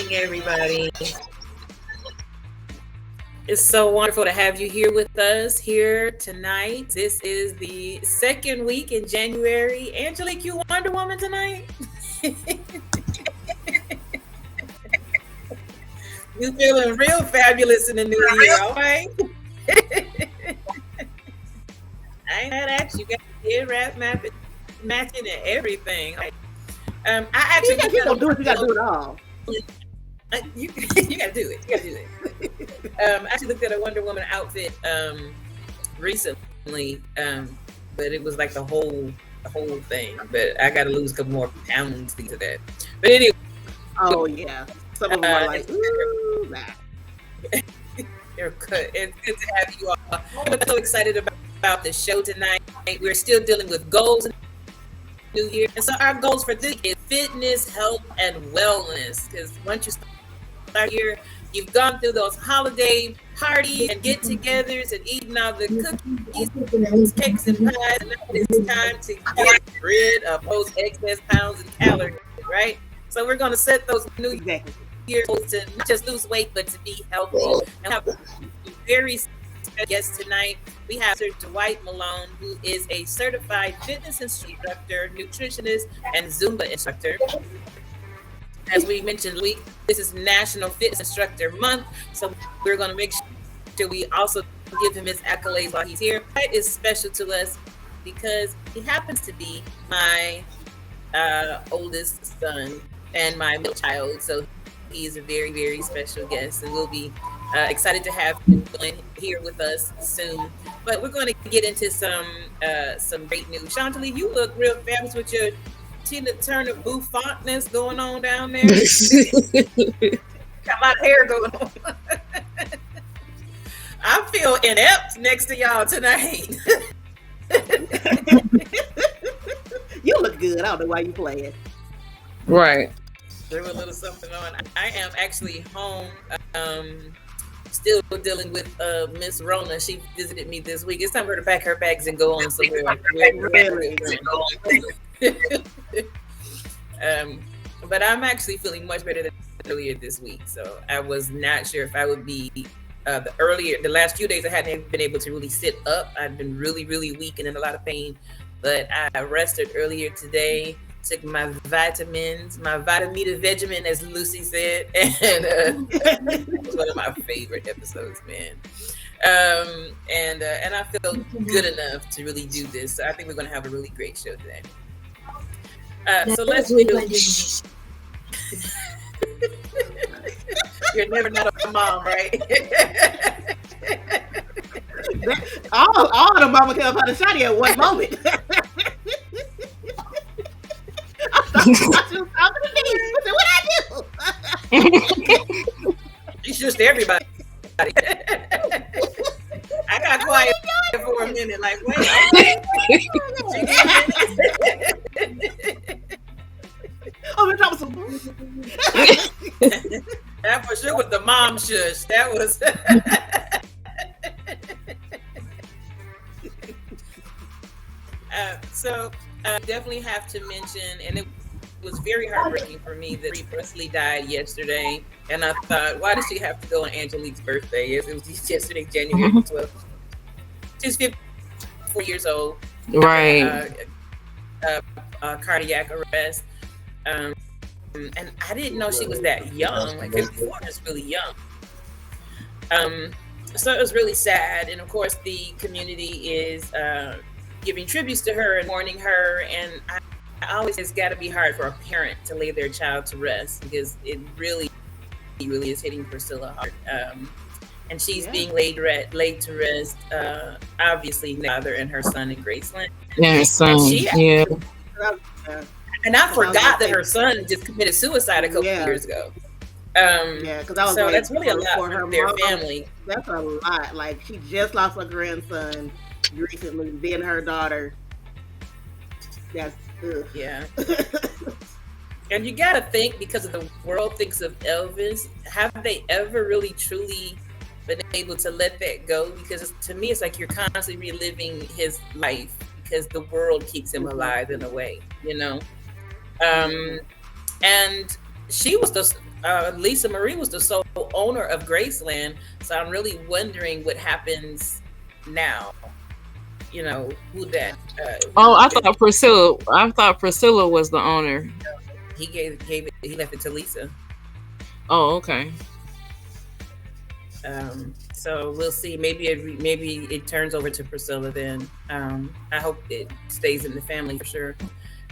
evening, everybody. It's so wonderful to have you here with us here tonight. This is the second week in January. Angelique, you Wonder Woman tonight? You feeling real fabulous in the new year, all right? I ain't mad at you. You got the head wrap matching and everything. I actually you don't do it. You gotta do it all. You gotta do it. You gotta do it. I actually looked at a Wonder Woman outfit recently, but it was like the whole thing. But I gotta lose a couple more pounds to that. But anyway. Oh yeah. Some of them are like, ooh, nah. You're good. It's good to have you all. I'm so excited about the show tonight. We're still dealing with goals in the new year. And so our goals for this is fitness, health, and wellness. Because once you start here, you've gone through those holiday parties and get-togethers and eating all the cookies, cakes, and pies. And now it's time to get rid of those excess pounds and calories, right? So we're going to set those new year goals to not just lose weight, but to be healthy. And have a very special guest tonight. We have Sir Dwight Malone, who is a certified fitness instructor, nutritionist, and Zumba instructor. As we mentioned, this is National Fitness Instructor Month, so we're going to make sure we also give him his accolades while he's here. Dwight is special to us because he happens to be my oldest son and my middle child, so he is a very, very special guest, and we'll be excited to have him here with us soon. But we're going to get into some great news. Chantilly, you look real fabulous with your Tina Turner bouffanteness going on down there. Got my hair going on. I feel inept next to y'all tonight. You look good. I don't know why you play it. Right. Threw a little something on. I am actually home, still dealing with Miss Rona. She visited me this week. It's time for her to pack her bags and go on somewhere. But I'm actually feeling much better than earlier this week. So I was not sure if I would be the last few days I hadn't been able to really sit up. I've been really, really weak and in a lot of pain. But I rested earlier today. Took my vitamins, my Vitamita Vegemin, as Lucy said, and it was one of my favorite episodes, man. And I feel good enough to really do this. So I think we're going to have a really great show today. So let's do. You're never not a mom, right? all the mama came up out of shiny at one moment. What I do? It's just everybody. I got quiet for a minute, like, wait. Oh, we're talking some. That for sure was the mom shush. That was. So I definitely have to mention, and it was very heartbreaking for me that Brie Presley died yesterday. And I thought, why does she have to go on Angelique's birthday? It was yesterday, January 12th. She's 54 years old. Right. Cardiac arrest. And I didn't know she was that young. Like 54 is really young. So it was really sad. And of course, the community is giving tributes to her and mourning her. And I always, it's got to be hard for a parent to lay their child to rest because it really is hitting Priscilla hard. And she's being laid to rest. Obviously, father and her son in Graceland. Yeah, her son. And I forgot that her son just committed suicide a couple years ago. Because I was so that's really a lot for their family. That's a lot. Like she just lost her grandson recently, then her daughter. That's yeah. And you gotta think, because of the world thinks of Elvis, have they ever really truly been able to let that go? Because to me, it's like you're constantly reliving his life because the world keeps him alive in a way, you know. And she was Lisa Marie was the sole owner of Graceland, so I'm really wondering what happens now. You know who that? Oh, I thought Priscilla. I thought Priscilla was the owner. He gave it. He left it to Lisa. Oh, okay. So we'll see. Maybe it turns over to Priscilla then. I hope it stays in the family for sure.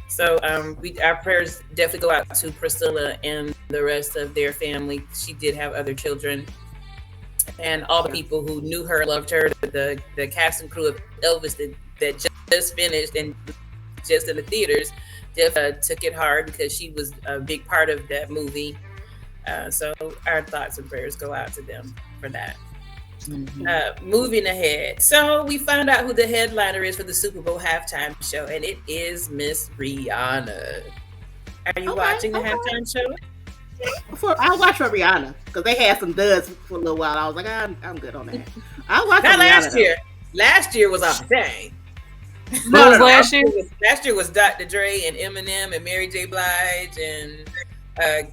So our prayers definitely go out to Priscilla and the rest of their family. She did have other children, and all the people who knew her, loved her. The cast and crew of Elvis that just finished and just in the theaters, took it hard because she was a big part of that movie. So our thoughts and prayers go out to them for that. Moving ahead. So we found out who the headliner is for the Super Bowl halftime show, and it is Miss Rihanna. Are you watching the halftime show? I watched for Rihanna because they had some duds for a little while. I was like, I'm good on that. I watched Not last Rihanna, year. Last year was off the chain. What was last year? Last year was Dr. Dre and Eminem and Mary J. Blige and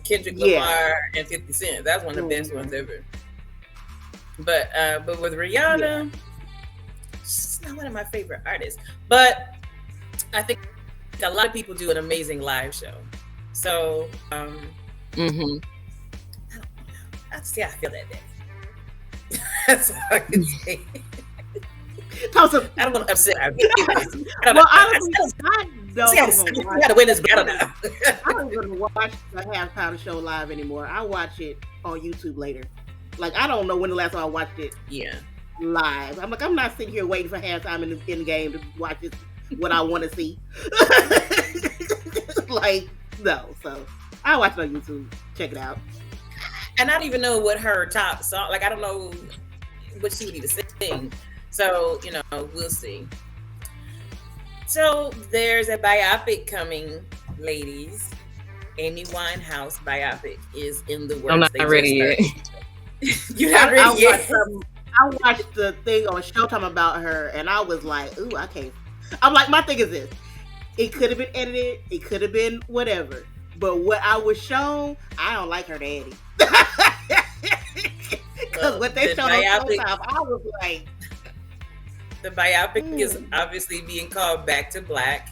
Kendrick Lamar and 50 Cent. That's one of the best ones ever. But with Rihanna, she's not one of my favorite artists. But I think a lot of people do an amazing live show. So I feel that day. That's all I can say. I don't want to upset her. Honestly, I don't got to win this battle now. I don't even watch the halftime show live anymore. I watch it on YouTube later. Like, I don't know when the last time I watched it live. I'm like, I'm not sitting here waiting for halftime in the game to watch it, what I want to see. Like, no. So I watch it on YouTube. Check it out. And I don't even know what her top song, like, I don't know what she would need to sing. So, we'll see. So there's a biopic coming, ladies. Amy Winehouse biopic is in the works. I'm not ready yet. You're not ready yet? I watched the thing on Showtime about her, and I was like, ooh, I can't. I'm like, my thing is this. It could have been edited. It could have been whatever. But what I was shown, I don't like her daddy. Because what they showed on Showtime, I was like... The biopic is obviously being called Back to Black,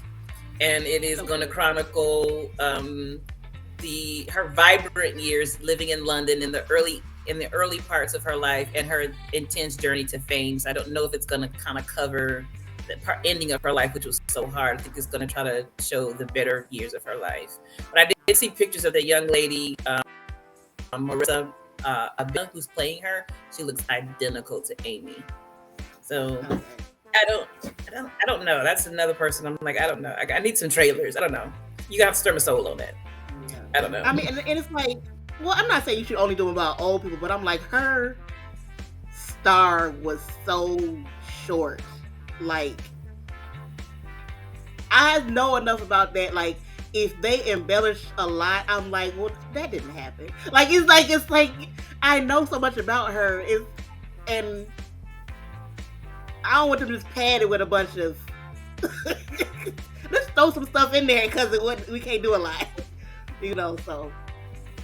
and it is going to chronicle her vibrant years living in London in the early parts of her life and her intense journey to fame. So I don't know if it's going to kind of cover the ending of her life, which was so hard. I think it's going to try to show the better years of her life. But I did see pictures of the young lady, Marissa Abel, who's playing her. She looks identical to Amy. So I don't know. That's another person. I'm like, I don't know. I need some trailers. I don't know. You got to stir my soul on that. Yeah. I don't know. I mean, and it's like, well, I'm not saying you should only do it about old people, but I'm like, her star was so short. Like, I know enough about that. Like, if they embellish a lot, I'm like, well, that didn't happen. Like, it's like I know so much about her, and I don't want them to just pad it with a bunch of let's throw some stuff in there because we can't do a lot, so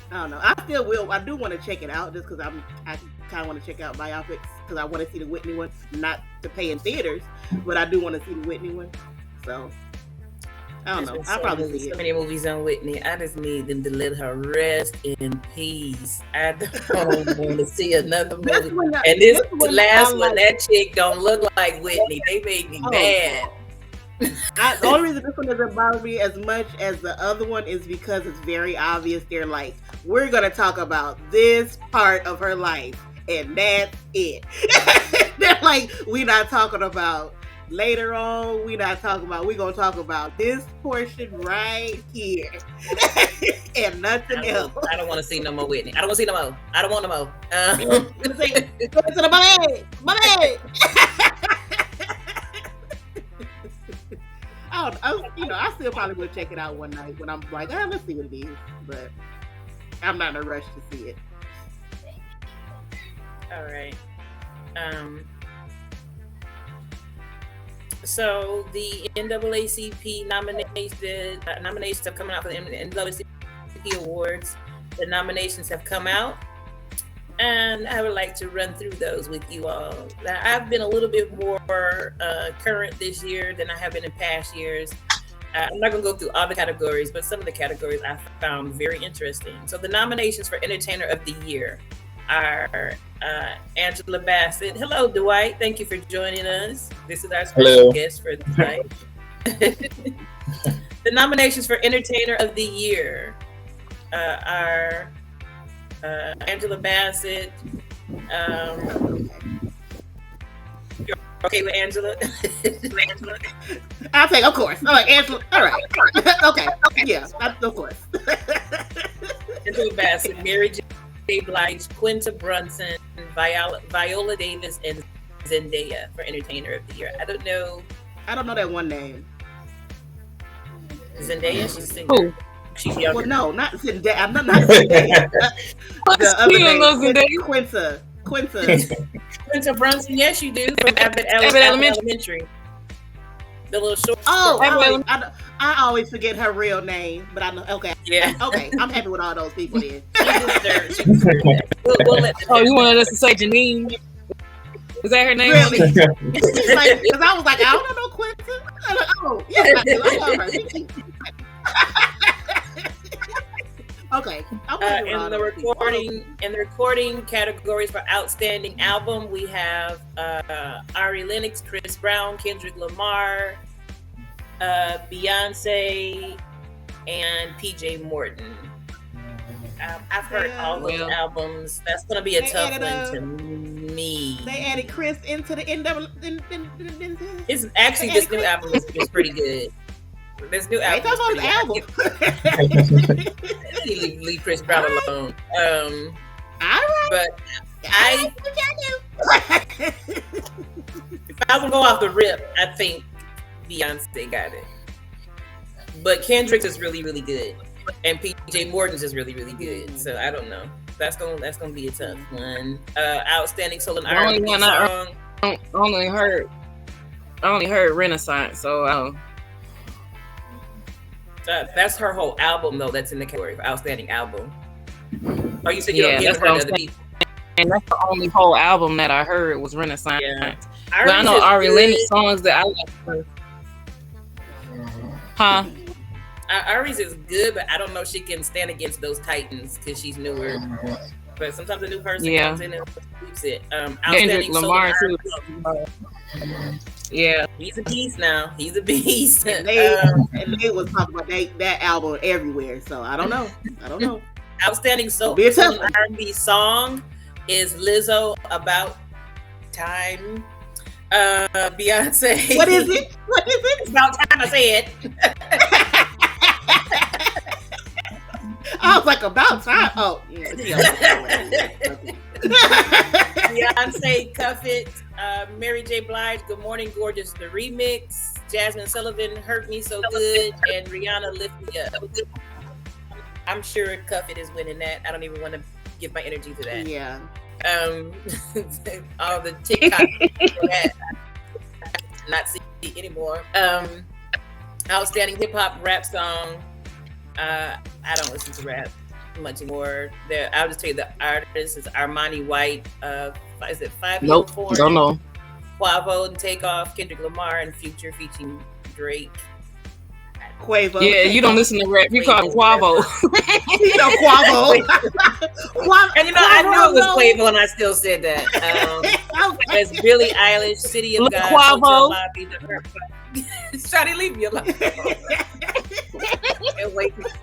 I don't know. I still will. I do want to check it out just because I kind of want to check out biopics because I want to see the Whitney one, not to pay in theaters, but I do want to see the Whitney one. So I don't know. I'll probably see it. So many movies on Whitney. I just need them to let her rest in peace. I don't want to see another movie. And this the last one, that chick don't look like Whitney. They made me mad. The only reason this one doesn't bother me as much as the other one is because it's very obvious. They're like, we're going to talk about this part of her life, and that's it. They're like, we're not talking about later on, we're going to talk about this portion right here. And nothing else. I don't want to see no more Whitney. I don't want to see no more. I don't want no more. I still probably will check it out one night when I'm like, let's see what it is. But I'm not in a rush to see it. All right. So the NAACP nominations are coming out for the NAACP Awards. The nominations have come out, and I would like to run through those with you all. Now, I've been a little bit more current this year than I have been in past years. I'm not going to go through all the categories, but some of the categories I found very interesting. So the nominations for Entertainer of the Year are Angela Bassett. Hello, Dwight. Thank you for joining us. This is our special guest for tonight. The nominations for Entertainer of the Year are Angela Bassett. You're okay with Angela? I'll take, of course. All right, Angela. All right. Okay. Yeah, of course. Angela Bassett, Mary J. Blige, Quinta Brunson, Viola Davis, and Zendaya for Entertainer of the Year. I don't know that one name. Zendaya, she's single. She's younger. Well, no, not Zendaya. I'm not Zendaya. The other name, Quinta. Quinta Brunson, yes, you do, from Abbott Elementary. The little short. Oh, I always forget her real name, but I know. Okay, yeah, okay. I'm happy with all those people. Then. We'll let oh, you wanted us to say Janine? Is that her name? Really? Because I was like, I don't know Quinta. I'm like, oh, yeah, I love her. Okay. In the recording categories for outstanding album, we have Ari Lennox, Chris Brown, Kendrick Lamar, Beyonce, and PJ Morton. I've heard all those albums. That's going to be a tough one to me. They added Chris into the end of It's actually this new album is pretty good. This new album. Leave Chris Brown alone. But if I was gonna go off the rip, I think Beyonce got it. But Kendrick's is really, really good, and PJ Morton's is really, really good. So I don't know. That's gonna be a tough one. Outstanding soul and R&B song. I only heard Renaissance, so. That's her whole album, though. That's in the category for outstanding album. Oh, you said you don't hear other people. And that's the only whole album that I heard was Renaissance. Yeah. But I know Ari Lennox songs that I like. Huh? Ari's is good, but I don't know if she can stand against those titans because she's newer. But sometimes a new person comes in and sweeps it. Kendrick Lamar too. Yeah, he's a beast now. He's a beast. And they was talking about that album everywhere. So I don't know. Outstanding soul and R&B song is Lizzo, About Time. Beyonce. What is it? It's about time I say it. I was like, about time. Oh, yeah. Beyonce, Cuff It. Mary J. Blige, Good Morning Gorgeous, the remix. Jasmine Sullivan, Hurt Me So Good, and Rihanna, Lift Me Up. I'm sure Cuff It is winning that. I don't even want to give my energy to that. Yeah. All the TikTok that I not see anymore. Outstanding hip hop rap song. I don't listen to rap much anymore. I'll just tell you the artist is Armani White. Is it 504? Nope, don't know. Quavo and Takeoff, Kendrick Lamar, and Future featuring Drake. Quavo. Yeah, you don't listen to rap. You call him Quavo. You know Quavo. And you know, I knew it was Quavo, and I still said that. It's Billie Eilish, City of God, Quavo. Lobby, Shawty, leave me alone.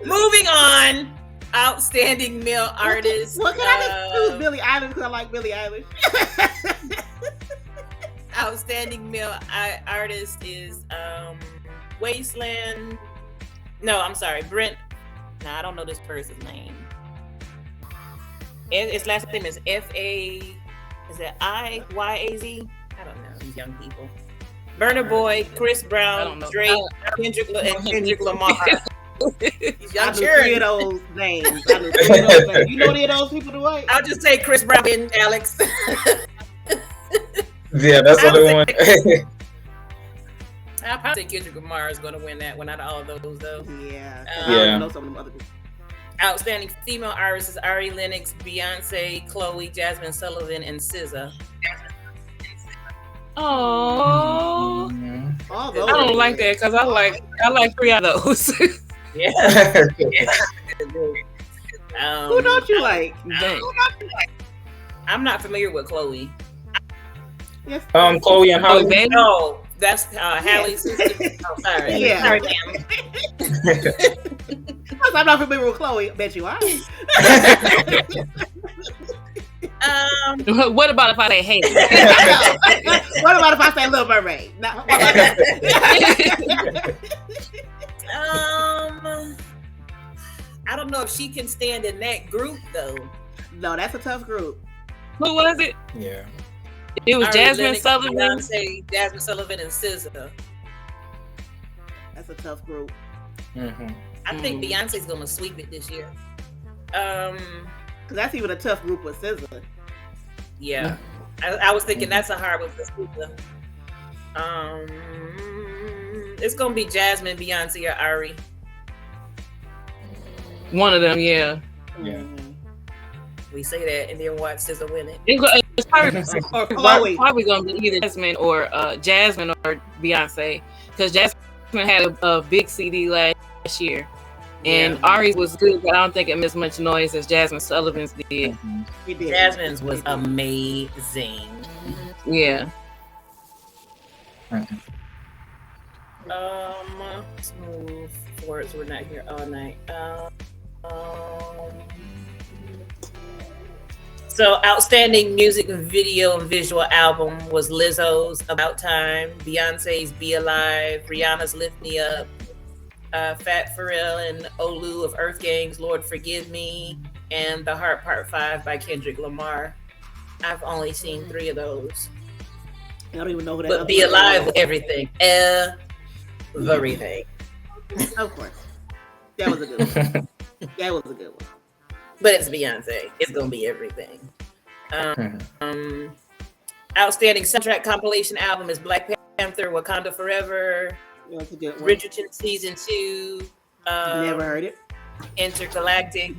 Moving on. Outstanding male artist. Well, can I just choose Billie Eilish because I like Billie Eilish? Outstanding male artist is Wasteland. No, I'm sorry, Brent. No, I don't know this person's name. His last name is F-A. Is it I-Y-A-Z? I don't know. These young people. Burna Boy, Chris Brown, Drake, Kendrick Lamar. These young three of those names. You know any of those people, Dwight? I'll just say Chris Brown and Alex. Yeah, that's the other one. I'll probably say Kendrick Lamar is going to win that one out of all of those, though. Yeah. I don't know some of them other people. Outstanding female artists is Ari Lennox, Beyonce, Chloe, Jasmine Sullivan, and SZA. Oh, All I those don't are like good. that because I like 3 of those. Yeah. Who don't you like? Dang. I'm not familiar with Chloe. Yes. Chloe and Oh, Holly. baby. No, that's Hallie's sister. Oh, sorry. Yeah. Sorry, ma'am. I'm not familiar with Chloe. Bet you are. What about if I say hey? What about if I say Little Mermaid? No, what about I don't know if she can stand in that group though. No, that's a tough group. Who was it? Yeah. It was Ari Jasmine Lennox, Sullivan. Beyonce, Jasmine Sullivan, and SZA. That's a tough group. Mm-hmm. I think Beyonce's gonna sweep it this year. Cause that's even a tough group with SZA. Yeah. I was thinking that's a hard one for SZA. It's gonna be Jasmine, Beyonce, or Ari. One of them, yeah. Yeah. We say that and then watch SZA win it. It's probably, Or Chloe. probably going to be either Jasmine or Beyonce, because Jasmine had a big CD last year, and Ari's was good, but I don't think it missed much noise as Jasmine Sullivan's did. He did. Jasmine's was amazing. Yeah. Let's move forward so we're not here all night. So outstanding music video and visual album was Lizzo's About Time, Beyonce's Be Alive, Rihanna's Lift Me Up, Fat Pharrell and Olu of Earth Gang's Lord Forgive Me, and The Heart Part 5 by Kendrick Lamar. I've only seen 3 of those. I don't even know who that. But Be Alive with everything. Everything. Of course. That was a good one. That was a good one. But it's Beyonce. It's gonna be everything. Outstanding soundtrack compilation album is Black Panther, Wakanda Forever, That's a good one. Bridgerton Season 2, Never heard it. Intergalactic,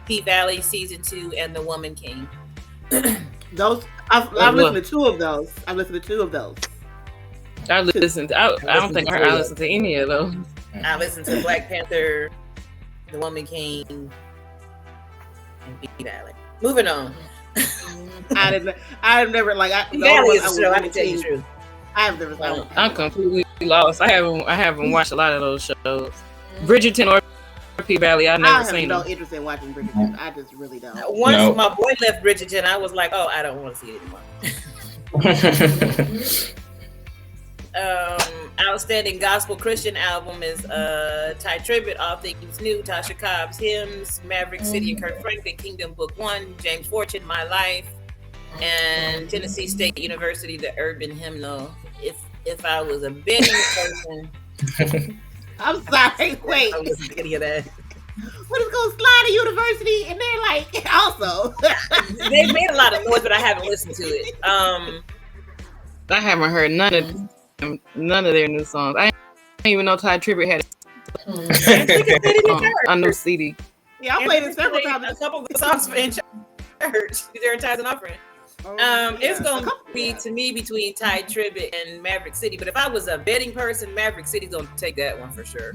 P-Valley Season 2, and The Woman King. Those I've listened to 2 of those. I've listened to 2 of those. I listened. I don't think I listened to any of those. I listened to Black Panther, The Woman King, and P-Valley. Moving on. I've never like. P-Valley is a show. I can tell you the truth. I've never. I'm completely lost. I haven't watched a lot of those shows. Bridgerton or P-Valley, I've never seen no them. interest in watching Bridgerton. I just really don't. Once my boy left Bridgerton, I was like, oh, I don't want to see it anymore. Outstanding gospel Christian album is Ty Tribbett, All Things New, Tasha Cobb's Hymns, Maverick City and Kirk Franklin, Kingdom Book 1, James Fortune, My Life, and Tennessee State University, The Urban Hymnal. If I was a betting person, I'm sorry. Wait. I was any of that. What is going to slide to university? And they're like, also. They made a lot of noise, but I haven't listened to it. I haven't heard none of their new songs. I didn't even know Ty Tribbett had a new CD. Yeah, I played it several times. A couple of the songs in church. Their tithes and offering. It's gonna be to me between Ty Tribbett and Maverick City. But if I was a betting person, Maverick City's gonna take that one for sure.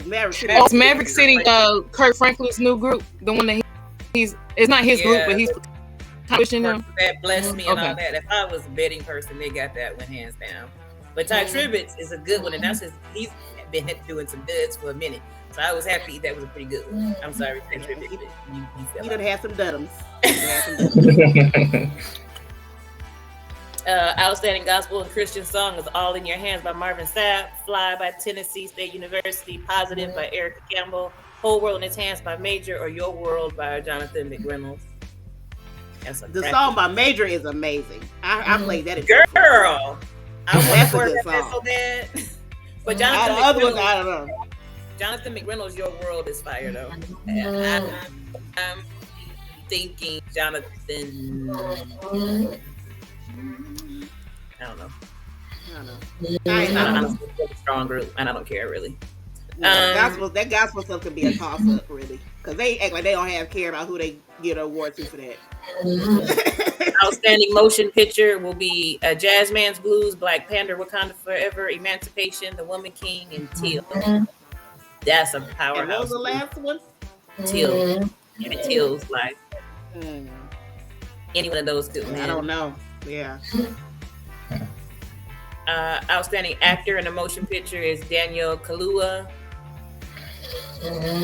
Maverick City. Oh, it's Maverick City, Kirk Franklin's new group. The one that it's not his group, but he's pushing them. That blessed me and all that. If I was a betting person, they got that one hands down. But Ty Tribbett is a good one, and he's been doing some goods for a minute. So I was happy that was a pretty good one. I'm sorry, Ty Tribbett. You done had some duddums. Outstanding gospel and Christian song is All in Your Hands by Marvin Sapp, Fly by Tennessee State University, Positive by Erica Campbell, Whole World in Its Hands by Major, or Your World by Jonathan McReynolds. The song by Major is amazing. I played that. Girl, I that's a want good that song. so bad. But Jonathan Jonathan McReynolds, I don't know. Jonathan McReynolds, Your World is fire though. I'm thinking Jonathan. I don't know. I I'm a strong group, and I don't care really. That gospel stuff can be a toss up, really, because they act like they don't have care about who they give an award to for that. Outstanding motion picture will be Jazz Man's Blues, Black Panther, Wakanda Forever, Emancipation, The Woman King, and Teal. That's a powerhouse. And what was the last one? Teal. And Teal's life. Any one of those could win. I don't know. Yeah. Outstanding actor in a motion picture is Daniel Kaluuya.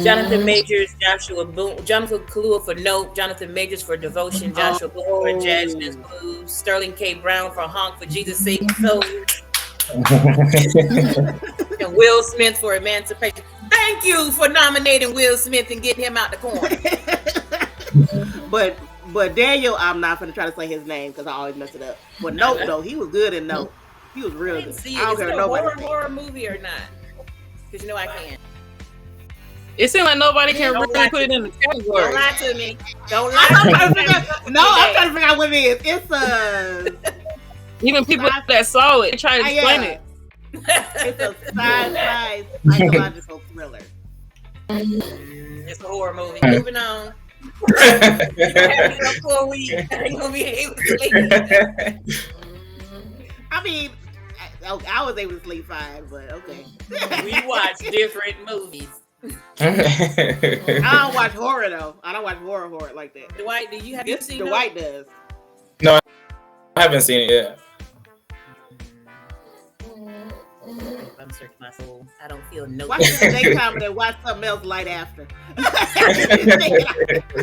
Jonathan Majors, Joshua Boone. Jonathan Kaluuya for Nope. Jonathan Majors for Devotion. Joshua Boone for Jasmine's Blues. Sterling K. Brown for Honk for Jesus' Sake. And Will Smith for Emancipation. Thank you for nominating Will Smith and getting him out the corner. But Daniel, I'm not going to try to say his name because I always mess it up. But Nope, though, he was good in Nope. He was real good. See, is it a horror movie or not? Because you know I can't. It seems like nobody can really put it in the category. Don't lie to me. Don't lie to me. I'm trying to figure out what it is. It's even people that saw it try to explain it. It's a sci-fi psychological thriller. It's a horror movie. Moving on. Before we ain't gonna be able to sleep. I mean, I was able to sleep fine, but okay. We watch different movies. I don't watch horror though. I don't watch horror like that. Dwight, have you seen Dwight does. No, I haven't seen it yet. I'm searching my soul. I don't feel no. Watch it in the daytime and then watch something else light after.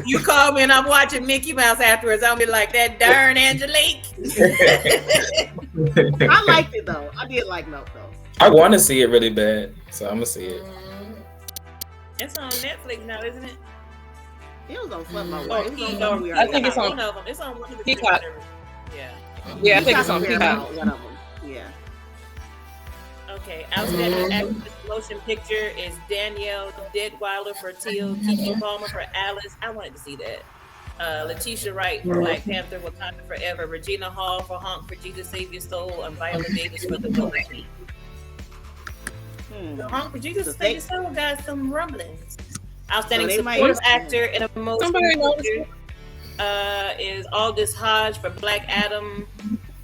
You call me and I'm watching Mickey Mouse afterwards. I'll be like, that darn Angelique. I liked it though. I did like Nope though. I want to see it really bad, so I'm gonna see it. It's on Netflix now, isn't it? It was on something. I think it's on one of them. It's on one of the Peacock. Yeah, I think it's on Peacock. One of them. Yeah. Okay, outstanding actress motion picture is Danielle Deadweiler for Teal, Kiki Palmer for Alice. I wanted to see that. Letitia Wright for Black Panther, Wakanda Forever, Regina Hall for Honk for Jesus Save Your Soul, and Viola Davis for The Woman King. Honk for Jesus Save Your Soul got some rumblings. Outstanding supportive actor in a motion picture is Aldous Hodge for Black Adam,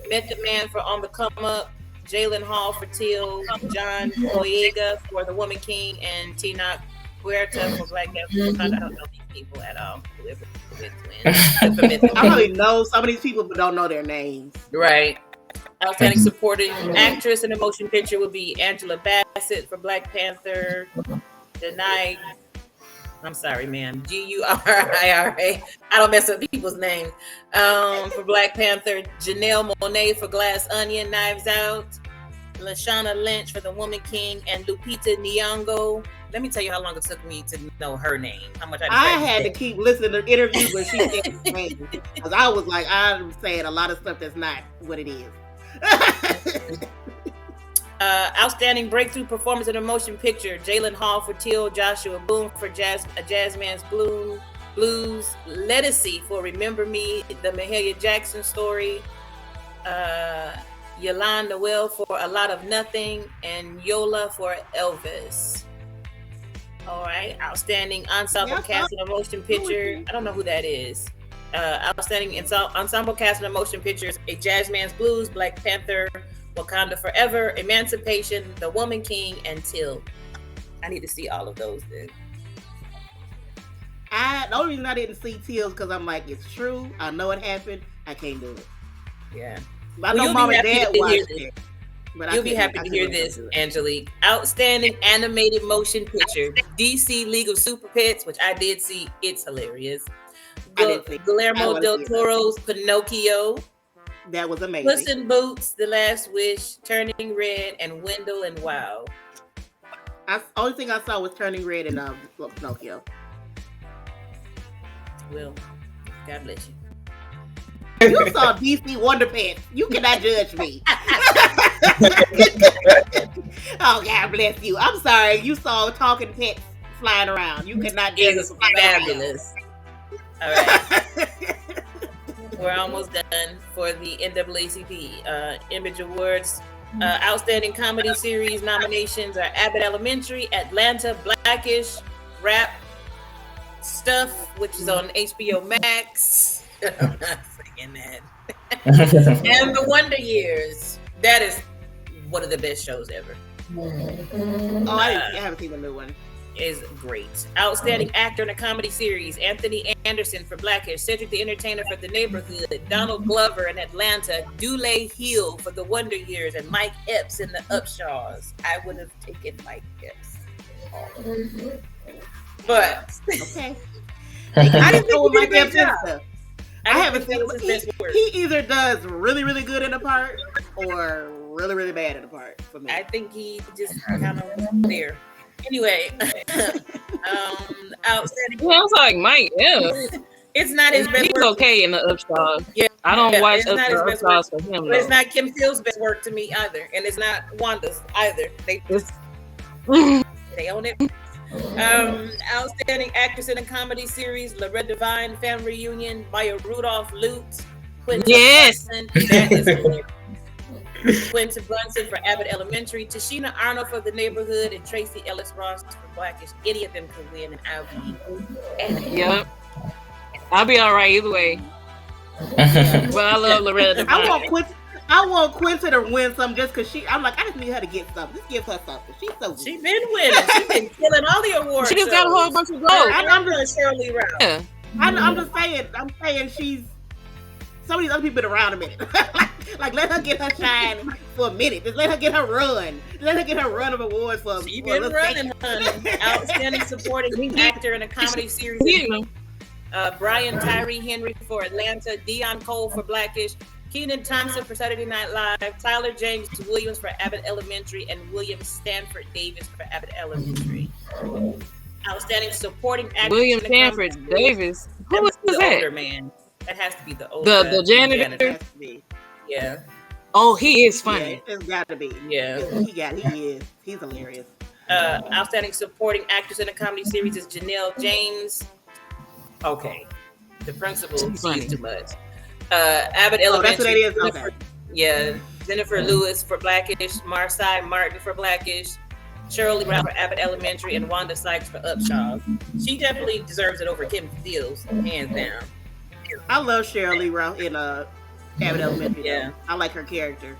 Method Man for On the Come Up, Jalen Hall for Teal, John Boyega for The Woman King, and Tina Huerta for Black Panther. I don't know these people at all. I probably know some of these people, but don't know their names. Right. Outstanding supporting actress in a motion picture would be Angela Bassett for Black Panther. I'm sorry, ma'am. Gurira. I don't mess up people's names. For Black Panther, Janelle Monáe for Glass Onion, Knives Out. Lashana Lynch for The Woman King, and Lupita Nyong'o. Let me tell you how long it took me to know her name. How much I had to keep listening to interviews when she said her name because I was like, I'm saying a lot of stuff that's not what it is. Outstanding breakthrough performance in a motion picture: Jalen Hall for Teal, Joshua Boone for Jazz Man's Blues, Lettucey for Remember Me, the Mahalia Jackson Story, Yolande Noel for A Lot of Nothing, and Yola for Elvis. All right. Outstanding ensemble cast in a motion picture. I don't know who that is. Outstanding ensemble cast in a motion pictures: A Jazz Man's Blues, Black Panther, Wakanda Forever, Emancipation, The Woman King, and Till. I need to see all of those then. The only reason I didn't see Till is because I'm like, it's true. I know it happened. I can't do it. Yeah. I know Mom and Dad watched it. But you'll be happy to hear this, Angelique. Outstanding animated motion picture: DC League of Super Pets, which I did see. It's hilarious. Guillermo del Toro's Pinocchio. That was amazing. Puss in Boots, The Last Wish, Turning Red, and Wendell and Wild. Only thing I saw was Turning Red and Pinocchio. Well, God bless you. You saw DC Wonder Pets. You cannot judge me. Oh, God bless you. I'm sorry. You saw talking pets flying around. You cannot judge us. Fabulous. All right. We're almost done for the NAACP Image Awards. Outstanding comedy series nominations are Abbott Elementary, Atlanta, Blackish, Rap Stuff, which is on HBO Max. I'm not saying that. And The Wonder Years. That is one of the best shows ever. Oh, I haven't seen the new one. Is great. Outstanding actor in a comedy series, Anthony Anderson for Blackish, Cedric the Entertainer for The Neighborhood, Donald Glover in Atlanta, Dule Hill for The Wonder Years, and Mike Epps in The Upshaws. I would have taken Mike Epps. But okay. I didn't think Mike Epps job. I haven't seen he either does really, really good in a part or really, really bad in a part for me. I think he just kind of there. Anyway, outstanding. Sounds like Mike. Yeah, it's not his best. He's work. Okay in The Upshaws. Yeah, I don't watch The Upshaws for him. But it's not Kim Phil's best work to me either, and it's not Wanda's either. They own it. Outstanding actress in a comedy series, Loretta Devine, Family Reunion, Maya Rudolph, Lutz, Quinta Brunson, that is hilarious. Quinta Brunson for Abbott Elementary, Tashina Arnold for The Neighborhood, and Tracy Ellis Ross for Blackish. Any of them could win, and I'll be. Yep. I'll be all right either way. Well, I love Loretta Devine. I want Quinta to win something just because I'm like, I just need her to get something. Just give her something. She's so good. She's been winning. She's been killing all the awards. She just got a whole bunch of gold. I'm just Shirley Rao. Yeah. I'm just saying. I'm saying she's. Some of these other people been around a minute. like let her get her shine for a minute. Just let her get her run. Let her get her run of awards for. She been running, honey. Outstanding supporting actor in a comedy series. Brian Tyree Henry for Atlanta, Dion Cole for Blackish, Kenan Thompson for Saturday Night Live, Tyler James Williams for Abbott Elementary, and William Stanford Davis for Abbott Elementary. Outstanding supporting actor. William Stanford Davis. Who was the that? older man. That has to be the older. The janitor. Yeah. Oh, he is funny. Yeah, it's got to be. Yeah. He is. He's hilarious. Outstanding supporting actress in a comedy series is Janelle James. Okay. The principal sees too much. Abbott Elementary. That's what it is. Okay. Yeah. Jennifer Lewis for Blackish, Marsai Martin for Blackish, Shirley Rao for Abbott Elementary, and Wanda Sykes for Upshaw. She definitely deserves it over Kim Fields, hands down. I love Shirley Rao in Abbott Elementary. Yeah. I like her character.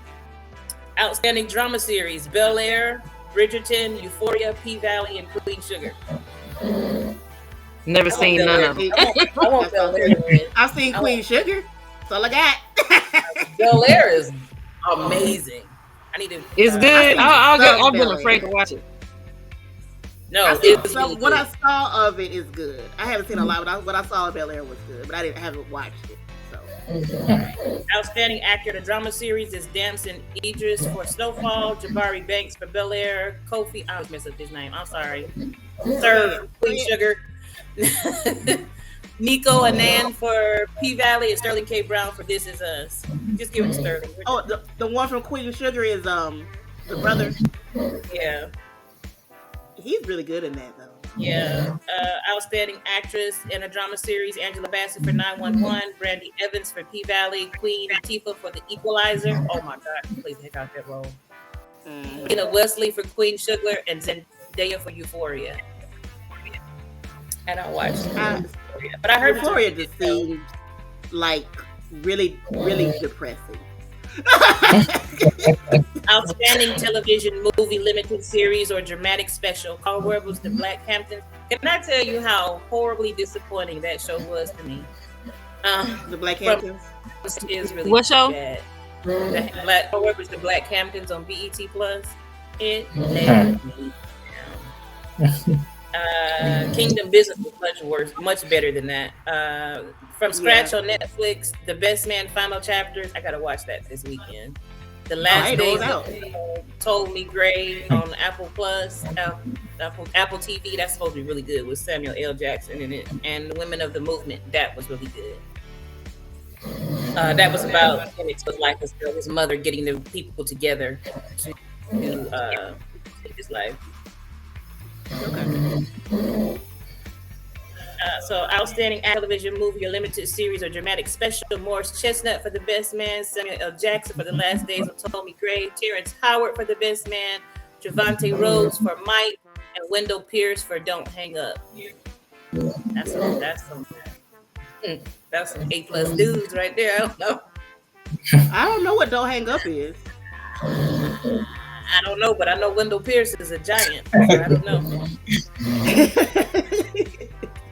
Outstanding drama series, Bel Air, Bridgerton, Euphoria, P-Valley, and Queen Sugar. Never seen none of them. I want Bel Air to win. I've seen Queen Sugar. That's all I got. Bel Air is amazing. I need to. It's good. I've been afraid to watch it. No, what I saw of it is good. I haven't seen a lot, but what I saw of Bel Air was good, but I haven't watched it. So. Outstanding actor in a drama series is Damson Idris for Snowfall, Jabari Banks for Bel Air, Kofi. I always mess up his name. I'm sorry. Sir Queen Sugar. Nico Anand for P-Valley and Sterling K. Brown for This Is Us. Just give it to Sterling. Oh, the one from Queen Sugar is the brother. Yeah. He's really good in that, though. Yeah. Outstanding actress in a drama series, Angela Bassett for 911, Brandy Evans for P-Valley, Queen Latifah for The Equalizer. Oh my God, she plays the heck out that role. Ina Wesley for Queen Sugar, and Zendaya for Euphoria. I don't watch it. But I heard Euphoria just seems like really, really depressing. Outstanding television movie limited series or dramatic special. Call Rebels The Black Hamptons. Can I tell you how horribly disappointing that show was to me? The Black Hamptons is really what show? Bad. Call Rebels The Black Hamptons on BET Plus. It let me down. Kingdom Business was much worse, much better than that. From Scratch on Netflix, The Best Man Final Chapters. I gotta watch that this weekend. The Last Days of Told Me Gray on Apple Plus, Apple TV. That's supposed to be really good with Samuel L. Jackson in it, and the Women of the Movement. That was really good. That was about his life as well, his mother getting the people together to save his life. So outstanding television movie or limited series or dramatic special: Morris Chestnut for the best man, Samuel L. Jackson for The Last Days of Ptolemy Gray, Terrence Howard for the best man, Javante Rhodes for Mike, and Wendell Pierce for Don't Hang Up. That's some A+ dudes right there. I don't know. I don't know what Don't Hang Up is. I don't know, but I know Wendell Pierce is a giant. So I don't know.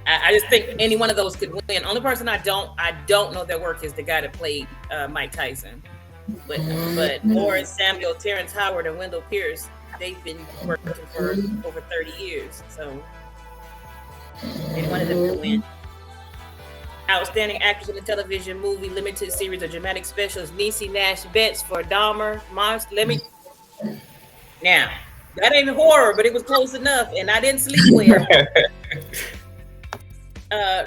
I just think any one of those could win. Only person I don't know their work is the guy that played Mike Tyson. But Morris, Samuel, Terrence Howard, and Wendell Pierce, they've been working for over 30 years. So any one of them could win. Outstanding actress in a television, movie, limited series, or dramatic special is Niecy Nash Betts for Dahmer, Monster. Now, that ain't horror, but it was close enough, and I didn't sleep well.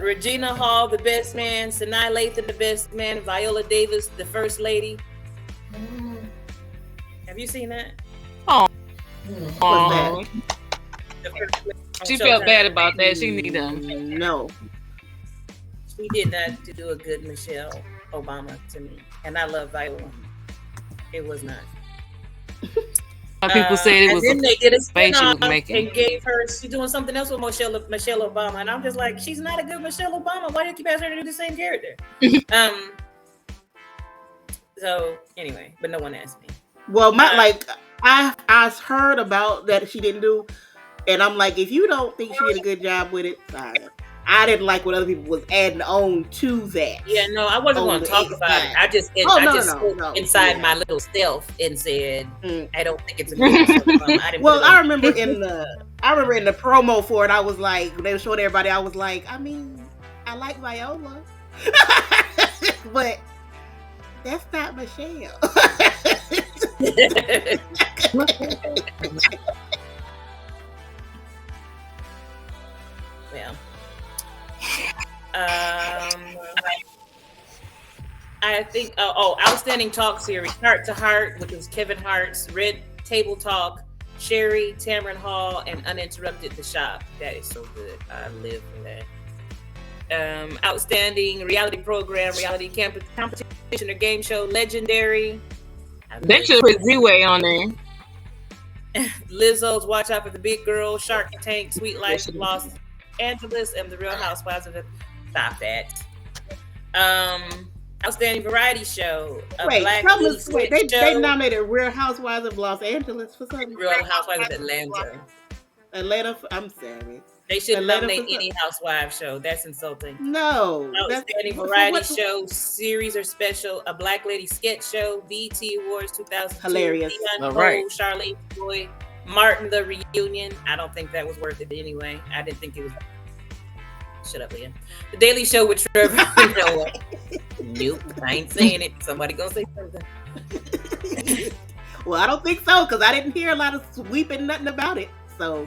Regina Hall, The Best Man, Sanaa Lathan, The Best Man, Viola Davis, The First Lady. Have you seen that? Oh, she felt bad about that. She need them. No. She did not do a good Michelle Obama to me, and I love Viola. It was not. People said it was. And then they did a spin-off and gave her. She's doing something else with Michelle Obama, and I'm just like, she's not a good Michelle Obama. Why do you keep asking her to do the same character? So anyway, but no one asked me. Well, I heard about that she didn't do, and I'm like, if you don't think she did a good job with it, I didn't like what other people was adding on to that. Yeah, no, I wasn't going to talk about it. I just inside my little self and said, I don't think it's a good Well, I remember in the promo for it, I was like, when they were showing everybody, I was like, I mean, I like Viola, but that's not Michelle. Well. I think outstanding talk series, Heart to Heart, which was Kevin Hart's, Red Table Talk, Sherry, Tamron Hall, and Uninterrupted The Shop. That is so good. I live for that. Outstanding reality program, reality competition or game show, Legendary. They should put Z-Way on there. Lizzo's Watch Out for the Big Girl, Shark Tank, Sweet Life of Los Angeles, and The Real Housewives of the... Stop that. Outstanding variety show. They nominated Real Housewives of Los Angeles for something. Real Housewives of Atlanta. Atlanta. I'm sorry. They shouldn't nominate any housewives show. That's insulting. No. Outstanding variety show, series or special, a Black Lady sketch show, BET Awards 2002. Hilarious. All right. Charlene Boy, Martin the Reunion. I don't think that was worth it anyway. I didn't think it was. Shut up, Leah. The Daily Show with Trevor Noah. Nope, I ain't saying it. Somebody gonna say something. Well, I don't think so, because I didn't hear a lot of sweeping nothing about it. So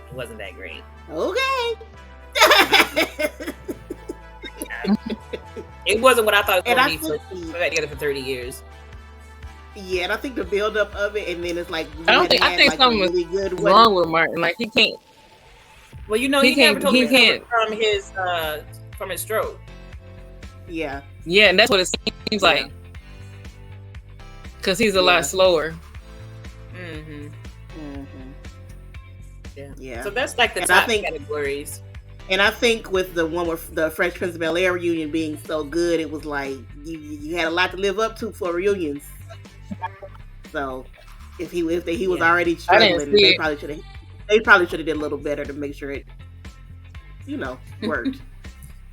it wasn't that great. Okay. It wasn't what I thought it was going to be for that together for 30 years. Yeah, and I think the buildup of it, and then it's like I think something was really wrong with Martin. Like he can't. Well, you know, he never told me from his stroke. Yeah. Yeah, and that's what it seems like. Because he's a lot slower. Mm-hmm. Mm-hmm. Yeah. So that's like the top categories. And I think with the one with the Fresh Prince of Bel-Air reunion being so good, it was like you had a lot to live up to for reunions. So if he was already struggling, they probably should have did a little better to make sure it, worked.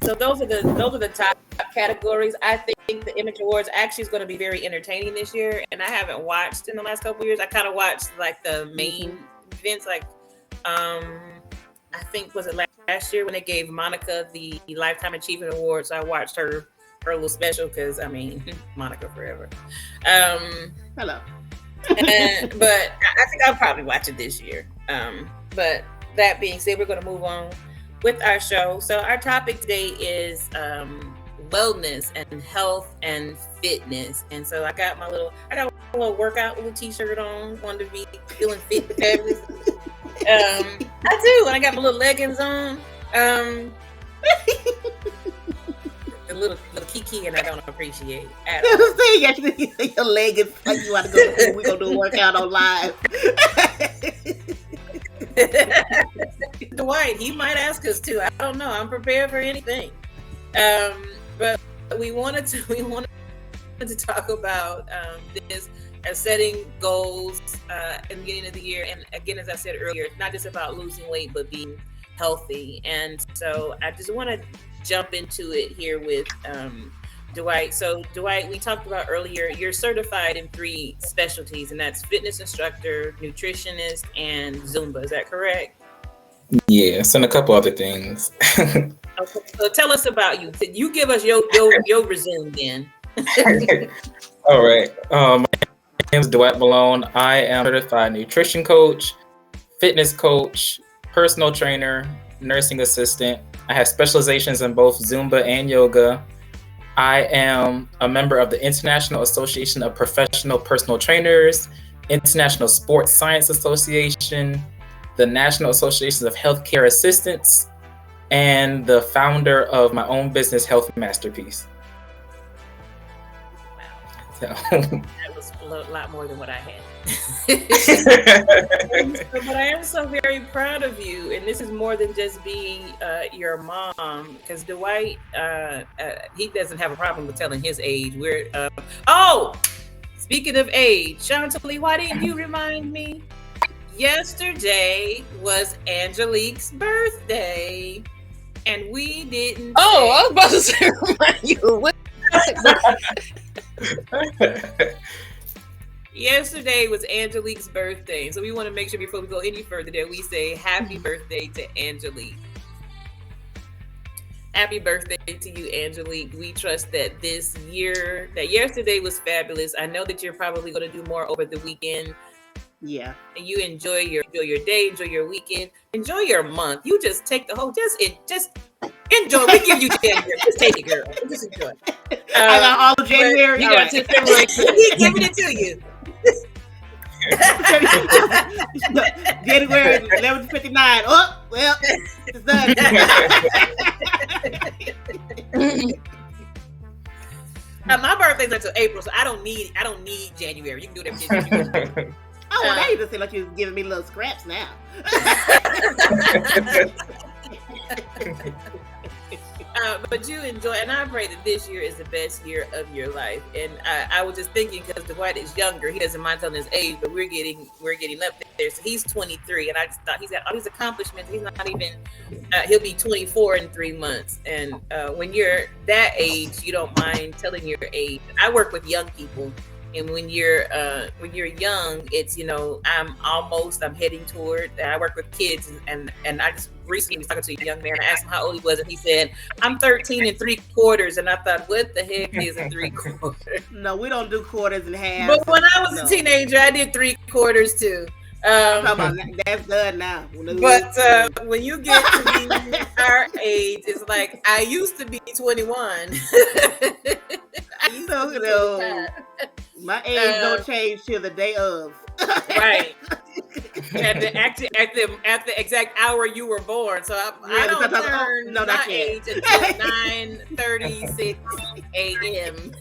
So those are the top categories. I think the Image Awards actually is going to be very entertaining this year, and I haven't watched in the last couple of years. I kind of watched like the main events, like I think was it last year when they gave Monica the Lifetime Achievement Award. So I watched her little special because Monica forever. Hello. But I think I'll probably watch it this year. But that being said, we're going to move on with our show. So our topic today is wellness and health and fitness. And so I got a little workout little t-shirt on, wanted to be feeling fit and fabulous. I do, and I got my little leggings on. The little kiki, and I don't appreciate at You all. see, your leg is like you want to go. We're gonna do a workout on live. Dwight, he might ask us to. I don't know. I'm prepared for anything. But we wanted to talk about this as setting goals in the beginning of the year. And again, as I said earlier, it's not just about losing weight, but being healthy. And so I just want to jump into it here with Dwight. So Dwight, we talked about earlier, you're certified in 3 specialties, and that's fitness instructor, nutritionist, and Zumba. Is that correct? Yes, and a couple other things. Okay, so tell us about you. You give us your resume then. All right. My name is Dwight Malone. I am certified nutrition coach, fitness coach, personal trainer, nursing assistant. I have specializations in both Zumba and yoga. I am a member of the International Association of Professional Personal Trainers, International Sports Science Association, the National Association of Healthcare Assistants, and the founder of my own business, Health Masterpiece. Wow. So. That was a lot more than what I had. But I am so very proud of you, and this is more than just being your mom, because Dwight, he doesn't have a problem with telling his age. Speaking of age, Chantilly, why didn't you remind me? Yesterday was Angelique's birthday, and we didn't. Oh, I was about to say, remind you. Yesterday was Angelique's birthday, so we want to make sure before we go any further that we say happy birthday to Angelique. Happy birthday to you, Angelique. We trust that this year, that yesterday was fabulous. I know that you're probably going to do more over the weekend. Yeah. And you enjoy your day, enjoy your weekend, enjoy your month. You just take the whole, just enjoy. We give you January. Just take it, girl. Just enjoy. I got all of January. You got to February. He's giving it to you. January 11:59. Oh, well, it's done. My birthday's until April, so I don't need January. You can do whatever you want. Oh, well, now you just seem like you're giving me little scraps now. But you enjoy, and I pray that this year is the best year of your life. And I was just thinking, because Dwight is younger, he doesn't mind telling his age, but we're getting up there. So he's 23, and I just thought he's got all these accomplishments. He's not even he'll be 24 in 3 months. And when you're that age, you don't mind telling your age. I work with young people. And when you're young, it's, I'm heading toward. I work with kids, and I just recently was talking to a young man. I asked him how old he was, and he said, "I'm 13 3/4." And I thought, what the heck is a 3/4? No, we don't do quarters and halves. But when I was a teenager, I did 3/4 too. That's done now. But when you get to be our age, it's like I used to be 21. My age don't change till the day of. Right. At the exact hour you were born. So I don't turn my age until 9:36 a.m.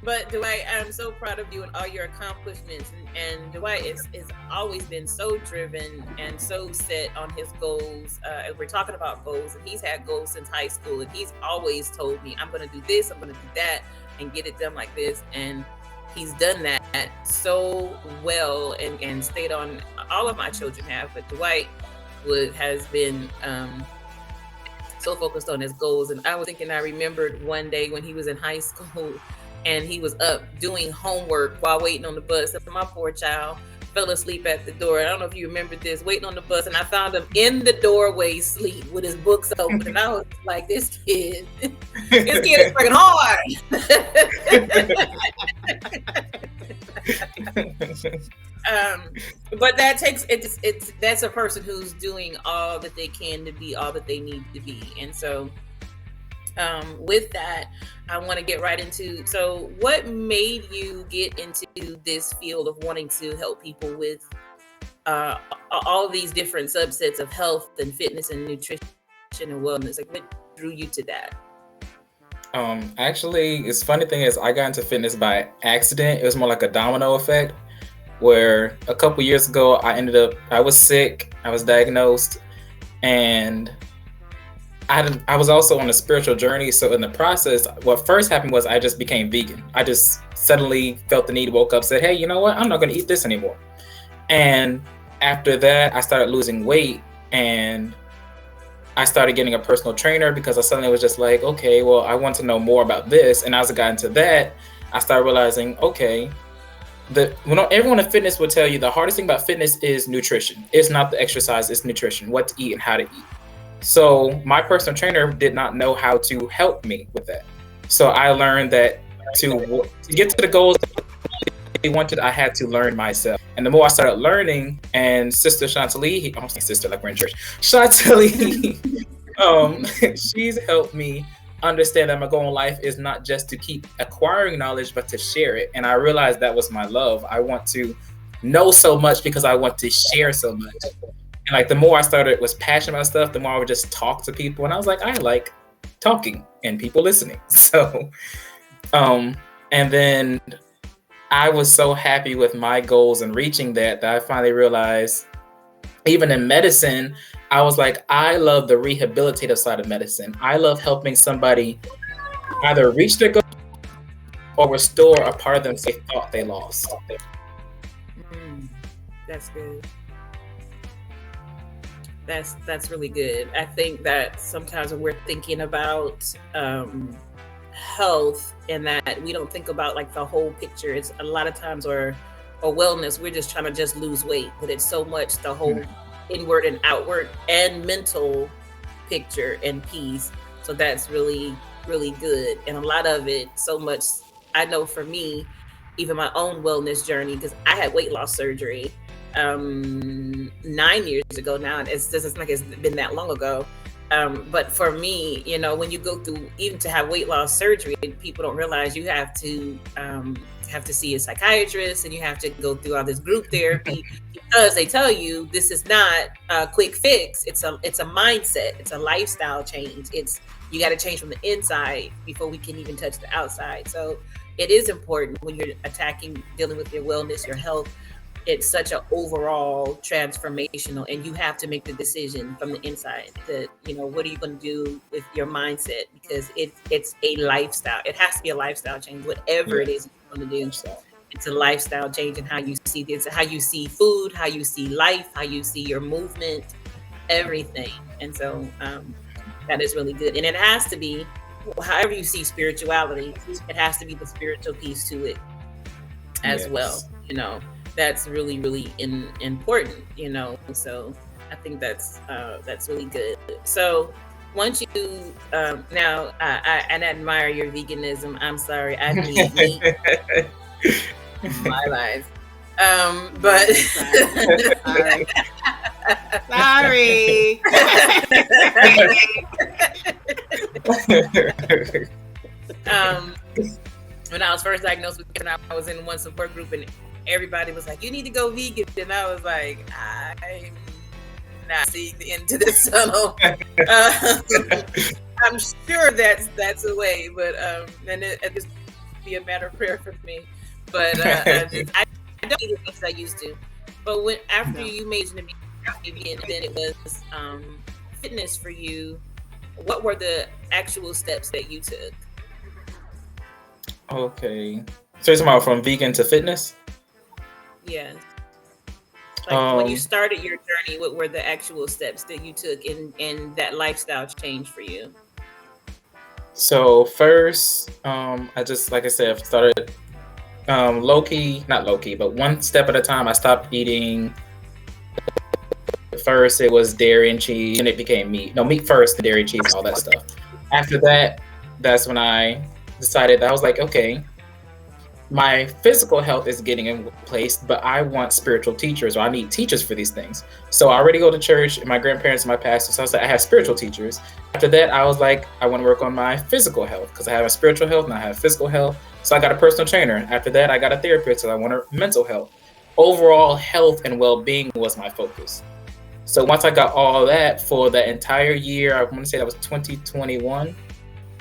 But Dwight, I'm so proud of you and all your accomplishments. And Dwight has always been so driven and so set on his goals. We're talking about goals, and he's had goals since high school. And he's always told me, I'm going to do this, I'm going to do that, and get it done like this. And he's done that so well and stayed on. All of my children have, but Dwight has been so focused on his goals. And I was thinking, I remembered one day when he was in high school, and he was up doing homework while waiting on the bus. And my poor child fell asleep at the door. I don't know if you remember this, waiting on the bus, and I found him in the doorway asleep with his books open. And I was like, this kid is working hard. But that takes that's a person who's doing all that they can to be all that they need to be. And so with that, I want to get right into, so what made you get into this field of wanting to help people with all these different subsets of health and fitness and nutrition and wellness? Like, what drew you to that? Actually, it's funny thing is I got into fitness by accident. It was more like a domino effect, where a couple years ago I was sick, I was diagnosed, and I was also on a spiritual journey. So in the process, what first happened was I just became vegan. I just suddenly felt the need, woke up, said, hey, you know what? I'm not going to eat this anymore. And after that, I started losing weight, and I started getting a personal trainer because I suddenly was just like, okay, well, I want to know more about this. And as I got into that, I started realizing, okay, everyone in fitness will tell you the hardest thing about fitness is nutrition. It's not the exercise, it's nutrition, what to eat and how to eat. So my personal trainer did not know how to help me with that. So I learned that to get to the goals I wanted, I had to learn myself. And the more I started learning, and Sister Chantilly, I'm saying sister like we're in church, Chantilly, she's helped me understand that my goal in life is not just to keep acquiring knowledge, but to share it. And I realized that was my love. I want to know so much because I want to share so much. And like the more I was passionate about stuff, the more I would just talk to people. And I was like, I like talking and people listening. So, and then I was so happy with my goals and reaching that I finally realized, even in medicine, I was like, I love the rehabilitative side of medicine. I love helping somebody either reach their goal or restore a part of them they thought they lost. That's good. That's really good. I think that sometimes when we're thinking about health, and that we don't think about like the whole picture. It's a lot of times, or wellness, we're just trying to just lose weight, but it's so much the whole inward and outward and mental picture and piece. So that's really, really good. And a lot of it, so much, I know for me, even my own wellness journey, because I had weight loss surgery 9 years ago now, and it doesn't like it's been that long ago. But for me, you know, when you go through, even to have weight loss surgery, people don't realize you have to see a psychiatrist, and you have to go through all this group therapy because they tell you this is not a quick fix. It's a mindset. It's a lifestyle change. You got to change from the inside before we can even touch the outside. So it is important when you're dealing with your wellness, your health. It's such an overall transformational, and you have to make the decision from the inside that, you know, what are you going to do with your mindset? Because it's a lifestyle. It has to be a lifestyle change, whatever it is you're going to do. It's a lifestyle change in how you see this, how you see food, how you see life, how you see your movement, everything. And so that is really good. And it has to be, however you see spirituality, it has to be the spiritual piece to it as well, you know. That's really, really important, you know. So I think that's really good. So once you now, I admire your veganism. I'm sorry, I need meat in my life, but sorry. When I was first diagnosed with cancer, I was in one support group, and everybody was like, you need to go vegan. And I was like, I'm not seeing the end to this tunnel. I'm sure that's a way, but and it just be a matter of prayer for me. But I don't eat as much as I used to. But after you made me vegan, and then it was fitness for you, what were the actual steps that you took? Okay. So you're talking about from vegan to fitness? Yeah. Like when you started your journey, what were the actual steps that you took in that lifestyle change for you? So first, I just, like I said, started not low key, but one step at a time. I stopped eating. First, it was dairy and cheese, and it became meat. No, meat first, dairy, cheese, all that stuff. After that, that's when I decided that I was like, okay, my physical health is getting in place, but I want spiritual teachers, or I need teachers for these things. So I already go to church, and my grandparents and my pastor, so I was like, I have spiritual teachers. After that, I was like, I want to work on my physical health, because I have a spiritual health and I have physical health. So I got a personal trainer. After that, I got a therapist, so I want a mental health. overall health and well-being was my focus. So once I got all that for the entire year, I want to say that was 2021,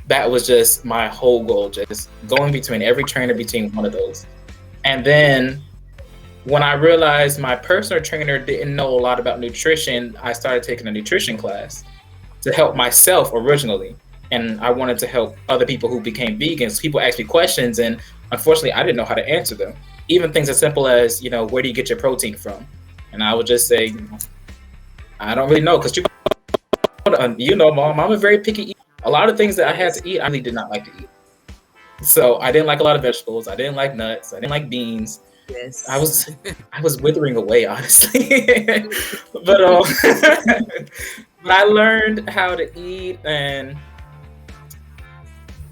that was just my whole goal, just going between every trainer between one of those. And then when I realized my personal trainer didn't know a lot about nutrition, I started taking a nutrition class to help myself originally. And I wanted to help other people who became vegans. People asked me questions, and unfortunately, I didn't know how to answer them. Even things as simple as, where do you get your protein from? And I would just say, I don't really know, because Mom, I'm a very picky eater. A lot of things that I had to eat, I really did not like to eat. So I didn't like a lot of vegetables. I didn't like nuts. I didn't like beans. Yes. I was withering away, honestly. but I learned how to eat, and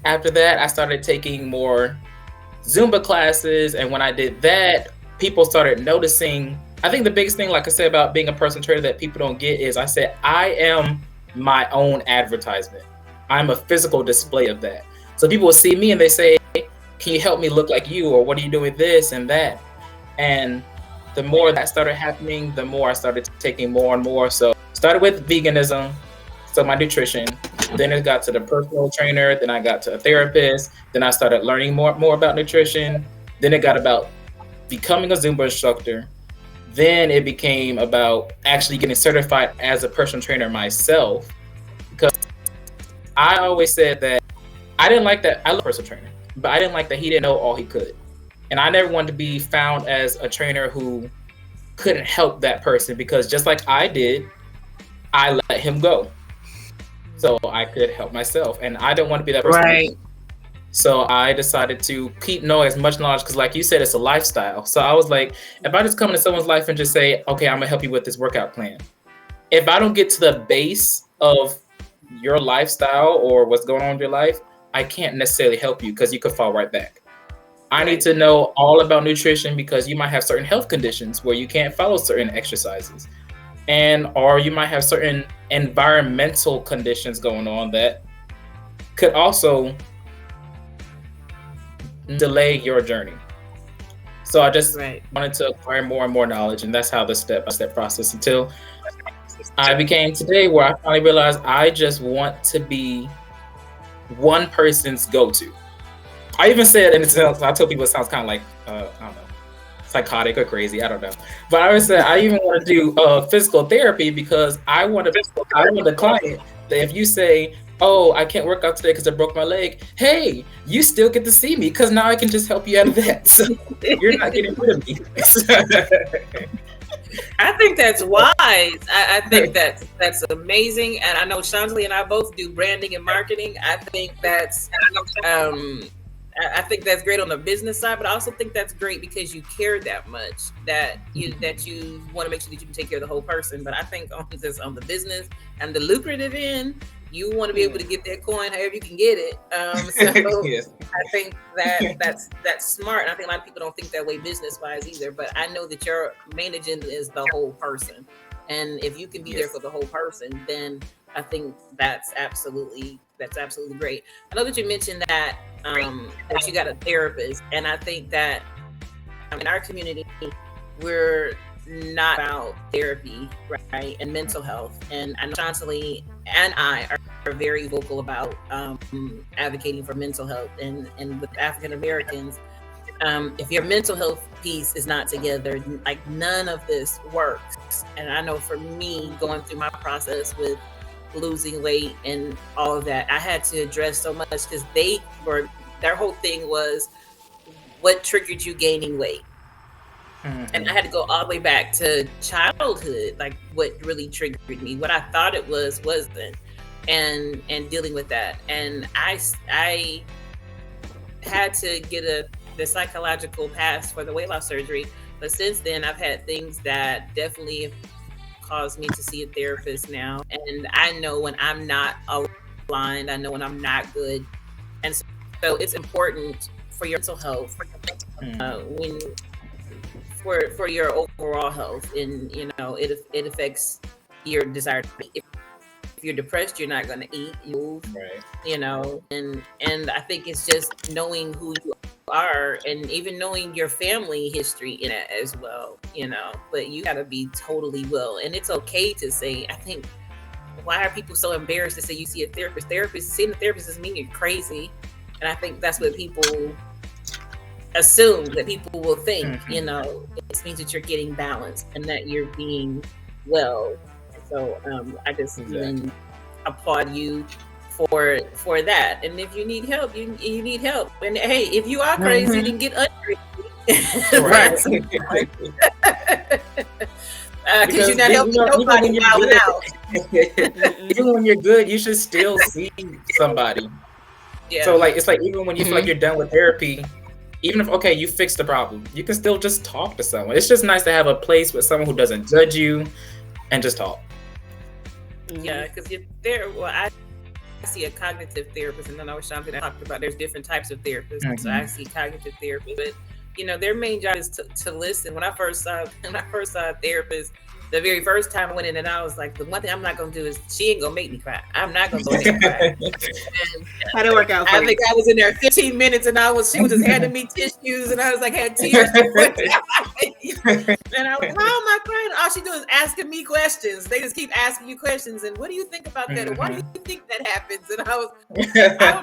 after that, I started taking more Zumba classes. And when I did that, people started noticing. I think the biggest thing, like I said, about being a personal trainer that people don't get is I said, I am my own advertisement. I'm a physical display of that. So people will see me and they say, can you help me look like you? Or what are you doing with this and that? And the more that started happening, the more I started taking more and more. So started with veganism, so my nutrition. Then it got to the personal trainer. Then I got to a therapist. Then I started learning more about nutrition. Then it got about becoming a Zumba instructor. Then it became about actually getting certified as a personal trainer myself. Because I always said that I didn't like that. I love personal trainer, but I didn't like that he didn't know all he could. And I never wanted to be found as a trainer who couldn't help that person, because just like I did, I let him go so I could help myself. And I don't want to be that person. Right. So I decided to keep knowing as much knowledge, because like you said, it's a lifestyle. So I was like, if I just come into someone's life and just say, okay, I'm gonna help you with this workout plan. If I don't get to the base of your lifestyle or what's going on in your life, I can't necessarily help you, because you could fall right back. I need to know all about nutrition, because you might have certain health conditions where you can't follow certain exercises, or you might have certain environmental conditions going on that could also delay your journey. So I just wanted to acquire more and more knowledge, and that's how the step-by-step process, until I became today, where I finally realized I just want to be one person's go-to. I even said, and I told people it sounds kind of like, I don't know, psychotic or crazy, I don't know. But I always said, I even want to do physical therapy, because I want the client that if you say, oh, I can't work out today because I broke my leg, hey, you still get to see me, because now I can just help you out of that. So you're not getting rid of me. I think that's wise. I think that's amazing. And I know Chantilly and I both do branding and marketing. I think that's great on the business side, but I also think that's great because you care that much that you want to make sure that you can take care of the whole person. But I think on the business and the lucrative end, you want to be able to get that coin however you can get it. Yes. I think that's smart. And I think a lot of people don't think that way business wise either. But I know that your main agenda is the whole person, and if you can be there for the whole person, then I think that's absolutely great. I know that you mentioned that you got a therapist, and I think that in our community we're not about therapy, right, and mental health. And I know Chantilly and I are very vocal about advocating for mental health, and with African Americans, if your mental health piece is not together, like none of this works. And I know for me, going through my process with losing weight and all of that, I had to address so much, because their whole thing was, what triggered you gaining weight? And I had to go all the way back to childhood, like what really triggered me, what I thought it wasn't, and dealing with that. And I had to get the psychological pass for the weight loss surgery. But since then, I've had things that definitely have caused me to see a therapist now. And I know when I'm not aligned, I know when I'm not good. And so it's important for your mental health, for your overall health, and it affects your desire to eat. If you're depressed, you're not going to eat, move, right? And I think it's just knowing who you are, and even knowing your family history in it as well, but you got to be totally well. And it's okay to say, I think, why are people so embarrassed to say you see a therapist? Seeing a therapist doesn't mean you're crazy. And I think that's what people assume, that people will think, it means that you're getting balanced and that you're being well. So I just even applaud you for that. And if you need help, you need help. And hey, if you are crazy, then get uncrazy. Right. Because you're not helping nobody out. Even when you're good, you should still see somebody. Yeah. So like, it's like, even when you feel like you're done with therapy, even if, you fixed the problem, you can still just talk to someone. It's just nice to have a place with someone who doesn't judge you and just talk. Yeah, because you're there. Well, I see a cognitive therapist, and then I was Chantilly talked about there's different types of therapists. So I see cognitive therapists, but their main job is to listen. When I first saw a therapist, the very first time I went in, and I was like, the one thing I'm not gonna do is, she ain't gonna make me cry. I'm not gonna go in and cry. How'd it work out? I think I was in there 15 minutes, and she was just handing me tissues, and I was like, had tears. And I was, how am I crying? All she doing is asking me questions. They just keep asking you questions, and what do you think about that? Or why do you think that happens? And I don't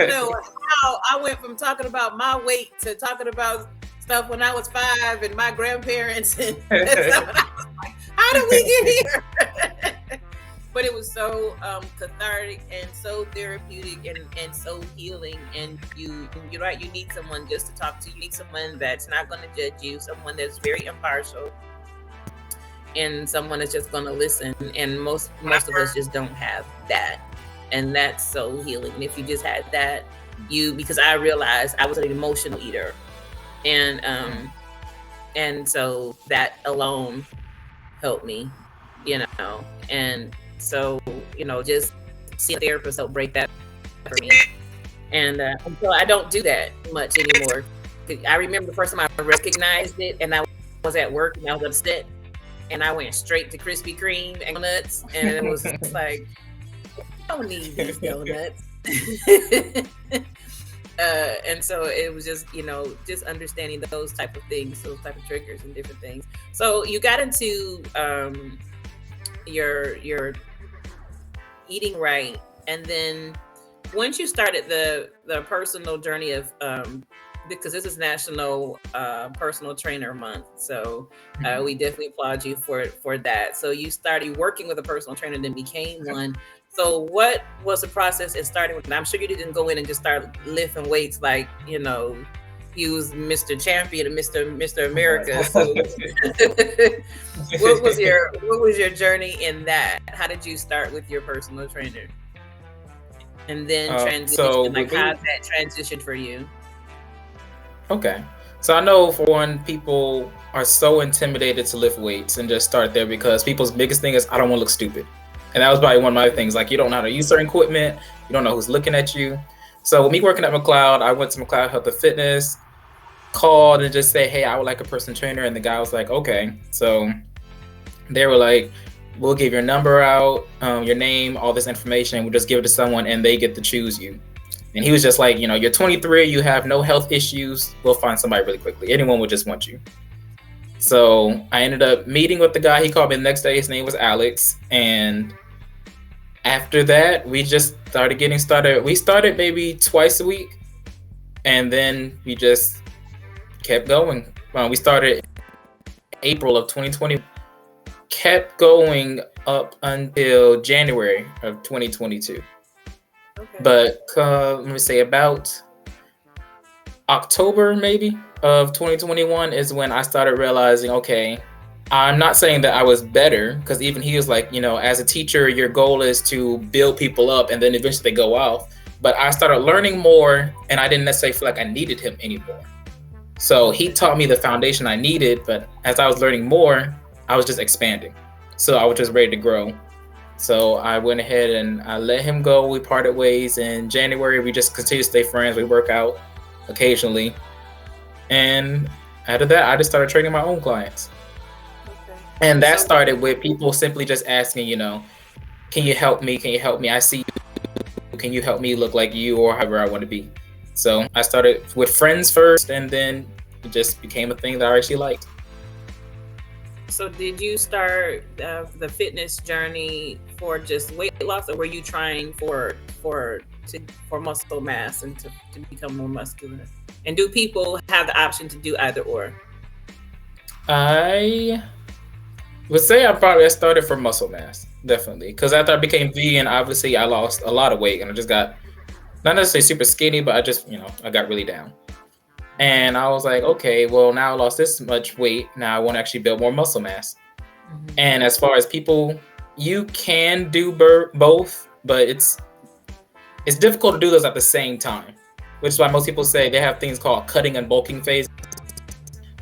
know how I went from talking about my weight to talking about stuff when I was 5 and my grandparents and stuff. And I was like, how did we get here? But it was so cathartic and so therapeutic and so healing. And you're right, you need someone just to talk to. You need someone that's not going to judge you, someone that's very impartial, and someone that's just going to listen. And most of us just don't have that. And that's so healing. And if you just had that, because I realized I was an emotional eater. And so that alone helped me, and so, just see a therapist help break that for me. And so I don't do that much anymore. I remember the first time I recognized it, and I was at work and I was upset, and I went straight to Krispy Kreme and donuts, and it was just like, I don't need these donuts. And so it was just, just understanding those type of things, those type of triggers and different things. So you got into your eating right, and then once you started the personal journey of because this is National Personal Trainer Month, so we definitely applaud you for that. So you started working with a personal trainer, then became one. So what was the process in starting with? I'm sure you didn't go in and just start lifting weights like, you was Mr. Champion and Mr. America. So what was your journey in that? How did you start with your personal trainer? And then transition, how's that transition for you? Okay. So I know, for one, people are so intimidated to lift weights and just start there because people's biggest thing is, I don't want to look stupid. And that was probably one of my things. Like, you don't know how to use certain equipment. You don't know who's looking at you. So with me working at McLeod, I went to McLeod Health and Fitness, called and just say, hey, I would like a personal trainer. And the guy was like, okay. So they were like, we'll give your number out, your name, all this information. We'll just give it to someone and they get to choose you. And he was just like, you're 23, you have no health issues. We'll find somebody really quickly. Anyone will just want you. So I ended up meeting with the guy. He called me the next day. His name was Alex. And after that, we just started getting started. We started maybe twice a week, and then we just kept going. We started April of 2020, kept going up until January of 2022. Okay. But let me say about October maybe of 2021 is when I started realizing, okay, I'm not saying that I was better, because even he was like, as a teacher, your goal is to build people up and then eventually they go off. But I started learning more, and I didn't necessarily feel like I needed him anymore. So he taught me the foundation I needed, but as I was learning more, I was just expanding. So I was just ready to grow. So I went ahead and I let him go. We parted ways in January. We just continue to stay friends. We work out occasionally. And after that, I just started training my own clients. And that started with people simply just asking, can you help me? Can you help me? I see you. Can you help me look like you, or however I want to be? So I started with friends first, and then it just became a thing that I actually liked. So did you start the fitness journey for just weight loss, or were you trying for muscle mass and to become more muscular? And do people have the option to do either or? I would say I started for muscle mass, definitely. Because after I became vegan, obviously I lost a lot of weight, and I just got not necessarily super skinny, but I just, I got really down. And I was like, okay, well, now I lost this much weight. Now I want to actually build more muscle mass. Mm-hmm. And as far as people, you can do both, but it's difficult to do those at the same time, which is why most people say they have things called cutting and bulking phase.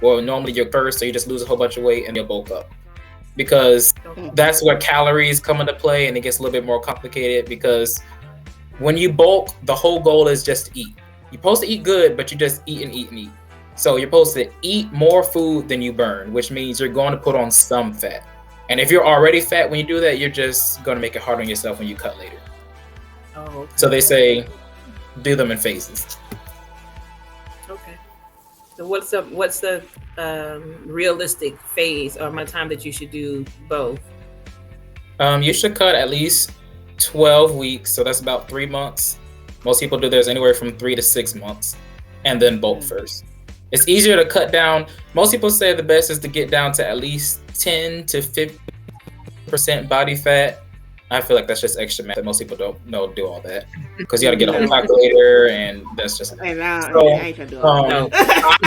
Well, normally you're first, so you just lose a whole bunch of weight and you'll bulk up. Because that's where calories come into play, and it gets a little bit more complicated because when you bulk, the whole goal is just to eat. You're supposed to eat good, but you just eat and eat and eat. So you're supposed to eat more food than you burn, which means you're going to put on some fat. And if you're already fat when you do that, you're just going to make it hard on yourself when you cut later. Oh, okay. So they say do them in phases. Okay. So what's the realistic phase or amount of time that you should do both? You should cut at least 12 weeks, so that's about 3 months. Most people do theirs anywhere from 3 to 6 months, and then bulk first. It's easier to cut down. Most people say the best is to get down to at least 10 to 50% body fat. I feel like that's just extra math that most people don't know do all that because you got to get a whole calculator, and that's just. I ain't gonna do all that.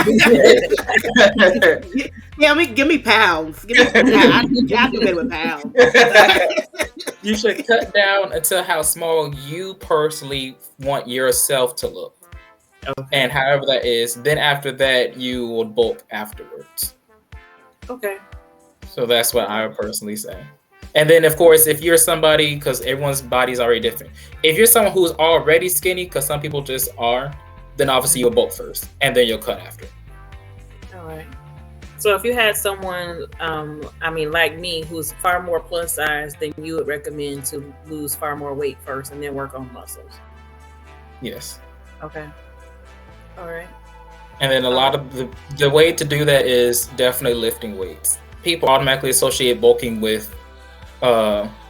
Give me pounds. Give me pounds. I do better with pounds. You should cut down until how small you personally want yourself to look. Okay. And however that is, then after that, you will bulk afterwards. Okay. So that's what I would personally say. And then, of course, if you're somebody, because everyone's body is already different. If you're someone who's already skinny, because some people just are, then obviously you'll bulk first, and then you'll cut after. All right. So if you had someone, like me, who's far more plus size, then you would recommend to lose far more weight first and then work on muscles. Yes. Okay. All right. And then a lot of the way to do that is definitely lifting weights. People automatically associate bulking with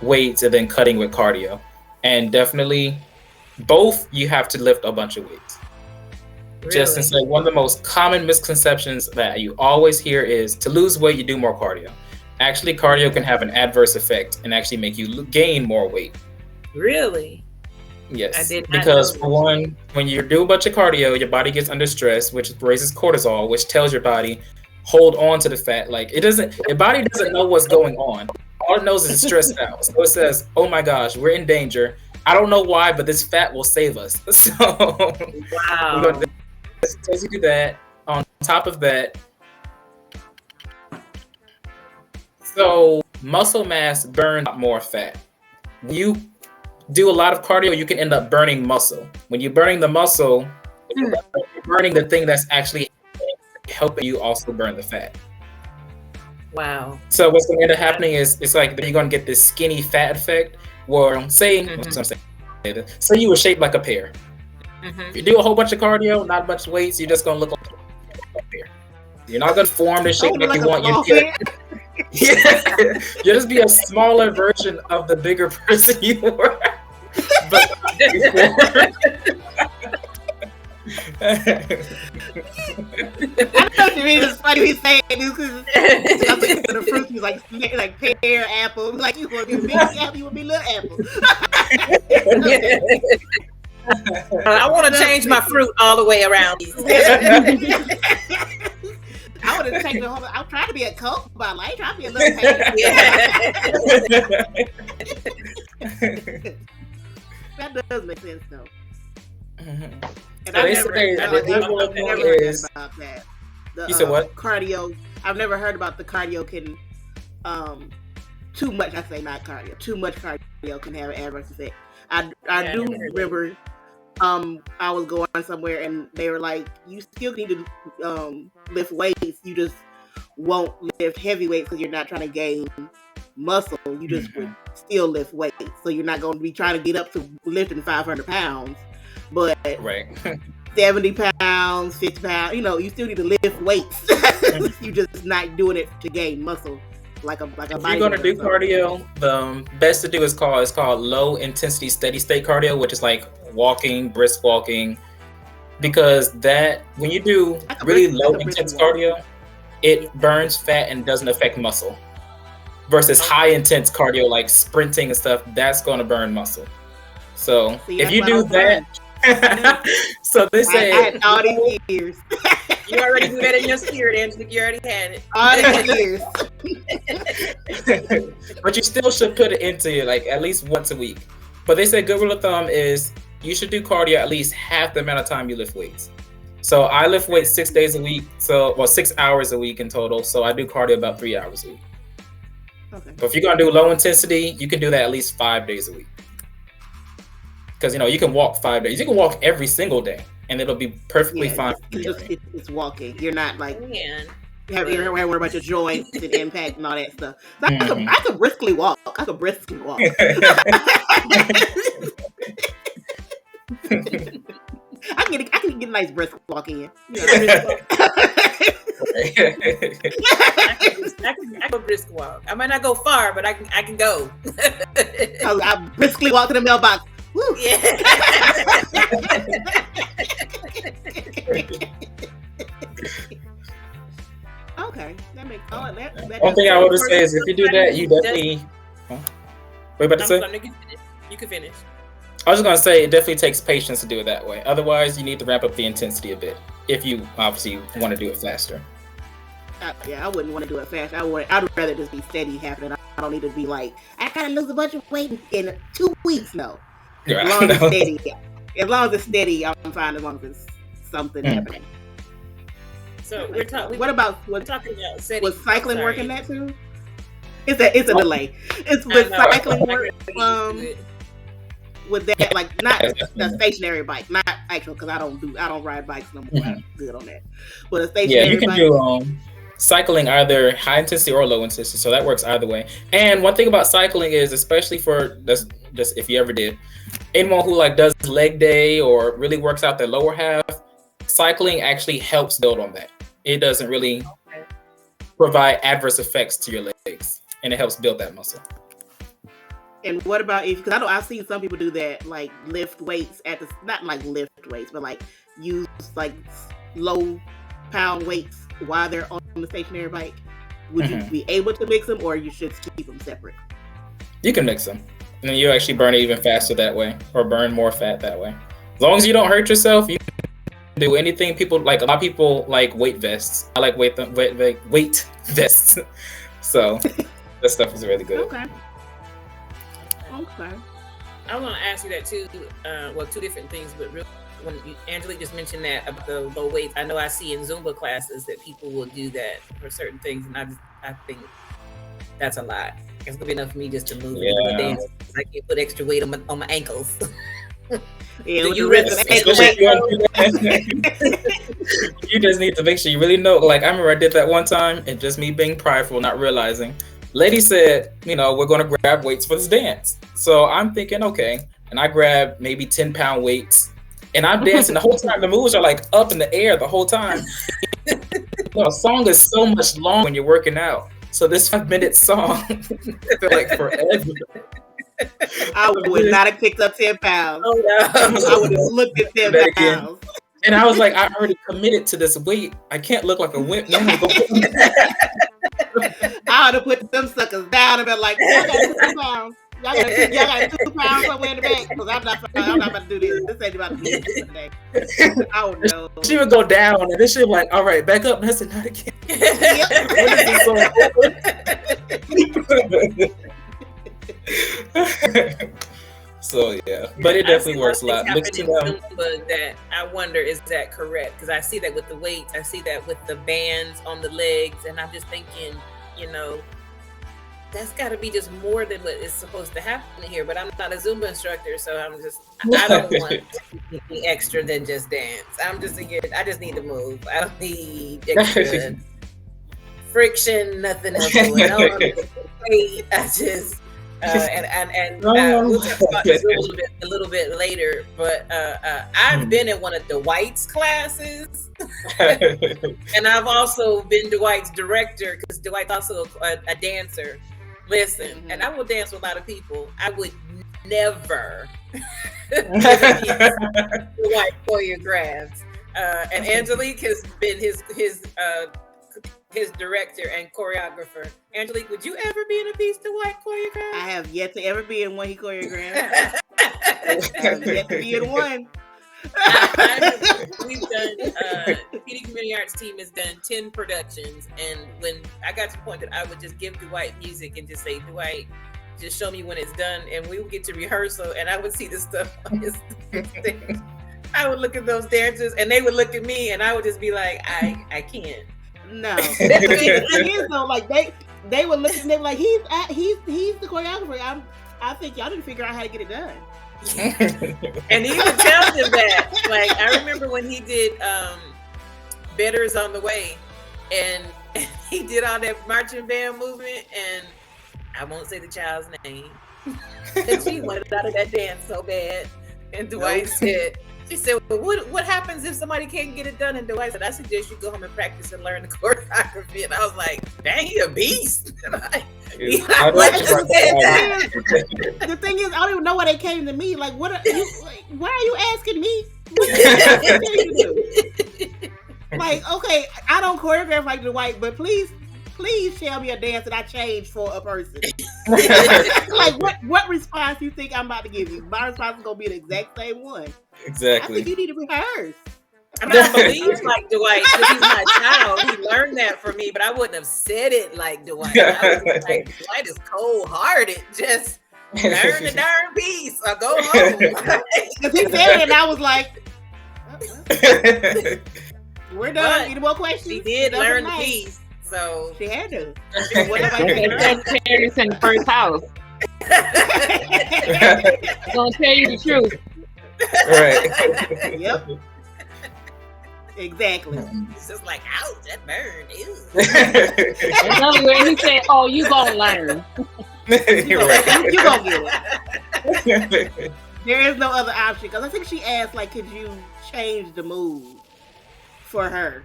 weights and then cutting with cardio. And definitely both you have to lift a bunch of weights. Really? Just since one of the most common misconceptions that you always hear is to lose weight, you do more cardio. Actually, cardio can have an adverse effect and actually make you gain more weight. Really? Yes. I did not because for one, when you do a bunch of cardio, your body gets under stress, which raises cortisol, which tells your body, hold on to the fat. Your body doesn't know what's going on. All it knows is it's stressed out. So it says, oh my gosh, we're in danger. I don't know why, but this fat will save us. So wow. As you do that, on top of that, so muscle mass burns more fat. When you do a lot of cardio, you can end up burning muscle. When you're burning the muscle, you're burning the thing that's actually helping you also burn the fat. Wow. So what's going to end up happening is it's like you're going to get this skinny fat effect where say you were shaped like a pear. Mm-hmm. If you do a whole bunch of cardio, not a bunch of weights, you're just going to look like a pear. You're not going to form the shape that you want. You'll just be a smaller version of the bigger person you were. But I know what you mean. It's funny he's saying this because I'm looking for the fruits. He's like pear, apple. Like you want to be big apple, you want to be little apple. I want to change my fruit all the way around. I would have taken the whole. I'm trying to be a Coke, but I ain't trying to be a little pear. That does make sense though. Mm-hmm. And so I've never heard about that. You said what? Cardio. I've never heard about the cardio can too much. I say not cardio. Too much cardio can have an adverse effect. I do remember I was going somewhere and they were like, you still need to lift weights. You just won't lift heavy weights because you're not trying to gain muscle. You just still lift weights. So you're not going to be trying to get up to lifting 500 pounds. But right. 70 pounds, 50 pounds. You know, you still need to lift weights. You just not doing it to gain muscle. Like a if you're gonna do cardio, the best to do is called low intensity steady state cardio, which is like walking, brisk walking, because that when you do really low intense cardio, it burns fat and doesn't affect muscle. Versus high intense cardio like sprinting and stuff, that's gonna burn muscle. So if you do that, so they say I had all these years. You already do that in your spirit, Angela. You already had it. All these years. But you still should put it into like at least once a week. But they say good rule of thumb is you should do cardio at least half the amount of time you lift weights. So I lift weights 6 days a week. 6 hours a week in total. So I do cardio about 3 hours a week. Okay. But if you're gonna do low intensity, you can do that at least 5 days a week. Because you can walk 5 days. You can walk every single day, and it'll be perfectly fine. It's walking. You're not like Yeah. you have to worry about your joints and impact and all that stuff. So I could briskly walk. I can get a nice brisk walk in. I can brisk walk. I might not go far, but I can go. I briskly walk to the mailbox. Woo. Yeah. Okay, that makes all that. One thing I would say is if you do that, you definitely. Huh? What are you about to say? You can finish. I was just gonna say it definitely takes patience to do it that way. Otherwise, you need to ramp up the intensity a bit if you obviously want to do it faster. I wouldn't want to do it fast. I'd rather just be steady happening. I don't need to be like I gotta lose a bunch of weight in 2 weeks. No, as long as it's steady. As long as it's steady, I'm fine. As long as it's something happening. So we're talking. What about talking about setting? Was cycling working that too? It's a delay. It's with cycling work. With that, like not the stationary bike, not actual, because I don't ride bikes no more. I'm good on that. But a stationary you can bike. do cycling either high intensity or low intensity, so that works either way. And one thing about cycling is, especially for just if you ever did, anyone who like does leg day or really works out their lower half, cycling actually helps build on that. It doesn't really provide adverse effects to your legs, and it helps build that muscle. And what about because I've seen some people do that, like lift weights not like lift weights, but like use like low pound weights while they're on the stationary bike. Would you be able to mix them, or you should keep them separate? You can mix them, and then you actually burn it even faster that way, or burn more fat that way. As long as you don't hurt yourself, you can do anything. A lot of people like weight vests. I like weight vests. So that stuff is really good. Okay. I want to ask you that too. Two different things, but really, when Angelique just mentioned that about the low weights, I know I see in Zumba classes that people will do that for certain things, and I think that's a lot. It's gonna be enough for me just to move and dance. I can't put extra weight on my ankles. Yeah, you risk You just need to make sure you really know. Like I remember I did that one time, and just me being prideful, not realizing. Lady said, we're going to grab weights for this dance. So I'm thinking, okay. And I grabbed maybe 10-pound weights. And I'm dancing the whole time. The moves are like up in the air the whole time. A song is so much long when you're working out. So this 5-minute song, I feel like forever. I would not have picked up 10 pounds. Oh, no. I would have looked at 10 pounds. And I was like, I already committed to this weight. I can't look like a wimp. I would have put them suckers down and been like, y'all got 2 pounds. Y'all got 2 pounds somewhere in the back. Because I'm not about to do this. This ain't about to do this today. I don't know. She would go down and then she'd be like, all right, back up. And I said, not again. So yeah, but it definitely works a lot. But that I wonder, is that correct? Because I see that with the weights, I see that with the bands on the legs, and I'm just thinking, that's got to be just more than what is supposed to happen here. But I'm not a Zumba instructor, so I don't want anything extra than just dance. I'm just thinking, I just need to move. I don't need extra friction, nothing else going on. I We'll talk about this a little bit later. But I've been in one of Dwight's classes, and I've also been Dwight's director because Dwight's also a dancer. Listen, and I will dance with a lot of people. I would never Dwight choreographs. And Angelique has been his director and choreographer. Angelique, would you ever be in a piece Dwight choreographed? I have yet to ever be in one he choreographed. I have yet to be in one. We've done PD Community Arts team has done 10 productions, and when I got to the point that I would just give Dwight music and just say, Dwight, just show me when it's done, and we would get to rehearsal, and I would see the stuff on his stage. I would look at those dancers, and they would look at me, and I would just be like, I can't. No, the thing is though, like they would look and they were like, he's the choreographer. I think y'all didn't figure out how to get it done. And he would tell them that. Like I remember when he did Better Is on the Way, and he did all that marching band movement, and I won't say the child's name. And she wanted out of that dance so bad. And Dwight said, she said, well, what happens if somebody can't get it done? And Dwight said, I suggest you go home and practice and learn the choreography. And I was like, dang, he a beast. The thing is, I don't even know why they came to me. Like, why are you asking me? Like, okay, I don't choreograph like Dwight, but please tell me a dance that I changed for a person. Like, what response you think I'm about to give you? My response is gonna be the exact same one. Exactly. I think you need to rehearse. I mean, I believe like Dwight because he's my child. He learned that from me, but I wouldn't have said it like Dwight. I was like, Dwight is cold-hearted. Just learn the darn piece or go home. Because he said it, and I was like, we're done. Any more questions? She did learn the piece. So she had to. What if I parents in the first house? Gonna tell you the truth. Right. Yep. Exactly. It's just like, ouch, that burn. In other words, he said, "Oh, you gonna learn. You gonna get it." There is no other option because I think she asked, like, could you change the move for her?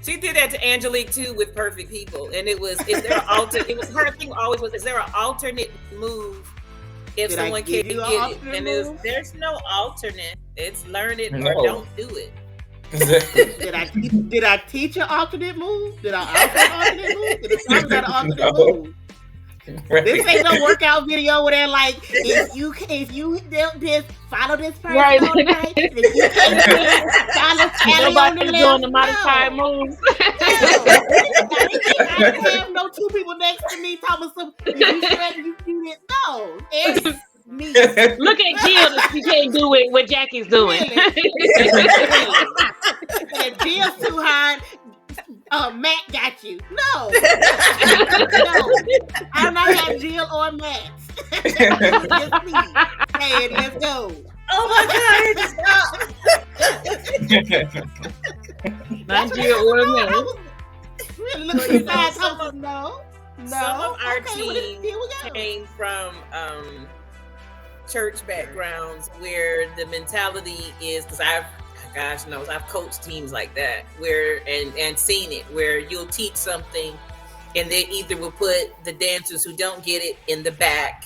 She did that to Angelique too with Perfect People, and it was her thing always was, is there an alternate move if someone can't get it? And there's no alternate. It's learn it or don't do it. Did I teach an alternate move? Did I offer an alternate move? Did I talk about an alternate move? Right. This ain't no workout video where they're like, if you don't just follow this person right. on the right, if you follow Kelly on the left. Doing the modified moves. I don't have no two people next to me talking some. You do this. No, it's me. Look at Jill. She can't do it what Jackie's doing. If Jill's too hard, Matt got you. No. I'm not have Jill or Matt. Just me. Hey, let's go. Oh my God! Not Jill or Matt. Really looking inside. Some of our team came from church backgrounds where the mentality is, because I've coached teams like that where and seen it where you'll teach something and they either will put the dancers who don't get it in the back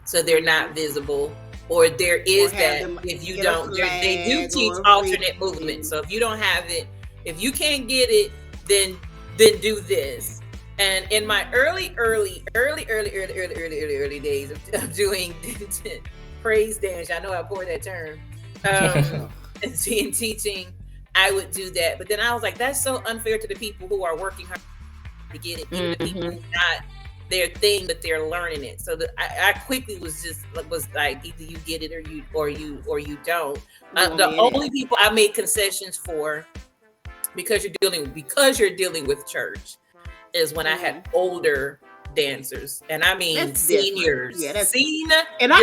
so they're not visible, or there is that if you don't, they do teach alternate movement. So if you don't have it, if you can't get it, then do this. And in my early days of doing praise dance, I know I poured that term, and teaching, I would do that. But then I was like, that's so unfair to the people who are working hard to get it. Even the people who not their thing, but they're learning it. So I quickly was like, either you get it or you don't. The only people I made concessions for, because you're dealing with church, is when I had older dancers, and I mean that's seniors. Yeah, that's seniors. And those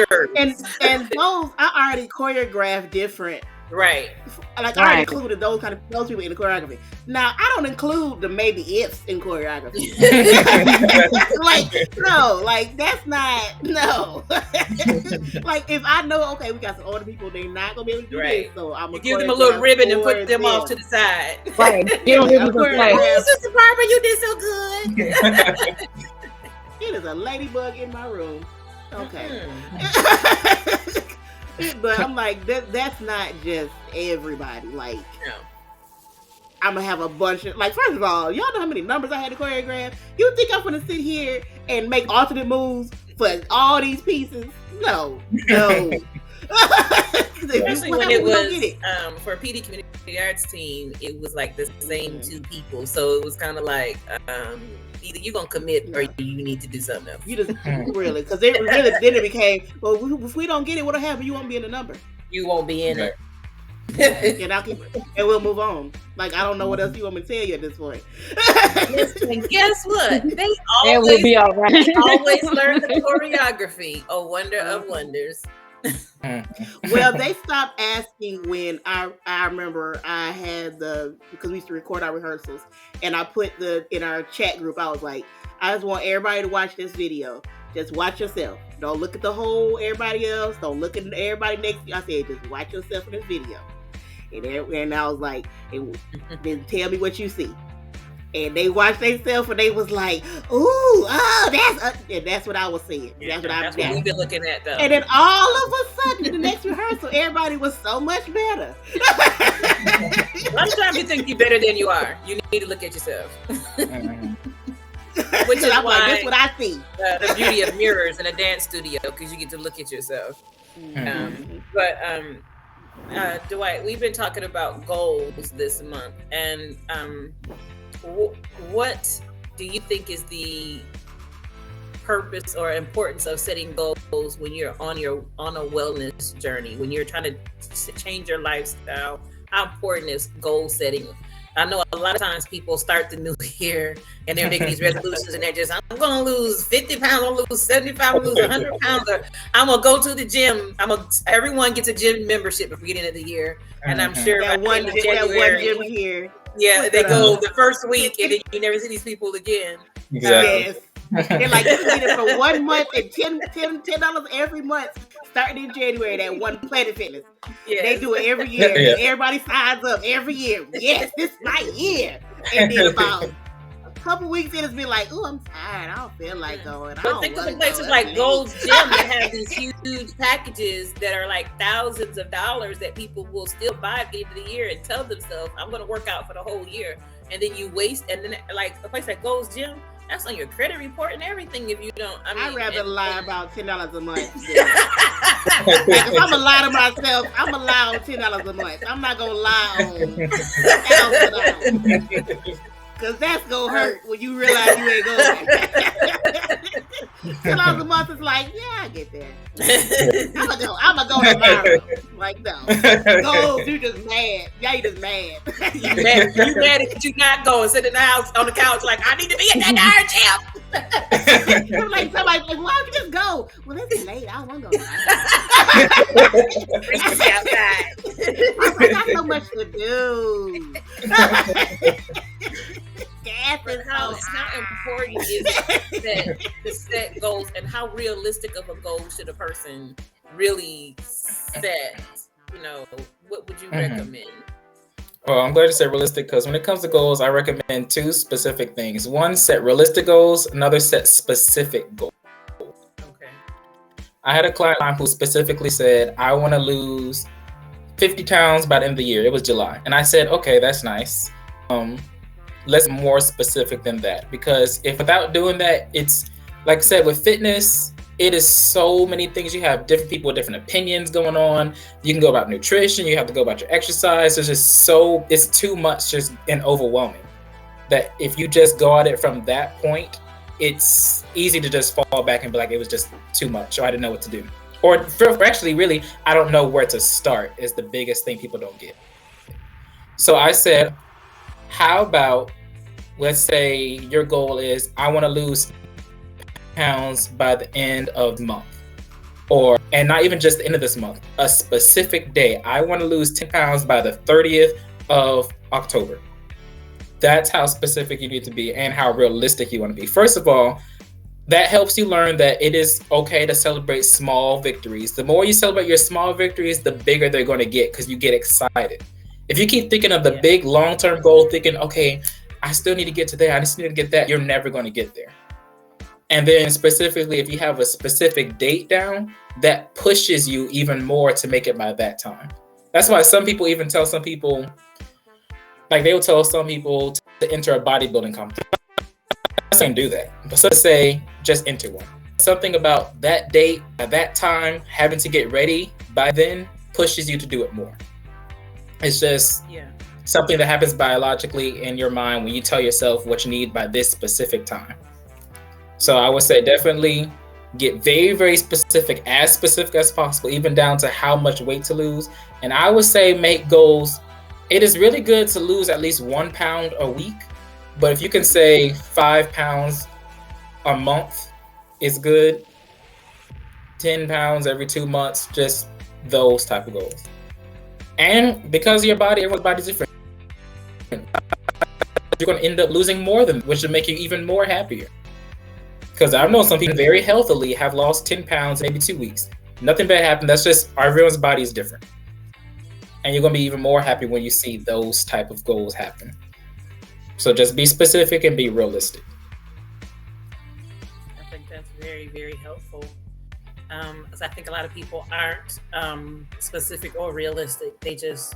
I already choreographed different Right. Like I included those people in the choreography. Now I don't include the maybe ifs in choreography. Like no, like that's not no. Like if I know, okay, we got some older people, they're not gonna be able to do this, so I'm gonna give them a little ribbon and put them off to the side. Right. You don't give them oh, Sister Barbara, you did so good. It is a ladybug in my room. Okay. But I'm like, that's not just everybody. Like, no. I'm gonna have a bunch of, like, first of all, y'all know how many numbers I had to choreograph? You think I'm gonna sit here and make alternate moves for all these pieces? No. Especially when it was for a PD Community Arts team, it was like the same two people. So it was kind of like either you're gonna commit or you need to do something else. You just really, because it really then it became, well, if we don't get it, what'll happen? You won't be in the number. You won't be in it. And we'll move on. Like, I don't know what else you want me to tell you at this point. And guess what? They will be all right. They always learn the choreography. A wonder of wonders. Well, they stopped asking when I remember I had because we used to record our rehearsals, and I put in our chat group, I was like, I just want everybody to watch this video. Just watch yourself. Don't look at the whole everybody else. Don't look at everybody next to you. I said, just watch yourself in this video. And I was like, then tell me what you see. And they watched themselves and they was like, ooh, that's what I was saying. That's what we've been looking at, though. And then all of a sudden, in the next rehearsal, everybody was so much better. Sometimes you think you're better than you are. You need to look at yourself. Which is why that's what I see. The beauty of mirrors in a dance studio, because you get to look at yourself. Dwight, we've been talking about goals this month, and what do you think is the purpose or importance of setting goals when you're on a wellness journey, when you're trying to change your lifestyle? How important is goal setting? I know a lot of times people start the new year and they're making these resolutions and they're just, I'm going to lose 50 pounds, I'm going to lose 75, I'm going to lose 100 pounds, or I'm going to go to the gym. Everyone gets a gym membership at the beginning of the year. And I'm sure that one gym here. Yeah, they go the first week and then you never see these people again. Exactly. Yes. They're like, you need it for 1 month and $10 every month, starting in January, that one Planet Fitness. Yes. They do it every year. Yeah. Everybody signs up every year. Yes, this is my year. And then about a couple weeks in, it's been like, oh, I'm tired. I don't feel like going. But think of the places like Gold's Gym that have these huge packages that are like thousands of dollars that people will still buy at the end of the year and tell themselves, I'm going to work out for the whole year. And then you waste, and then like a place like Gold's Gym, that's on your credit report and everything. If you don't, I'd rather lie about $10 a month. If I'm gonna lie to myself, I'm gonna lie on $10 a month. I'm not gonna lie on $1,000. Cause that's gonna hurt when you realize you ain't going. $10 a month is like, yeah, I get that. I'm gonna go tomorrow. Like, no. Go, you just mad. Yeah, you just mad. You mad that you not going, sitting in the house on the couch like, I need to be at that darn gym. Like somebody's like, why don't you just go? Well, it's late. I don't want to go. I got so much to do. How important is it to set goals, and how realistic of a goal should a person really set? You know, what would you recommend? Well, I'm glad you said realistic, because when it comes to goals, I recommend two specific things. One, set realistic goals. Another, set specific goals. Okay. I had a client who specifically said, I want to lose 50 pounds by the end of the year. It was July. And I said, okay, that's nice. Let's be more specific than that, because if without doing that, it's like I said, with fitness, it is so many things. You have different people with different opinions going on. You can go about nutrition. You have to go about your exercise. It's too much just and overwhelming that if you just go at it from that point, it's easy to just fall back and be like, it was just too much, or I didn't know what to do. Or actually, really, I don't know where to start is the biggest thing people don't get. So I said, how about, let's say your goal is, I want to lose pounds by the end of the month. and not even just the end of this month, a specific day. I want to lose 10 pounds by the 30th of October. That's how specific you need to be and how realistic you want to be. First of all, that helps you learn that it is okay to celebrate small victories. The more you celebrate your small victories, the bigger they're going to get because you get excited. If you keep thinking of the big long-term goal, thinking, okay, I still need to get to there, I just need to get that, you're never going to get there. And then specifically, if you have a specific date down, that pushes you even more to make it by that time. That's why some people even tell some people, like they will tell some people to enter a bodybuilding competition. I can't do that. But so to say, just enter one. Something about that date, at that time, having to get ready by then pushes you to do it more. It's just something that happens biologically in your mind when you tell yourself what you need by this specific time. So I would say definitely get very, very specific as possible, even down to how much weight to lose. And I would say make goals. It is really good to lose at least 1 pound a week. But if you can say 5 pounds a month is good, 10 pounds every 2 months, just those type of goals. And because of your body, everyone's body is different. You're going to end up losing more than, which will make you even more happier. Because I know some people very healthily have lost 10 pounds in maybe 2 weeks. Nothing bad happened. That's just everyone's body is different. And you're going to be even more happy when you see those type of goals happen. So just be specific and be realistic. I think that's very, very helpful. Because I think a lot of people aren't specific or realistic. They just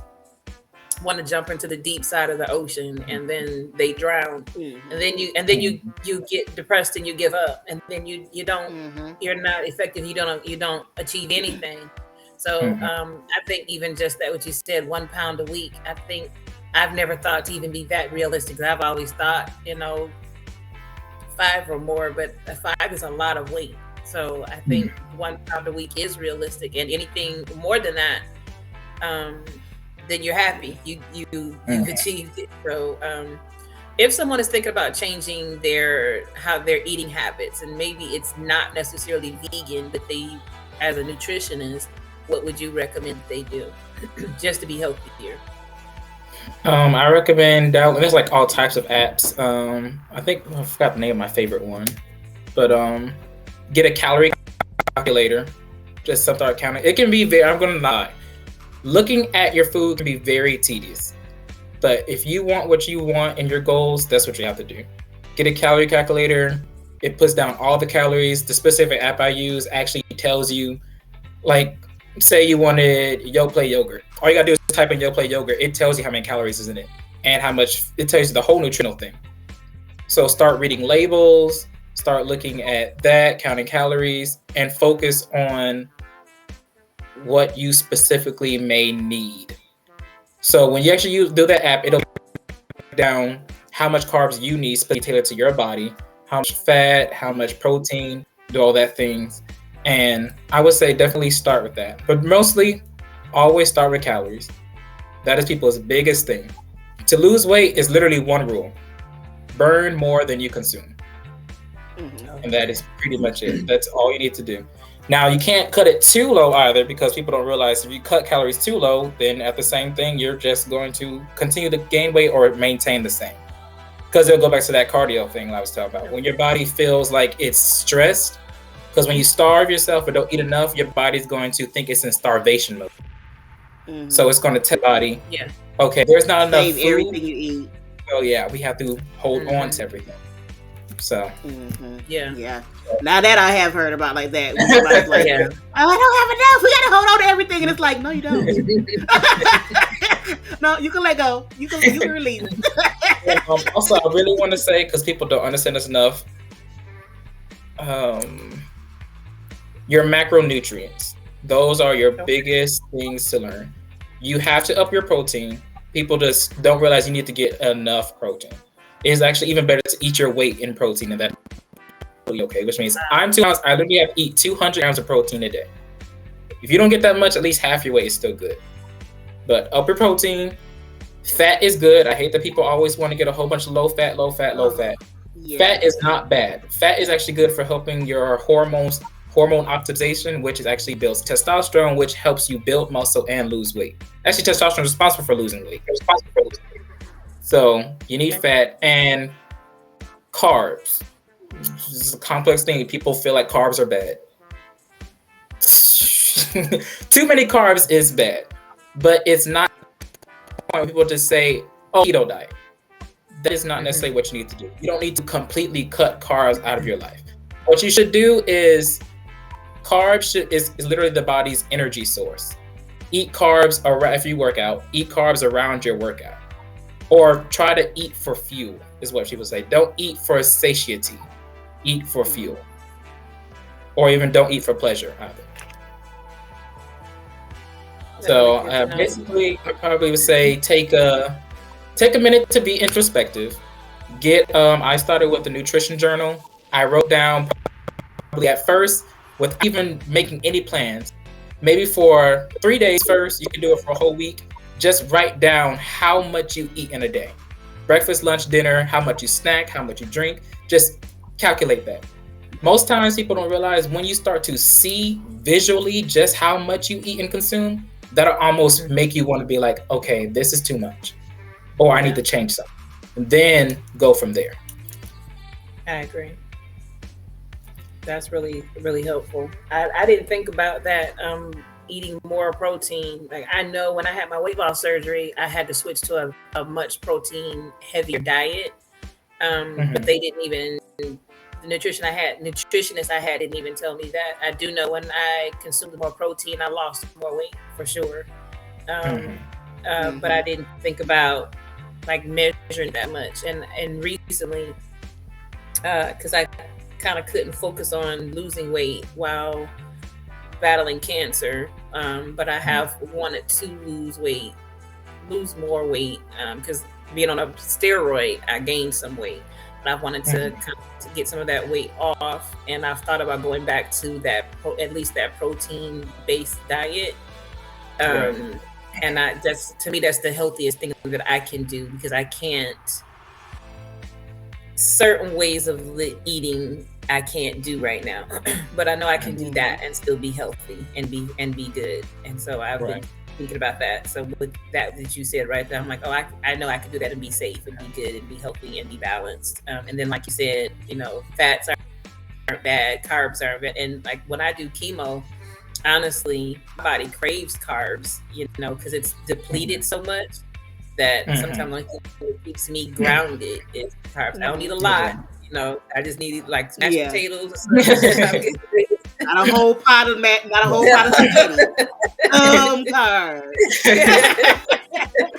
want to jump into the deep side of the ocean and then they drown. And then you get depressed and you give up. And then you don't you're not effective. You don't achieve anything. So I think even just that what you said, 1 pound a week, I think I've never thought to even be that realistic. I've always thought, 5 or more, but 5 is a lot of weight. So I think 1 pound a week is realistic, and anything more than that, then you're happy. You've achieved it. So if someone is thinking about changing their eating habits, and maybe it's not necessarily vegan, but they, as a nutritionist, what would you recommend they do just to be healthier? I recommend there's like all types of apps. I think I forgot the name of my favorite one, but get a calorie calculator. Just start counting. It can be very, I'm gonna lie, looking at your food can be very tedious, but if you want what you want in your goals, that's what you have to do. Get a calorie calculator. It puts down all the calories. The specific app I use actually tells you, like, say you wanted Yoplait yogurt. All you gotta do is type in Yoplait yogurt. It tells you how many calories is in it and how much. It tells you the whole nutritional thing. So start reading labels, start looking at that, counting calories, and focus on what you specifically may need. So when you actually do that app, it'll break down how much carbs you need, specifically tailored to your body, how much fat, how much protein, do all that things. And I would say definitely start with that. But mostly, always start with calories. That is people's biggest thing. To lose weight is literally one rule. Burn more than you consume. And that is pretty much it. That's all you need to do. Now, you can't cut it too low either, because people don't realize if you cut calories too low, then at the same thing, you're just going to continue to gain weight or maintain the same. Because it'll go back to that cardio thing I was talking about. When your body feels like it's stressed, because when you starve yourself or don't eat enough, your body's going to think it's in starvation mode. So it's going to tell the body, okay, there's not enough food. Everything you eat. Oh yeah, we have to hold on to everything. So yeah. Now that I have heard about like that, when somebody's like, oh, I don't have enough. We got to hold on to everything, and it's like, no, you don't. No, you can let go. You can release. Also, I really want to say, because people don't understand this enough, your macronutrients. Those are your biggest things to learn. You have to up your protein. People just don't realize you need to get enough protein. It's actually even better to eat your weight in protein, and that's really okay. Which means I literally have to eat 200 grams of protein a day. If you don't get that much, at least half your weight is still good. But up your protein. Fat is good. I hate that people always want to get a whole bunch of low fat. Yeah. Fat is not bad. Fat is actually good for helping your hormones hormone optimization, which is actually builds testosterone, which helps you build muscle and lose weight. Actually, testosterone is responsible for losing weight. So you need fat and carbs. This is a complex thing. People feel like carbs are bad. Too many carbs is bad, but it's not. People just say, "Oh, keto diet." That is not necessarily what you need to do. You don't need to completely cut carbs out of your life. What you should do is carbs is literally the body's energy source. Eat carbs around if you work out. Eat carbs around your workout, or try to eat for fuel. Is what people say. Don't eat for satiety. Eat for fuel, or even don't eat for pleasure either. So basically, I probably would say take a minute to be introspective. I started with the nutrition journal. I wrote down probably at first, without even making any plans, maybe for 3 days first. You can do it for a whole week. Just write down how much you eat in a day. Breakfast, lunch, dinner, how much you snack, how much you drink. Just calculate that. Most times people don't realize when you start to see visually just how much you eat and consume, that'll almost make you want to be like, okay, this is too much, or I need to change something, and then go from there. I agree. That's really, really helpful. I didn't think about that. Eating more protein. Like, I know when I had my weight loss surgery, I had to switch to a much protein heavier diet. But they didn't even, the nutritionist I had didn't even tell me that. I do know when I consumed more protein, I lost more weight for sure. But I didn't think about like measuring that much. And recently, because I kind of couldn't focus on losing weight while battling cancer, but I have wanted to lose more weight, because being on a steroid, I gained some weight, but I wanted to kind of to get some of that weight off, and I've thought about going back to that at least that protein-based diet. And to me, that's the healthiest thing that I can do, because I can't. Certain ways of eating I can't do right now, but I know I can do that and still be healthy and be good. And so I've been thinking about that. So with that you said right there, I'm like, oh, I know I can do that and be safe and be good and be healthy and be balanced. And then, like you said, fats aren't bad, carbs aren't bad. And like when I do chemo, honestly, my body craves carbs, because it's depleted so much that sometimes like what keeps me grounded is carbs. I don't need a lot. I just need like mashed potatoes. Not a whole pot of spaghetti. Carbs.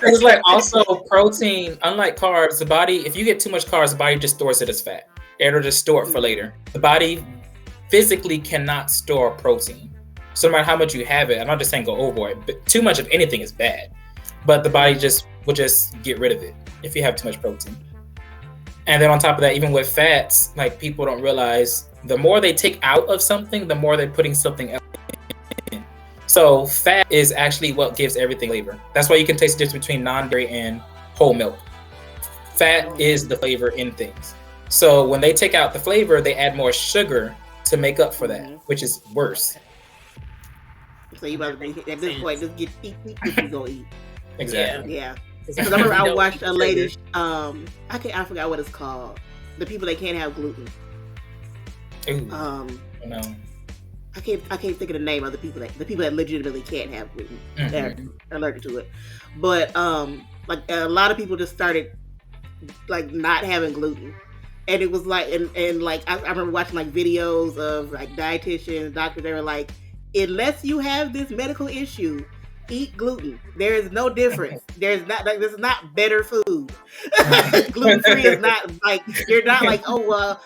It's like also protein. Unlike carbs, the body, if you get too much carbs, the body just stores it as fat. It'll just store it for later. The body physically cannot store protein. So no matter how much you have it, I'm not just saying go overboard, but too much of anything is bad. But the body will just get rid of it if you have too much protein. And then on top of that, even with fats, like people don't realize, the more they take out of something, the more they're putting something else in. So fat is actually what gives everything flavor. That's why you can taste the difference between non-dairy and whole milk. Fat is the flavor in things. So when they take out the flavor, they add more sugar to make up for that, which is worse. So you about to at this point just eat what you gonna eat. Exactly. Yeah. Because I remember I watched a lady. I forgot what it's called. The people that can't have gluten. Ooh, no. I can't think of the name of the people that legitimately can't have gluten. They're allergic to it. But like a lot of people just started like not having gluten, and it was like and like I remember watching like videos of like dietitians, doctors. They were like, unless you have this medical issue, eat gluten. There is no difference. This is not better food. Gluten free is not like, you're not like, oh well,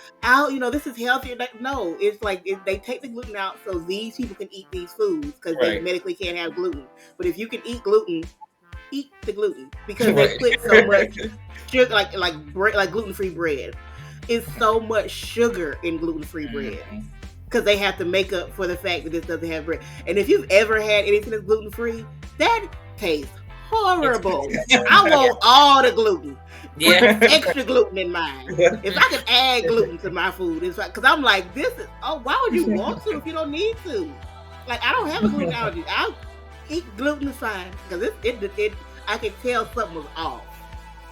this is healthier. No, it's like they take the gluten out so these people can eat these foods because they medically can't have gluten. But if you can eat gluten, eat the gluten, because they put so much sugar, like gluten free bread. It's so much sugar in gluten free bread. Because they have to make up for the fact that this doesn't have bread. And if you've ever had anything that's gluten-free, that tastes horrible. I want all the gluten. Yeah. Extra gluten in mine. If I could add gluten to my food, it's like, because I'm like, this is, why would you want to if you don't need to? Like, I don't have a gluten allergy. I'll eat gluten is fine because it I could tell something was off.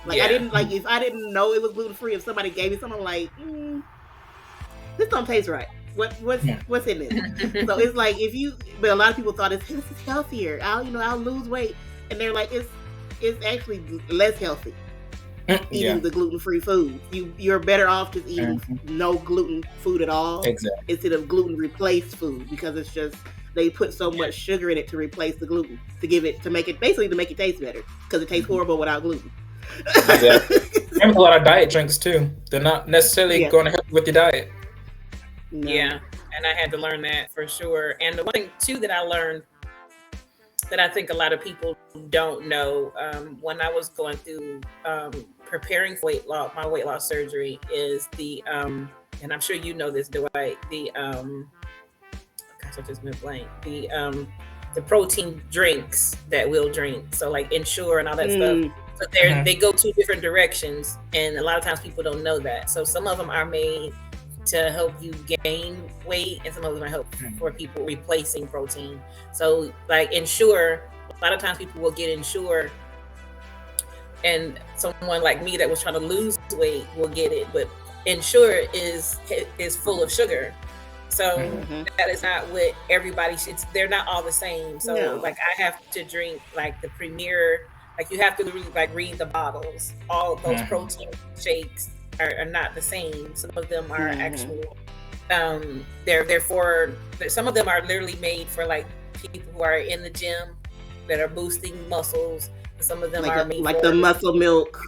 Like, I didn't, like, if I didn't know it was gluten free, if somebody gave me something, I'm like, this don't taste right. What's in this? So it's like, but a lot of people thought this is healthier. I'll lose weight, and they're like, it's actually less healthy. Eating the gluten-free food, you're better off just eating no gluten food at all, instead of gluten replaced food, because it's just they put so much sugar in it to replace the gluten to make it taste better, because it tastes horrible without gluten. And a lot of diet drinks too. They're not necessarily going to help you with your diet. No. Yeah, and I had to learn that for sure. And the one thing too that I learned that I think a lot of people don't know, when I was going through preparing for my weight loss surgery, is the and I'm sure you know this, Dwight, the gosh, I just went blank. The protein drinks that we'll drink. So like Ensure and all that stuff. So they go two different directions, and a lot of times people don't know that. So some of them are made to help you gain weight, and some of them are help for people replacing protein. So like Ensure, a lot of times people will get Ensure, and someone like me that was trying to lose weight will get it, but Ensure is full of sugar. So that is not what everybody should. They're not all the same. So like I have to drink like the Premier, like you have to read the bottles. All those protein shakes are not the same. Some of them are actual. They're for, some of them are literally made for like people who are in the gym that are boosting muscles. Some of them are made like the muscle milk.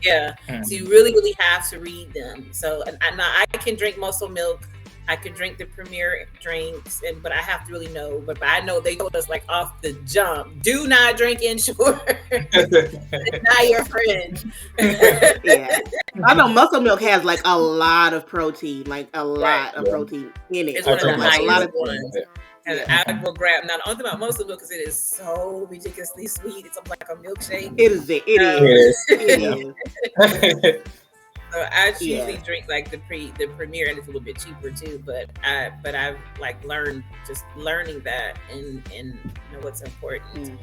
Yeah. So you really have to read them. So and I can drink muscle milk. I could drink the Premier drinks, but I have to really know. But I know they told us like off the jump, do not drink Ensure. It's not your friend. Yeah, I know muscle milk has like a lot of protein, like a lot of protein in it. It's one of the like, highest ones. And I will grab. Now the only thing about muscle milk is it is so ridiculously sweet. It's like a milkshake. It is. So I usually drink like the Premier, and it's a little bit cheaper too. But I've like learning that and know what's important.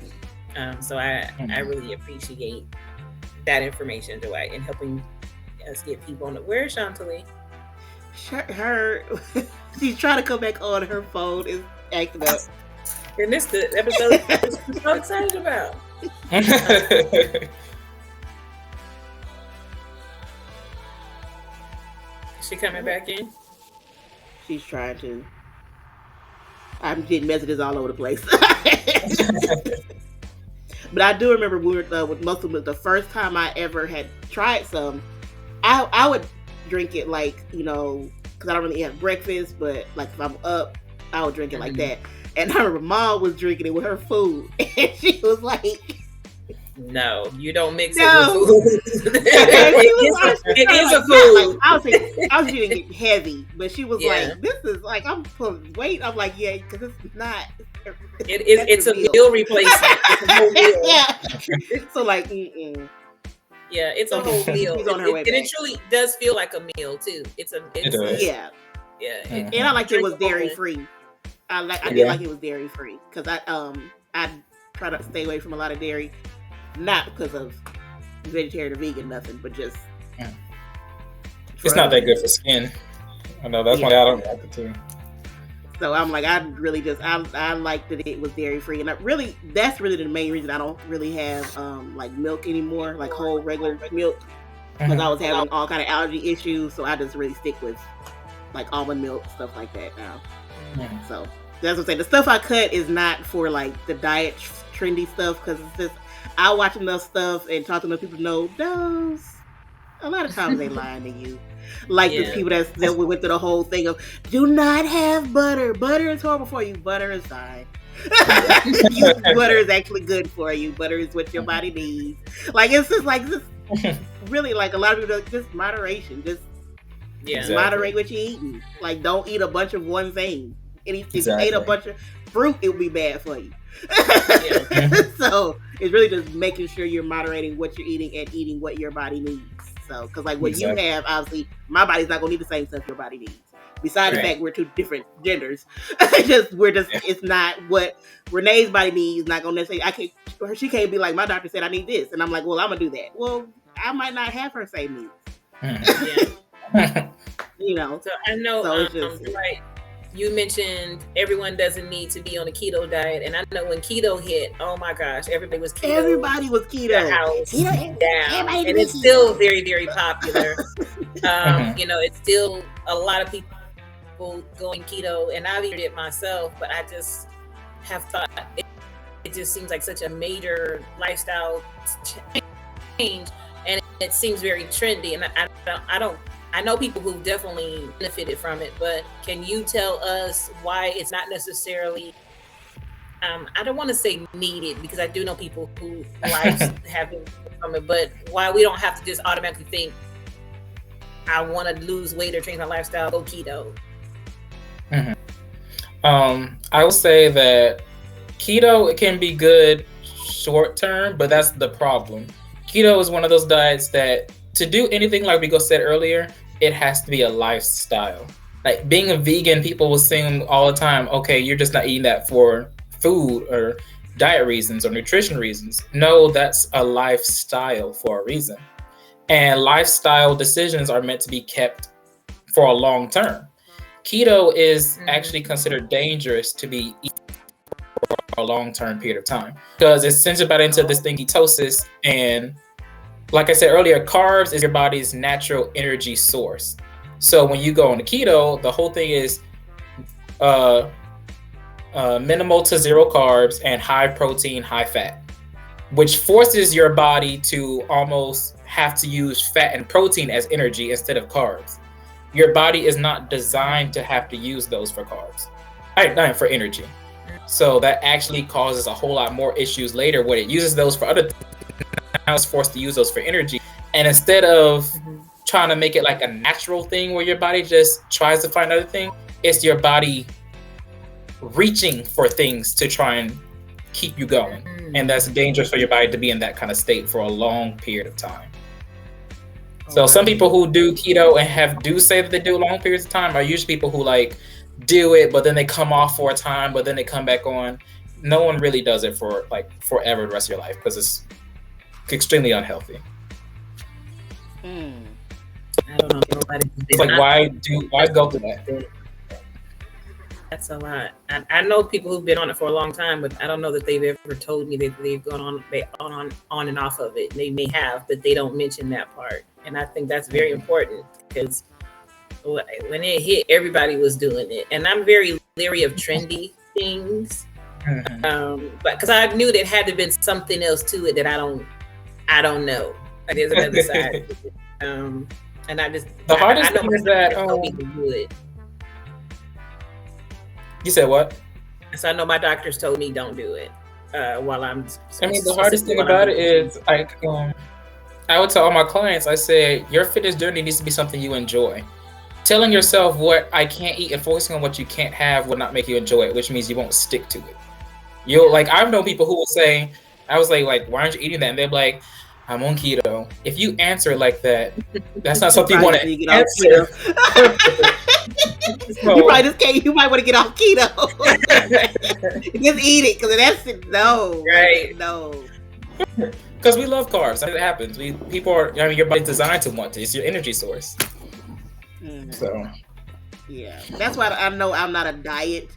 So I really appreciate that information, Dwight, and helping us get people on. Where's Chantilly? She's trying to come back on. Her phone is acting up. And this the episode I'm so excited about. She coming back in? She's trying to. I'm getting messages all over the place. But I do remember we were with muscle milk. The first time I ever had tried some, I would drink it like, because I don't really have breakfast, but like if I'm up, I would drink it like that. And I remember Mom was drinking it with her food, and she was like, "No, you don't mix it with food. it is a food." Like, I was getting it heavy, but she was like, "This is like I'm pulling weight." I'm like, "Yeah, because it's not." It's a meal replacement. It's a whole meal. So like, yeah, it's a whole meal. She's on her way back. And it truly does feel like a meal too. Yeah. And I like it was dairy free. I did like it was dairy free because I try to stay away from a lot of dairy, not because of vegetarian or vegan nothing, but just it's not that good for skin. I know that's why I don't like it too. So I'm like, I like that it was dairy free, and that's really the main reason I don't really have like milk anymore, like whole regular milk, because I was having all kind of allergy issues. So I just really stick with like almond milk, stuff like that now. So that's what I'm saying. The stuff I cut is not for like the diet trendy stuff, because it's just I watch enough stuff and talk to enough people to know those. A lot of times they lying to you. Like the people that we went through the whole thing of do not have butter. Butter is horrible for you. Butter is fine. Butter is actually good for you. Butter is what your body needs. Like it's just like this. Really, like a lot of people just moderation. Just moderate what you're eating. Like don't eat a bunch of one thing. If you ate a bunch of fruit, it would be bad for you. So it's really just making sure you're moderating what you're eating and eating what your body needs. So, because like what you have, obviously, my body's not gonna need the same stuff your body needs. Besides the fact we're two different genders, it's not what Renee's body needs. Not gonna necessarily. She can't be like, my doctor said I need this, and I'm like, well, I'm gonna do that. Well, I might not have her same needs. You know. So I know, right. You mentioned everyone doesn't need to be on a keto diet, and I know when keto hit, oh my gosh, everybody was keto. Everybody was keto. The house down, and it's still very, very popular. You know, it's still a lot of people going keto, and I've eaten it myself, but I just have thought it just seems like such a major lifestyle change, and it seems very trendy, and I know people who definitely benefited from it, but can you tell us why it's not necessarily, I don't want to say needed, because I do know people who lives have been from it, but why we don't have to just automatically think, I want to lose weight or change my lifestyle, go keto. I would say that keto, it can be good short term, but that's the problem. Keto is one of those diets that to do anything like we said earlier, it has to be a lifestyle. Like being a vegan, people will assume all the time, okay, you're just not eating that for food or diet reasons or nutrition reasons. No, that's a lifestyle for a reason. And lifestyle decisions are meant to be kept for a long term. Keto is actually considered dangerous to be eaten for a long-term period of time because it sends your body into this thing, ketosis, and like I said earlier, carbs is your body's natural energy source. So when you go on the keto, the whole thing is minimal to zero carbs and high protein, high fat, which forces your body to almost have to use fat and protein as energy instead of carbs. Your body is not designed to have to use those for carbs, not for energy. So that actually causes a whole lot more issues later when it uses those for other things. Now it's forced to use those for energy. And instead of trying to make it like a natural thing where your body just tries to find other thing, it's your body reaching for things to try and keep you going. And that's dangerous for your body to be in that kind of state for a long period of time. So some people who do keto and do say that they do long periods of time are usually people who like do it, but then they come off for a time, but then they come back on. No one really does it for like forever the rest of your life because it's extremely unhealthy. I don't know if nobody. It's like why go through that? That's a lot. I know people who've been on it for a long time, but I don't know that they've ever told me that they've gone on and off of it. They may have, but they don't mention that part. And I think that's very important because when it hit, everybody was doing it. And I'm very leery of trendy things. But because I knew there had to have been something else to it that I don't know. Like there's another side. And I just the hardest thing is that you said what? So I know my doctors told me don't do it while I'm. I mean, the hardest thing about it is like I would tell all my clients, I say your fitness journey needs to be something you enjoy. Telling yourself what I can't eat and focusing on what you can't have will not make you enjoy it, which means you won't stick to it. You'll like I've known people who will say, I was like, why aren't you eating that? And they're like, I'm on keto. If you answer like that, that's not something you want to answer. So, you probably just can't. You might want to get off keto. Just eat it because that's no. Right. No. Because we love carbs. It happens. Your body's designed to want to. It's your energy source. So. Yeah, that's why I know I'm not a diet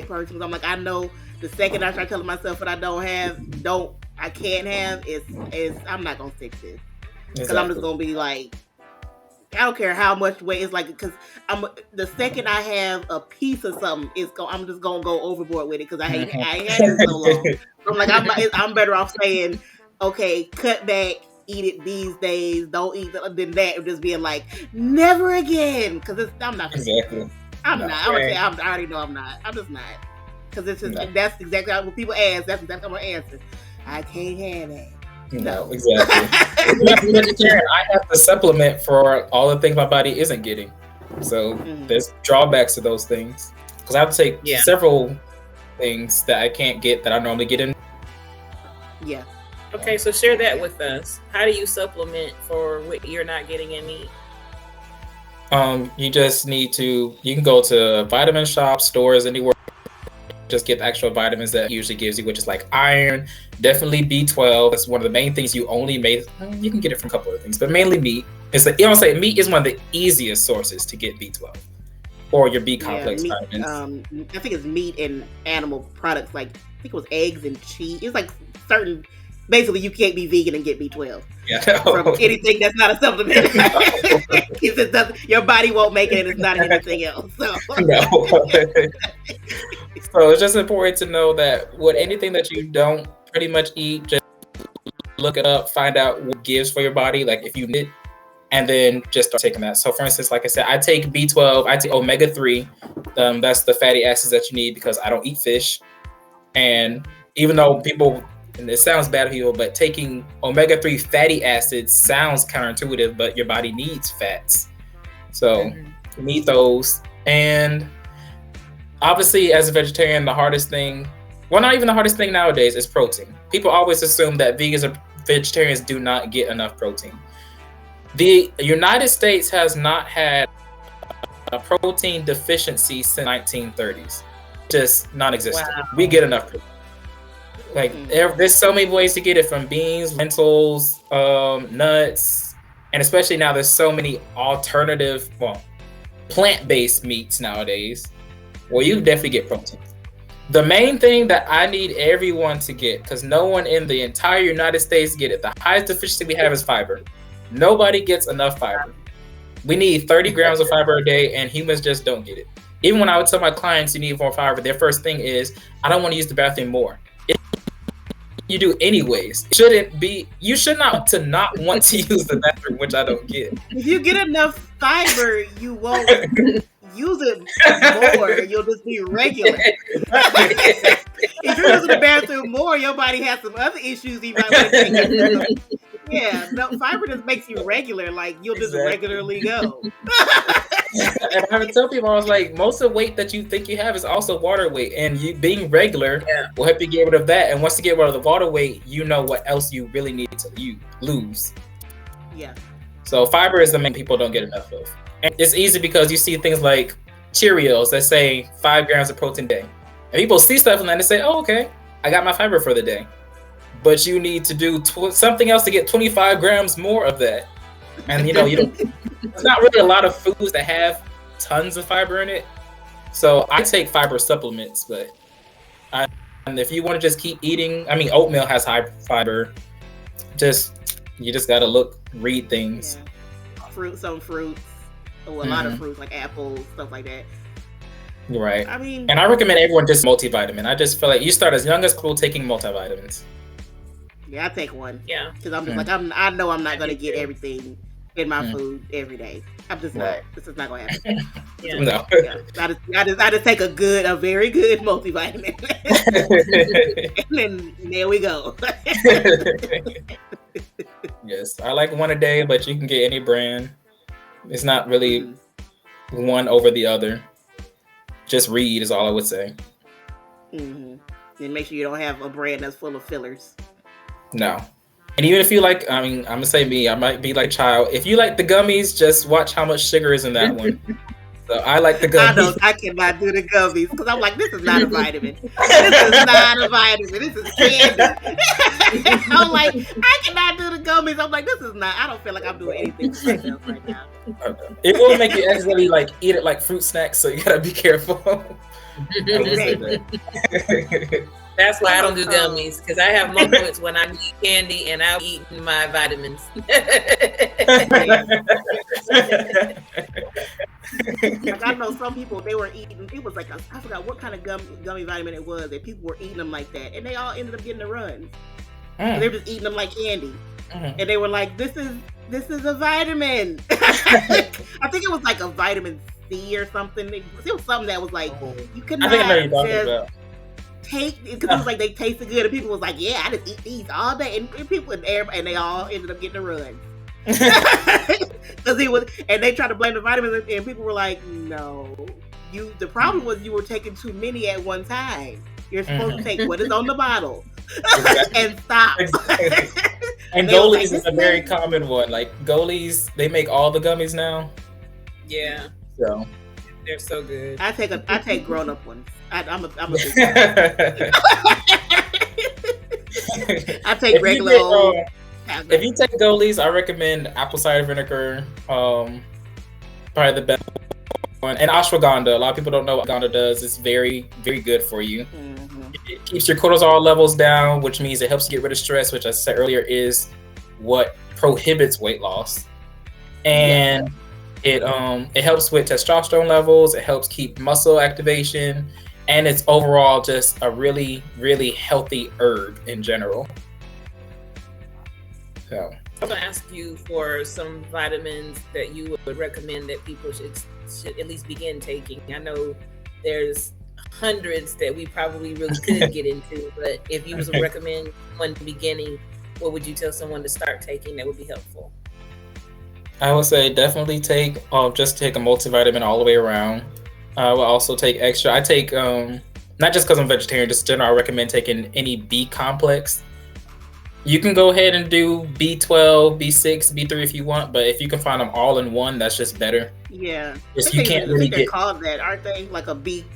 person. I'm like, I know the second I start telling myself what I can't have is I'm not gonna stick to it because I'm just gonna be like, I don't care how much weight it's like because the second I have a piece of something I'm just gonna go overboard with it because I ain't had it so long. I'm like I'm better off saying okay, cut back, eat it these days, don't eat than that, or just being like never again because I'm not exactly. I'm not. I would say I already know I'm not. I'm just not because it's just that's exactly when people ask. That's exactly my answer. I can't have it. No, exactly. I have to supplement for all the things my body isn't getting. So there's drawbacks to those things. Because I have to take several things that I can't get that I normally get in. Yeah. Okay, so share that with us. How do you supplement for what you're not getting in meat? You just need to. You can go to vitamin shops, stores, anywhere. Just get the actual vitamins that it usually gives you, which is like iron, definitely B12. That's one of the main things you only make. You can get it from a couple of things, but mainly meat. It's like, you know, say meat is one of the easiest sources to get B12 or your B complex meat, vitamins. I think it's meat and animal products. Like I think it was eggs and cheese. It's like certain. Basically, you can't be vegan and get B12 from anything that's not a supplement. Your body won't make it, and it's not anything else. So. No. So it's just important to know that with anything that you don't pretty much eat, just look it up, find out what gives for your body, like if you need it, and then just start taking that. So for instance, like I said, I take B12, I take omega-3. That's the fatty acids that you need because I don't eat fish. And even though people, and it sounds bad to people, but taking omega-3 fatty acids sounds counterintuitive, but your body needs fats. So you need those. And obviously, as a vegetarian, the hardest thing, well, not even the hardest thing nowadays, is protein. People always assume that vegans or vegetarians do not get enough protein. The United States has not had a protein deficiency since 1930s. Just non-existent. Wow. We get enough protein. Like, there's so many ways to get it, from beans, lentils, nuts, and especially now there's so many alternative, well, plant-based meats nowadays. Well, you definitely get protein. The main thing that I need everyone to get, because no one in the entire United States get it, the highest deficiency we have is fiber. Nobody gets enough fiber. We need 30 grams of fiber a day, and humans just don't get it. Even when I would tell my clients you need more fiber, their first thing is, I don't want to use the bathroom more. You do anyways. You should not want to use the bathroom, which I don't get. If you get enough fiber, you won't use it more. You'll just be regular. If you're using the bathroom more, your body has some other issues you might want to take care of. Yeah, no, fiber just makes you regular. Like, you'll just regularly go. And I would tell people, I was like, most of the weight that you think you have is also water weight, and you being regular will help you get rid of that. And once you get rid of the water weight, you know what else you really need to lose. Yeah. So fiber is the main people don't get enough of. And it's easy because you see things like Cheerios that say 5 grams of protein a day. And people see stuff and then they say, oh, okay, I got my fiber for the day. But you need to do something else to get 25 grams more of that. And you don't. It's not really a lot of foods that have tons of fiber in it. So I take fiber supplements, and if you want to just keep eating, I mean, oatmeal has high fiber. You just gotta read things. Yeah. Some fruits, a lot of fruits like apples, stuff like that. Right. I mean, and I recommend everyone just multivitamin. I just feel like you start as young as possible taking multivitamins. Yeah, I take one. Yeah, because I'm just like I know I'm not gonna get everything in my food every day. I'm just not. This is not gonna happen. No. Yeah. I just take a very good multivitamin, and then there we go. Yes, I like one a day, but you can get any brand. It's not really one over the other. Just read is all I would say. And make sure you don't have a brand that's full of fillers. No. And even if you like, I mean, I'm gonna say me, I might be like child. If you like the gummies, just watch how much sugar is in that one. So I like the gummies. I cannot do the gummies because I'm like, this is not a vitamin. This is not a vitamin. This is candy. I'm like, I cannot do the gummies. I'm like, this is not. I don't feel like I'm doing anything for myself right now. Okay. It will make you accidentally eat it like fruit snacks, so you gotta be careful. That's why I don't do gummies, because I have moments when I need candy and I'm eating my vitamins. Like, I know some people, they were eating, it was like, I forgot what kind of gummy vitamin it was, that people were eating them like that, and they all ended up getting the runs. They were just eating them like candy. And they were like, this is a vitamin. I think it was like a vitamin C or something. It was something that was like, you could not just take, because it was like they tasted good, and people was like, yeah, I just eat these all day, and people and they all ended up getting a run. Because and they tried to blame the vitamins, and people were like, no, the problem was you were taking too many at one time. You're supposed to take what is on the bottle Exactly. and stop. Exactly. And They was like, goalies is a very common one. Like goalies, they make all the gummies now. Yeah, So they're so good. I take grown up ones. I'm a big I take regular old. If you take goalies, I recommend apple cider vinegar. Probably the best one. And ashwagandha. A lot of people don't know what ashwagandha does. It's very, very good for you. Mm-hmm. It keeps your cortisol levels down, which means it helps you get rid of stress, which I said earlier is what prohibits weight loss. And it helps with testosterone levels. It helps keep muscle activation. And it's overall just a really, really healthy herb in general. So I'm gonna ask you for some vitamins that you would recommend that people should at least begin taking. I know there's hundreds that we probably really could get into, but if you was to recommend one beginning, what would you tell someone to start taking that would be helpful? I would say definitely take a multivitamin all the way around. I will also take extra. I take not just because I'm vegetarian, just general. I recommend taking any B complex. You can go ahead and do B12, B6, B3 if you want, but if you can find them all in one, that's just better. Yeah, Just, you can't really they're get called that, aren't they? Like a B.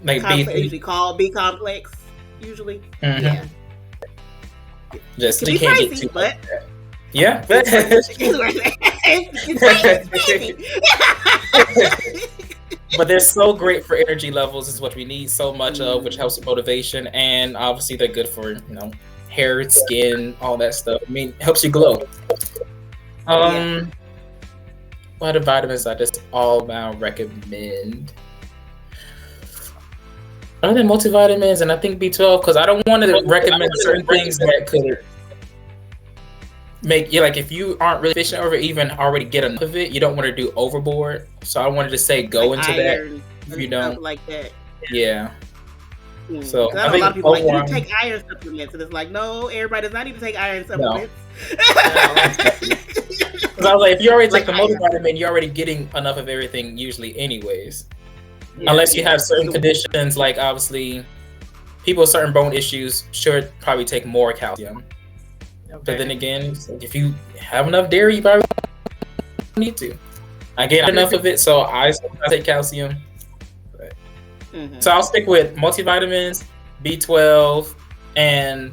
like complex, B3. usually called B complex. Usually, Mhm. yeah. Just It you can can't be get pricey, too but yeah. But they're so great for energy levels. Is what we need so much of, which helps with motivation, and obviously they're good for hair, skin, all that stuff. I mean, it helps you glow. What are vitamins I just all now recommend? Other than multivitamins and I think B12, because I don't want to recommend certain things that could make you like if you aren't really efficient or even already get enough of it, you don't want to do overboard. So I wanted to say go like into iron that if you don't like that. Yeah. So I know a lot of people like you take iron supplements, and it's like, no, everybody does not need to take iron supplements. Because I was like, if you already take the multivitamin, you're already getting enough of everything usually anyways. Unless you have certain conditions, like obviously people with certain bone issues should probably take more calcium. But then again, if you have enough dairy, you probably don't need to. I get enough of it, so I take calcium. So I'll stick with multivitamins, B12, and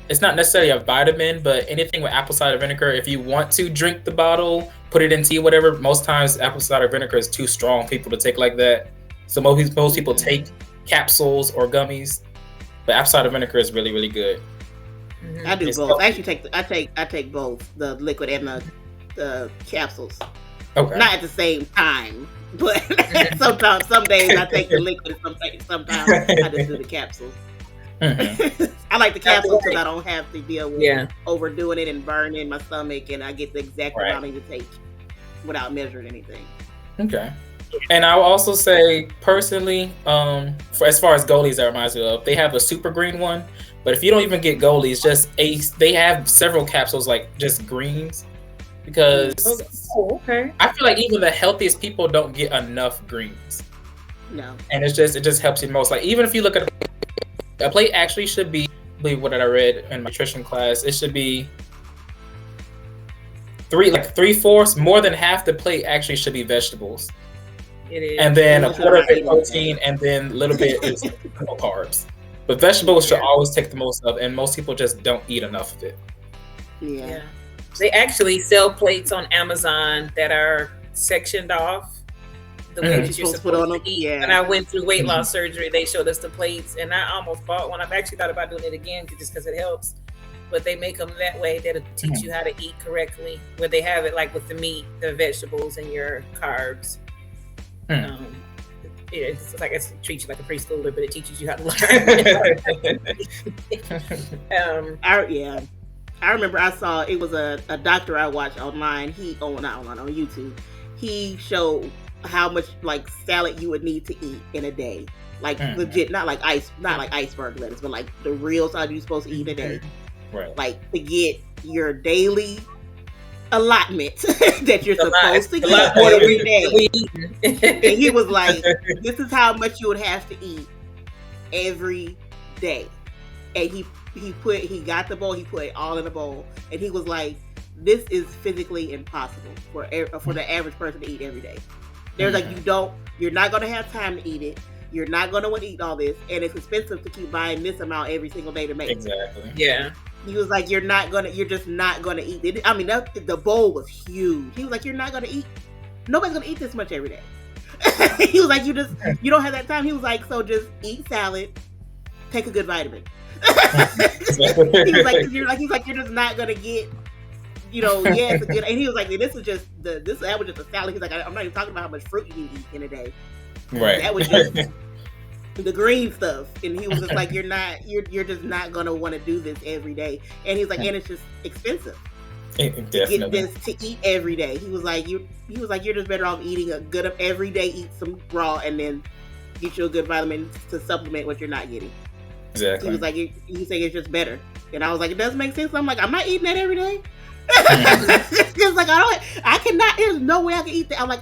it's not necessarily a vitamin, but anything with apple cider vinegar. If you want to drink the bottle, put it in tea, whatever. Most times, apple cider vinegar is too strong for people to take like that. So most people take capsules or gummies, but apple cider vinegar is really, really good. I do both. I actually take both the liquid and the capsules. Okay. Not at the same time, but sometimes, some days I take the liquid. Sometimes I just do the capsules. I like the capsules because I don't have to deal with overdoing it and burning my stomach, and I get the exact amount I need to take without measuring anything. Okay. And I will also say, personally, for as far as goalies, that reminds me of, they have a super green one. But if you don't even get goalies, just they have several capsules like just greens, because I feel like even the healthiest people don't get enough greens. No. And it just helps you most. Like even if you look at a plate, actually should be, I believe what I read in my nutrition class, it should be 3/4, more than half the plate actually should be vegetables. It is. And then a quarter of it protein, and then a little bit is carbs. But vegetables should always take the most of, and most people just don't eat enough of it. Yeah. They actually sell plates on Amazon that are sectioned off the way that you're supposed to eat. Yeah. When I went through weight loss surgery, they showed us the plates, and I almost bought one. I've actually thought about doing it again just because it helps. But they make them that way that'll teach you how to eat correctly, where they have it like with the meat, the vegetables, and your carbs. It's like it treats you like a preschooler, but it teaches you how to learn. I remember I saw it was a doctor I watched online. On YouTube. He showed how much like salad you would need to eat in a day, like legit, not like iceberg lettuce, but like the real salad you're supposed to eat in a day, right? Like to get your daily allotment that you're supposed to get every day. And he was like, this is how much you would have to eat every day. And he got the bowl, he put it all in a bowl, and he was like, this is physically impossible for the average person to eat every day. They're like, you're not going to have time to eat it. You're not going to want to eat all this, and it's expensive to keep buying this amount every single day to make. Exactly. Yeah. He was like, you're just not gonna eat it. I mean, the bowl was huge. He was like, you're not gonna eat. Nobody's gonna eat this much every day. He was like, you don't have that time. He was like, so just eat salad, take a good vitamin. He was like, you're just not gonna get, yeah, it's a good. And he was like, this was just that was just a salad. He's like, I'm not even talking about how much fruit you eat in a day. Right. That was just the green stuff. And he was just like, you're just not gonna want to do this every day. And he's like, and it's just expensive. Definitely. To get this to eat every day. He was like, you're just better off eating a good every day. Eat some raw and then get you a good vitamin to supplement what you're not getting. Exactly. He was like, you say it's just better. And I was like, it does make sense. I'm like, I'm not eating that every day. Just like I cannot. There's no way I can eat that. I'm like,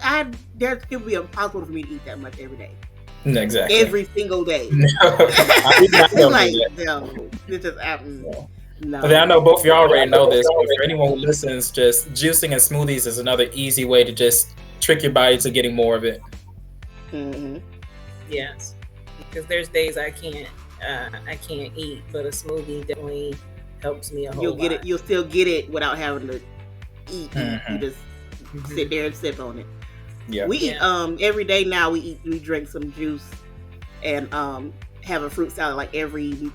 it would be impossible for me to eat that much every day. No, exactly. Every single day. No, like, no, it's just no. But I know both of y'all already know this, but for anyone who listens, just juicing and smoothies is another easy way to just trick your body to getting more of it. Mm-hmm. Yes, because there's days I can't eat, but a smoothie definitely helps me a whole lot. You'll still get it without having to eat. Mm-hmm. You just sit there and sip on it. Yeah. We eat every day now. We drink some juice and have a fruit salad like every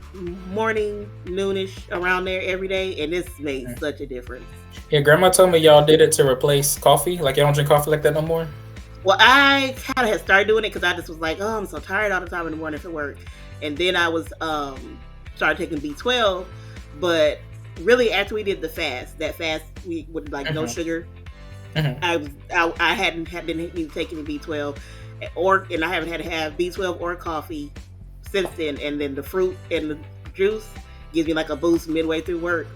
morning, noonish, around there every day, and this made such a difference. Yeah, Grandma told me y'all did it to replace coffee. Like, y'all don't drink coffee like that no more? Well, I kind of had started doing it because I just was like, I'm so tired all the time in the morning for work. And then I was started taking B12. But really, after we did the fast, we would like no sugar. I hadn't been even taking the B12, and I haven't had to have B12 or coffee since then. And then the fruit and the juice gives me like a boost midway through work,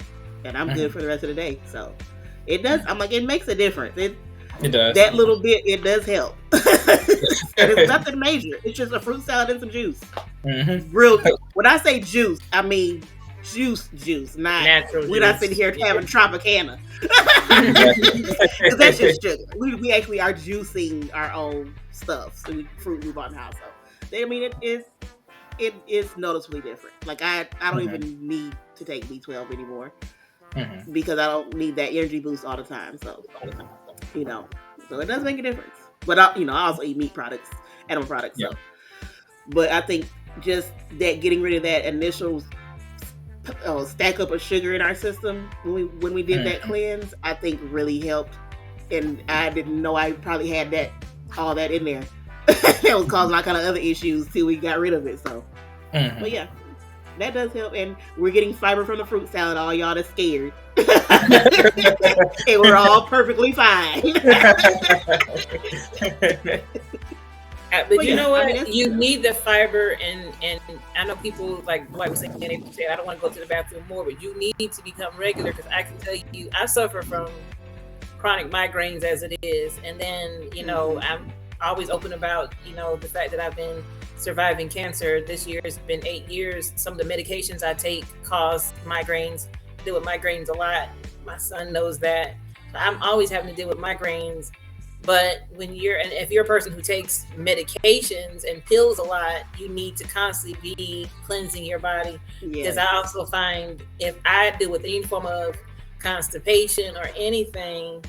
and I'm good for the rest of the day. So it does. I'm like, it makes a difference. It does. That little bit, it does help. And it's nothing major. It's just a fruit salad and some juice. Real. When I say juice, I mean juice, not natural juice. We're not sitting here having Tropicana. Because that's just sugar. We actually are juicing our own stuff. So fruit we bought in the house. So I mean, it is noticeably different. Like I don't even need to take B12 anymore because I don't need that energy boost all the time. So so it does make a difference. But I also eat meat products, animal products. So. But I think just that getting rid of that initial stack up of sugar in our system when we did that cleanse, I think really helped. And I didn't know I probably had all that in there. That was causing all kind of other issues till we got rid of it. So, but yeah, that does help. And we're getting fiber from the fruit salad. All y'all that's scared, and we're all perfectly fine. But you know what? I mean, you need the fiber, and I know people like Dwight was saying, they say, I don't want to go to the bathroom more, but you need to become regular, because I can tell you, I suffer from chronic migraines as it is, and then I'm always open about the fact that I've been surviving cancer. This year has been 8 years. Some of the medications I take cause migraines. I deal with migraines a lot. My son knows that. I'm always having to deal with migraines. But if you're a person who takes medications and pills a lot, you need to constantly be cleansing your body. Because I also find if I deal with any form of constipation or anything,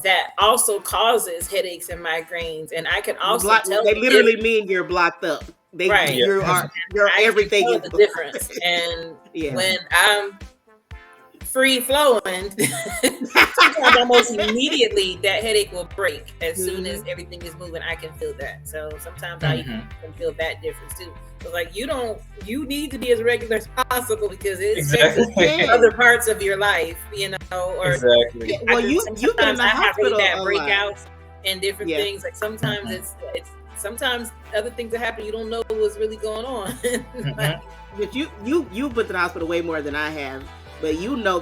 that also causes headaches and migraines. And I can also tell they literally mean you're blocked up. You're everything is the difference. And when I'm free flowing, sometimes almost immediately that headache will break as soon as everything is moving. I can feel that. So sometimes I can feel that difference too. So like you need to be as regular as possible, because it's other parts of your life, or exactly. Well, you've been in the hospital have breakouts and different things. Like sometimes it's sometimes other things that happen you don't know what's really going on. But you've been to the hospital way more than I have. But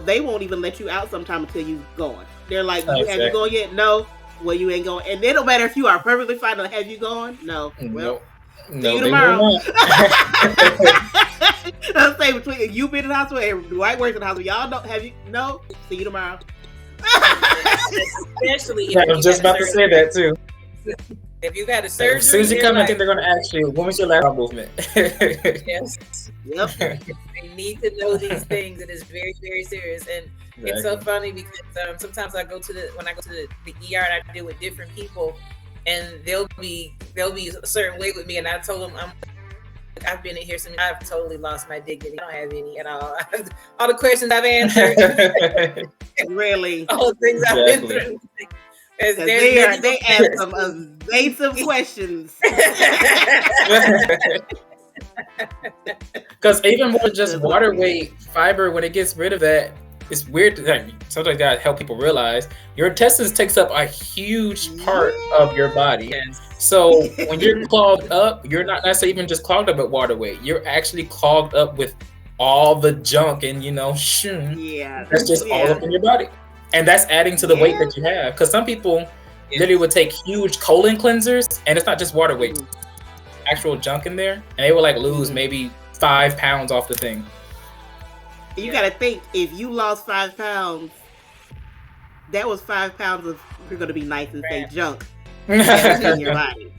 they won't even let you out sometime until you've gone. They're like, have you gone yet? No. Well, you ain't going. And it don't matter if you are perfectly fine. Have you gone? No. Well, No, you they will tomorrow. not. I'll say between you been in the hospital and Dwight works in the hospital. Y'all don't have you? No. See you tomorrow. Especially Yeah, I was just about to say that too. If you've had a surgery, As soon as you come, I like, think they're going to ask you, when was your last movement? yes, Yep. they need to know these things. It is very, very serious, and it's so funny because sometimes when I go to the ER and I deal with different people, and they'll be a certain way with me, and I told them I've been in here since I've totally lost my dignity. I don't have any at all. All the questions I've answered, Really. all the things I've been through. They ask some evasive questions. Because even more just water weight, fiber, when it gets rid of that, it's weird. Like, sometimes gotta help people realize your intestines takes up a huge part of your body. Yes. So when you're clogged up, you're not necessarily even just clogged up with water weight. You're actually clogged up with all the junk and that's just all up in your body. And that's adding to the weight that you have. Because some people literally would take huge colon cleansers, and it's not just water weight, actual junk in there, and they will like lose maybe 5 pounds off the thing. You got to think, if you lost 5 pounds, that was 5 pounds of, you're going to be nice and say junk that was in your body.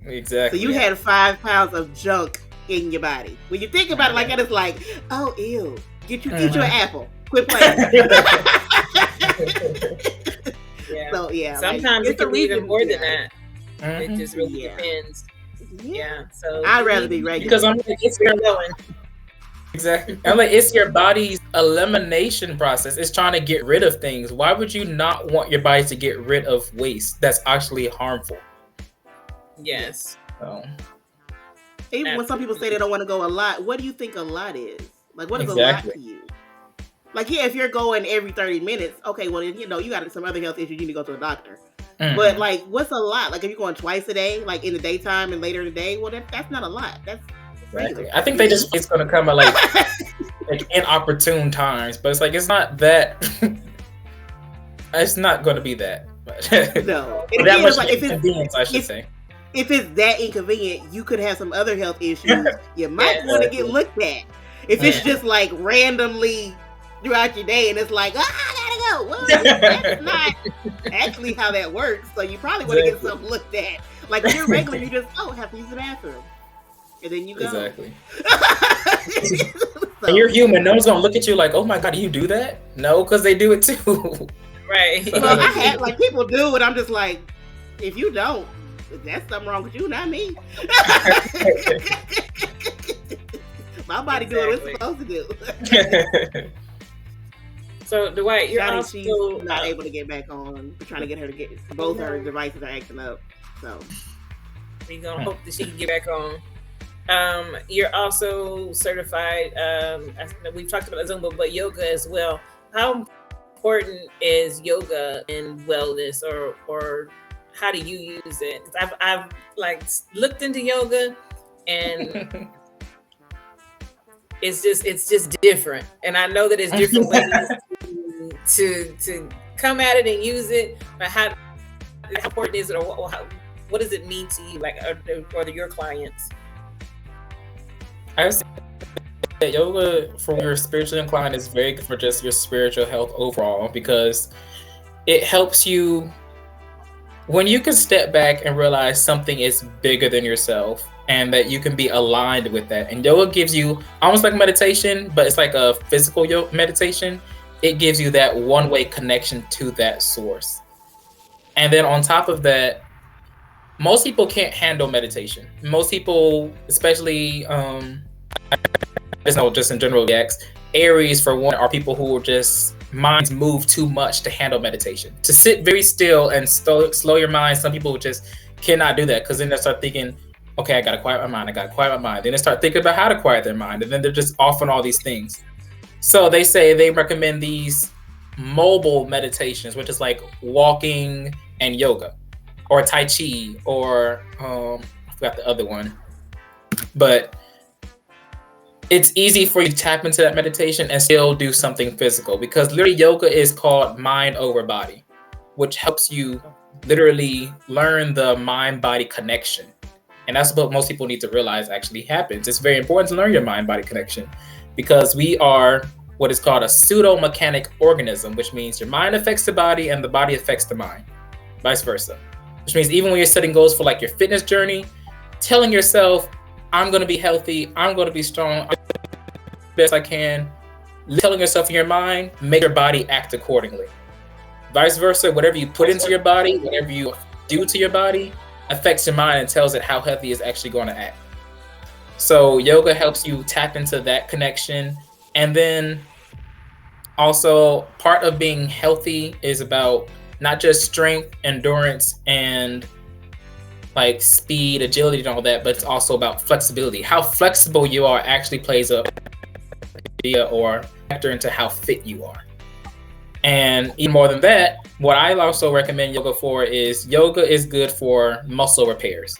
Exactly. So you had 5 pounds of junk in your body. When you think about it like that, it's like, oh, ew. Eat you an apple. Quit playing. So sometimes it can be even more than that. It just really depends. Yeah. So I'd rather be regular because I'm like, it's your exactly. I'm like, it's your body's elimination process. It's trying to get rid of things. Why would you not want your body to get rid of waste that's actually harmful? Yes. So, even when some people say they don't want to go a lot, what do you think a lot is? Like, what is a lot to you? Like, if you're going every 30 minutes, okay, well, you got some other health issues, you need to go to a doctor. But, like, what's a lot? Like, if you're going twice a day, like in the daytime and later in the day, well, that's not a lot. That's exactly. I think it's going to come at, like inopportune times, but it's like, it's not that, it's not going to be that. No. That much inconvenience, I should say. If it's that inconvenient, you could have some other health issues you might want to get looked at. If it's just, like, randomly throughout your day and it's like, I gotta go. Well, that's not actually how that works. So you probably want to get something looked at. Like, when you're regular, you just, have to use the bathroom. And then you go. Exactly. And you're human. No one's gonna look at you like, oh my God, do you do that? No, because they do it too. Right. Well, I had, like, people do it. I'm just like, if you don't, that's something wrong with you, not me. My body doing what it's supposed to do. So, Dwight, you're she's also not able to get back on. We're trying to get her to get, both her devices are acting up. So we're gonna hope that she can get back on. You're also certified. We've talked about Zumba, but yoga as well. How important is yoga in wellness, or how do you use it? Because I've like looked into yoga, and it's just different, and I know that it's different ways to come at it and use it. But how important is it, or what does it mean to you, like, or to your clients? I would say that yoga for your spiritually inclined is very good for just your spiritual health overall, because it helps you when you can step back and realize something is bigger than yourself, and that you can be aligned with that. And yoga gives you almost like meditation, but it's like a physical meditation. It gives you that one-way connection to that source. And then on top of that, most people can't handle meditation. Most people, especially, just in general, Aries for one, are people who are just minds move too much to handle meditation. To sit very still and slow your mind, some people just cannot do that, because then they start thinking, okay, I gotta quiet my mind. Then they start thinking about how to quiet their mind, and then they're just off on all these things. So they say they recommend these mobile meditations, which is like walking and yoga, or Tai Chi, or I forgot the other one. But it's easy for you to tap into that meditation and still do something physical, because literally yoga is called mind over body, which helps you literally learn the mind-body connection And that's what most people need to realize actually happens. It's very important to learn your mind-body connection because we are what is called a pseudo-mechanic organism, which means your mind affects the body and the body affects the mind, vice versa. Which means even when you're setting goals for like your fitness journey, telling yourself, I'm going to be healthy, I'm going to be strong, I'm going to do the best I can, telling yourself in your mind, make your body act accordingly. Vice versa, whatever you put into your body, whatever you do to your body, affects your mind and tells it how healthy it's actually going to act. So yoga helps you tap into that connection. And then also part of being healthy is about not just strength, endurance, and like speed, agility, and all that, but it's also about flexibility. How flexible you are actually plays a or factor into how fit you are. And even more than that, what I also recommend yoga for is yoga is good for muscle repairs.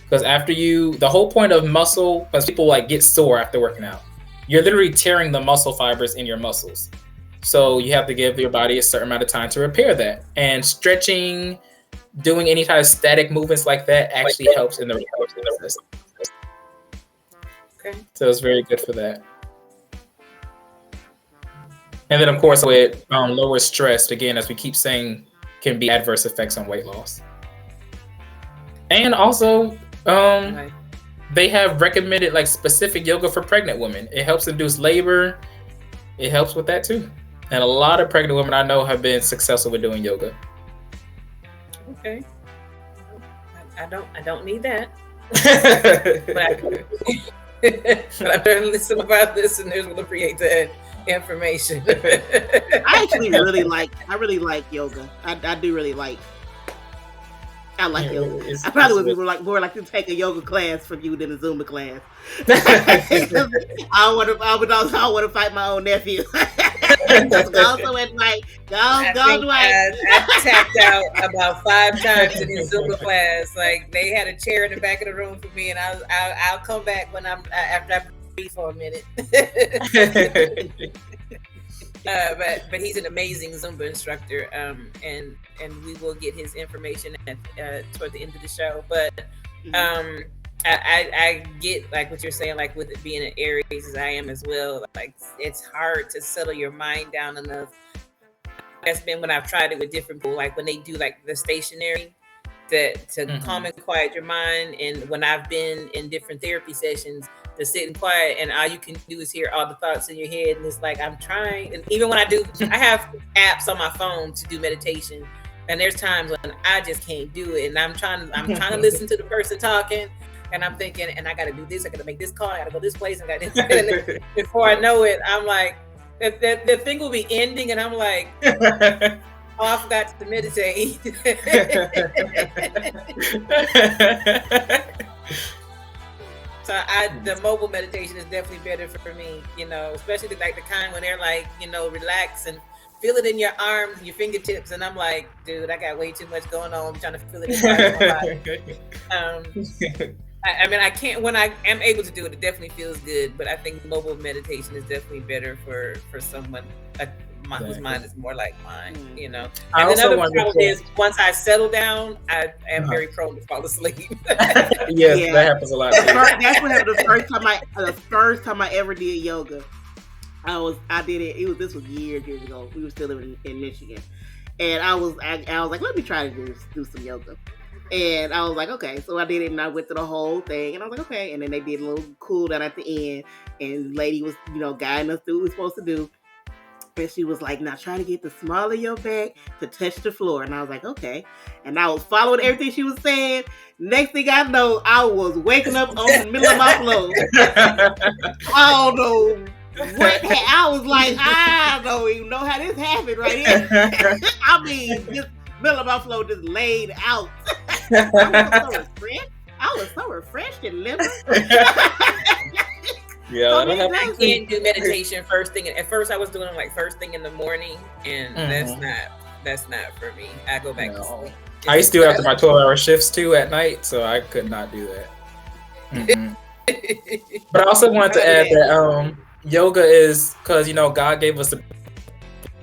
Because the whole point of muscle, because people like get sore after working out, you're literally tearing the muscle fibers in your muscles. So you have to give your body a certain amount of time to repair that. And stretching, doing any kind of static movements like that actually helps in the recovery process. Okay. So it's very good for that. And then, of course, with lower stress, again, as we keep saying, can be adverse effects on weight loss. And also, they have recommended like specific yoga for pregnant women. It helps induce labor. It helps with that too. And a lot of pregnant women I know have been successful with doing yoga. Okay. I don't need that. But I'm going to listen about this, and we'll appreciate that information. I really like yoga. I do really like. I like yoga. I probably would be more like to take a yoga class from you than a Zumba class. I want to fight my own nephew. Also at Dwight. Go Dwight. I tapped out about 5 times in his Zumba class. Like they had a chair in the back of the room for me, and I'll come back when after I breathe for a minute. But he's an amazing Zumba instructor, and we will get his information toward the end of the show. But I get like what you're saying, like with it being an Aries as I am as well. Like it's hard to settle your mind down enough. That's been when I've tried it with different people, like when they do like the stationary to calm and quiet your mind. And when I've been in different therapy sessions, to sit and quiet, and all you can do is hear all the thoughts in your head. And it's like I'm trying, and even when I have apps on my phone to do meditation, and there's times when I just can't do it, and I'm trying to listen to the person talking, and I'm thinking, and I got to do this, I got to make this call, I got to go this place, and and before I know it, I'm like, the thing will be ending, and I'm like, oh, I forgot to meditate. So the mobile meditation is definitely better for me, especially like the kind when they're like, relax and feel it in your arms and your fingertips. And I'm like, dude, I got way too much going on. I'm trying to feel it in my body. I mean, I can't, when I am able to do it, it definitely feels good. But I think mobile meditation is definitely better for someone whose mind is more like mine, And another problem is once I settle down, I am very prone to fall asleep. Yes, that happens a lot. That's what happened the first time I ever did yoga. I did it. This was years ago. We were still living in Michigan, and I was like, let me try to do some yoga. And I was like, okay. So I did it, and I went through the whole thing, and I was like, okay. And then they did a little cool down at the end, and the lady was, guiding us through what we were supposed to do. And she was like, now try to get the small of your back to touch the floor. And I was like, okay. And I was following everything she was saying. Next thing I know, I was waking up on the middle of my floor. I don't know what. I was like, I don't even know how this happened right here. I mean, just middle of my floor just laid out. I was so refreshed and limber. Yeah, I can't do meditation first thing. At first, I was doing like first thing in the morning, and that's not for me. I go back to sleep. I used to do it after my 12-hour shifts too at night, so I could not do that. But I also wanted to add that yoga is because God gave us the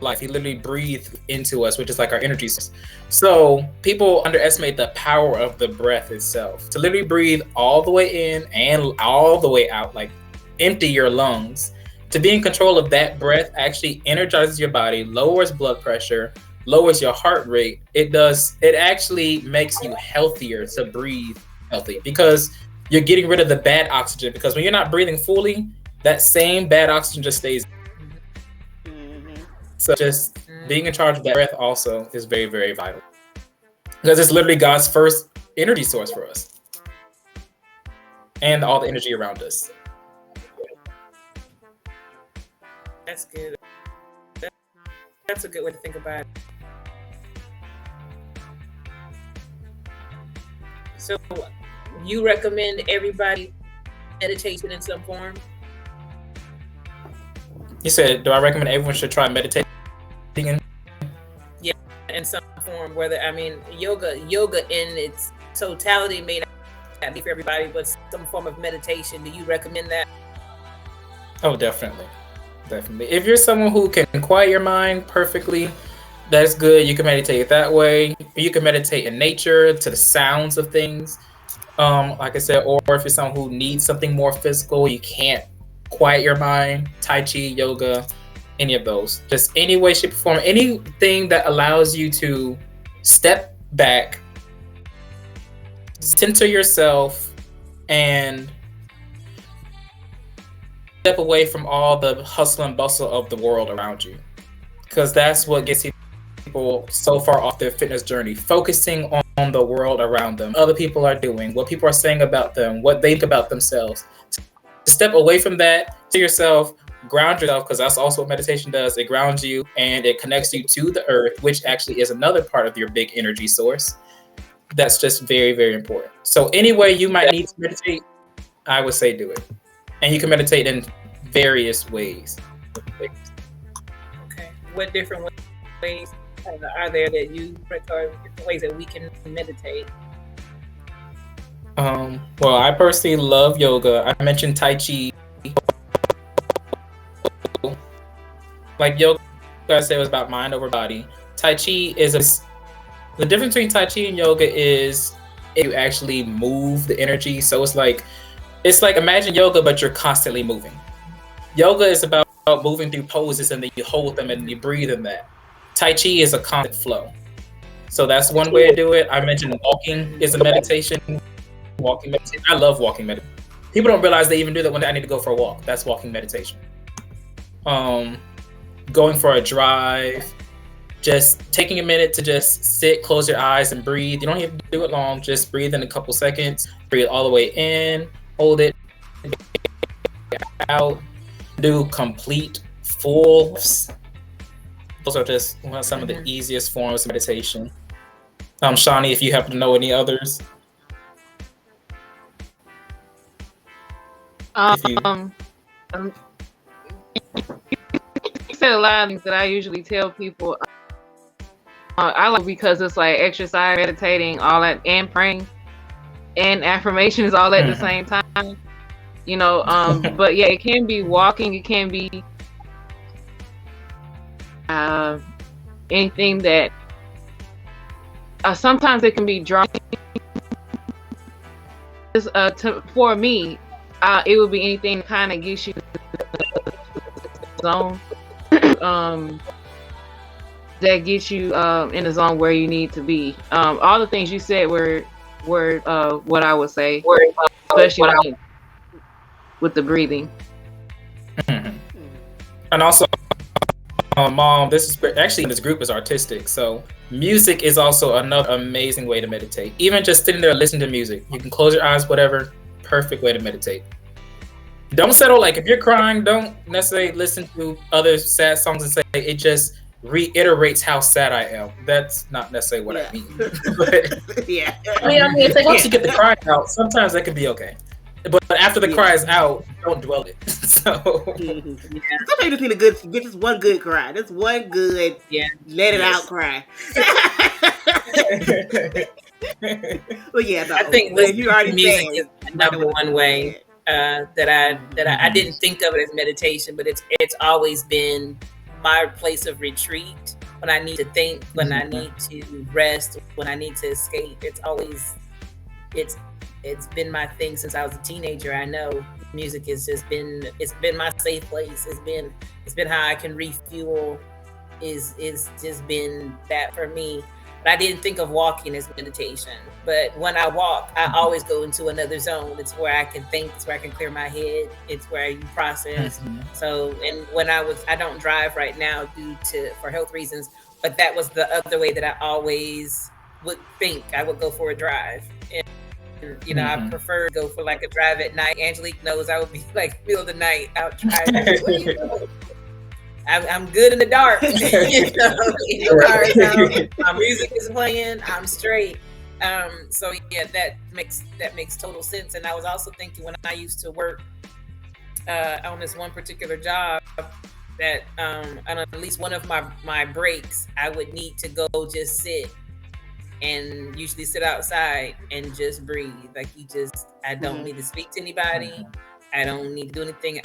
life. He literally breathed into us, which is like our energy source. So people underestimate the power of the breath itself. To literally breathe all the way in and all the way out, like empty your lungs. To be in control of that breath actually energizes your body, lowers blood pressure, lowers your heart rate. It actually makes you healthier to breathe healthy, because you're getting rid of the bad oxygen. Because when you're not breathing fully, that same bad oxygen just stays. So just being in charge of that breath also is very, very vital, because it's literally God's first energy source for us and all the energy around us. That's good. That's a good way to think about it. So you recommend everybody meditation in some form? You said, do I recommend everyone should try meditating? Yeah, in some form. Whether, I mean, yoga in its totality may not be for everybody, but some form of meditation. Do you recommend that? Oh, definitely. If you're someone who can quiet your mind perfectly, that's good. You can meditate that way. You can meditate in nature to the sounds of things. Like I said, or if you're someone who needs something more physical, you can't quiet your mind, Tai Chi, yoga, any of those. Just any way, shape, or form, anything that allows you to step back, center yourself, and step away from all the hustle and bustle of the world around you. Because that's what gets people so far off their fitness journey, focusing on the world around them, other people are doing, what people are saying about them, what they think about themselves. To step away from that, to yourself, ground yourself, because that's also what meditation does. It grounds you and it connects you to the earth, which actually is another part of your big energy source. That's just very, very important. So any way you might need to meditate, I would say do it. And you can meditate in various ways. Okay. What different ways are there that you record, different ways that we can meditate? Well, I personally love yoga. I mentioned Tai Chi. Like yoga, I said, was about mind over body. Tai Chi the difference between Tai Chi and yoga is you actually move the energy. So it's like imagine yoga, but you're constantly moving. Yoga is about moving through poses and then you hold them and you breathe in that. Tai Chi is a constant flow. So that's one way to do it. I mentioned walking is a meditation. Walking meditation. I love walking meditation. People don't realize they even do that when I need to go for a walk. That's walking meditation. Going for a drive, just taking a minute to just sit, close your eyes and breathe. You don't have to do it long. Just breathe in a couple seconds. Breathe all the way in, hold it out. Do complete fulls. Those are just some of the easiest forms of meditation. Shawnee, if you happen to know any others. You said a lot of things that I usually tell people. I like, because it's like exercise, meditating, all that, and praying, and affirmations all at the same time. You know, but yeah, it can be walking. It can be anything that. Sometimes it can be drawing. For me, it would be anything that kind of gets you zone. That gets you in the zone where you need to be. All the things you said were what I would say, especially with the breathing. And also, Mom, this group is artistic, so music is also another amazing way to meditate. Even just sitting there listening to music, you can close your eyes, whatever. Perfect way to meditate. Don't settle, like if you're crying, don't necessarily listen to other sad songs and say it just reiterates how sad I am. That's not necessarily what I mean. But, yeah. I mean, if once you get the cry out, sometimes that can be okay. But after the cry is out, don't dwell it. So sometimes you just need a get just one good cry. Just one good let it out cry. Well, yeah, no, I think you already music said is number one way that I didn't think of it as meditation, but it's always been my place of retreat. When I need to think, when I need to rest, when I need to escape, it's been my thing since I was a teenager. I know music has just been, it's been my safe place. It's been how I can refuel. Is just been that for me. But I didn't think of walking as meditation. But when I walk, I always go into another zone. It's where I can think. It's where I can clear my head. It's where you process. So, and when I don't drive right now for health reasons. But that was the other way that I always would think. I would go for a drive. And you know, I prefer to go for like a drive at night. Angelique knows I would be like middle of the night out driving. I'm good in the dark. You know, in the car, my music is playing. I'm straight. So yeah, that makes total sense. And I was also thinking when I used to work on this one particular job that on at least one of my breaks, I would need to go just sit and usually sit outside and just breathe. Like I don't need to speak to anybody. I don't need to do anything.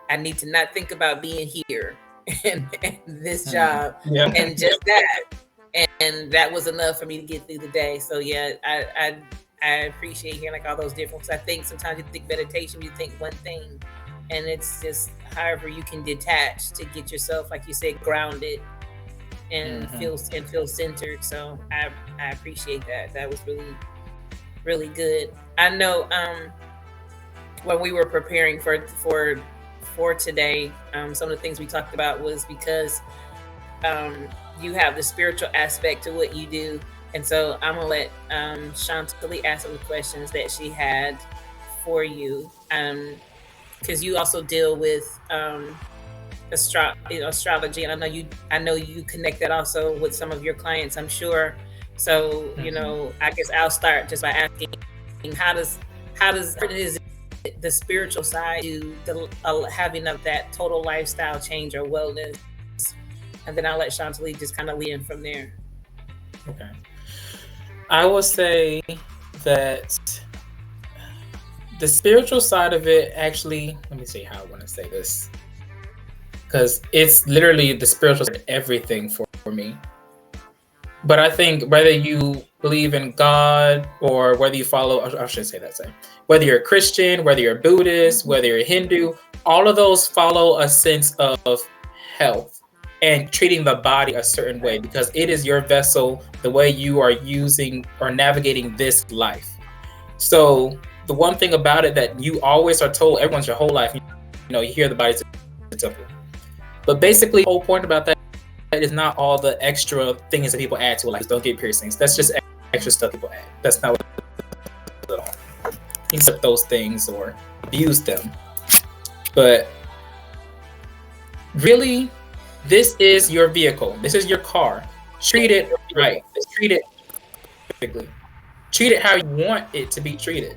I need to not think about being here and this job and just that. And that was enough for me to get through the day. So yeah, I appreciate hearing like all those different, I think sometimes you think meditation, you think one thing, and it's just however you can detach to get yourself, like you said, grounded and feel centered. So I appreciate that. That was really, really good. I know when we were preparing for today, some of the things we talked about was because you have the spiritual aspect to what you do. And so I'm going to let Chantilly ask some questions that she had for you. Because you also deal with astrology. And I know you connect that also with some of your clients, I'm sure. So, you know, I guess I'll start just by asking, how does the spiritual side to the having of that total lifestyle change or wellness? And then I'll let Chantilly just kind of lead in from there. Okay. I will say that the spiritual side of it, actually, let me see how I want to say this, because it's literally the spiritual side of everything for me. But I think whether you believe in God or whether you follow, I should say that same, whether you're a Christian, whether you're a Buddhist, whether you're a Hindu, all of those follow a sense of health and treating the body a certain way, because it is your vessel, the way you are using or navigating this life. So the one thing about it that you always are told, everyone's your whole life, you know, you hear the body's a temple. But basically the whole point about that is not all the extra things that people add to it, like don't get piercings. That's just extra stuff people add. That's not what it is at all. Accept those things or abuse them. But really, this is your vehicle. This is your car. Treat it right. Treat it perfectly. Treat it how you want it to be treated.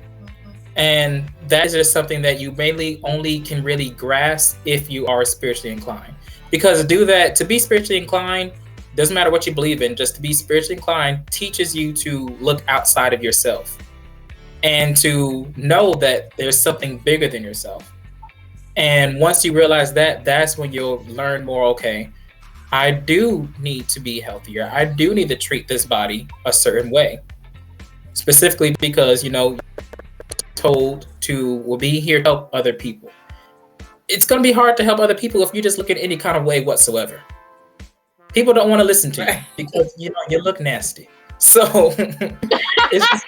And that is just something that you mainly only can really grasp if you are spiritually inclined. Because to be spiritually inclined, doesn't matter what you believe in, just to be spiritually inclined teaches you to look outside of yourself and to know that there's something bigger than yourself. And once you realize that, that's when you'll learn more, okay, I do need to be healthier. I do need to treat this body a certain way. Specifically because, you know, told we'll be here to help other people. It's going to be hard to help other people if you just look at any kind of way whatsoever. People don't want to listen to you because, you know, you look nasty. So it's just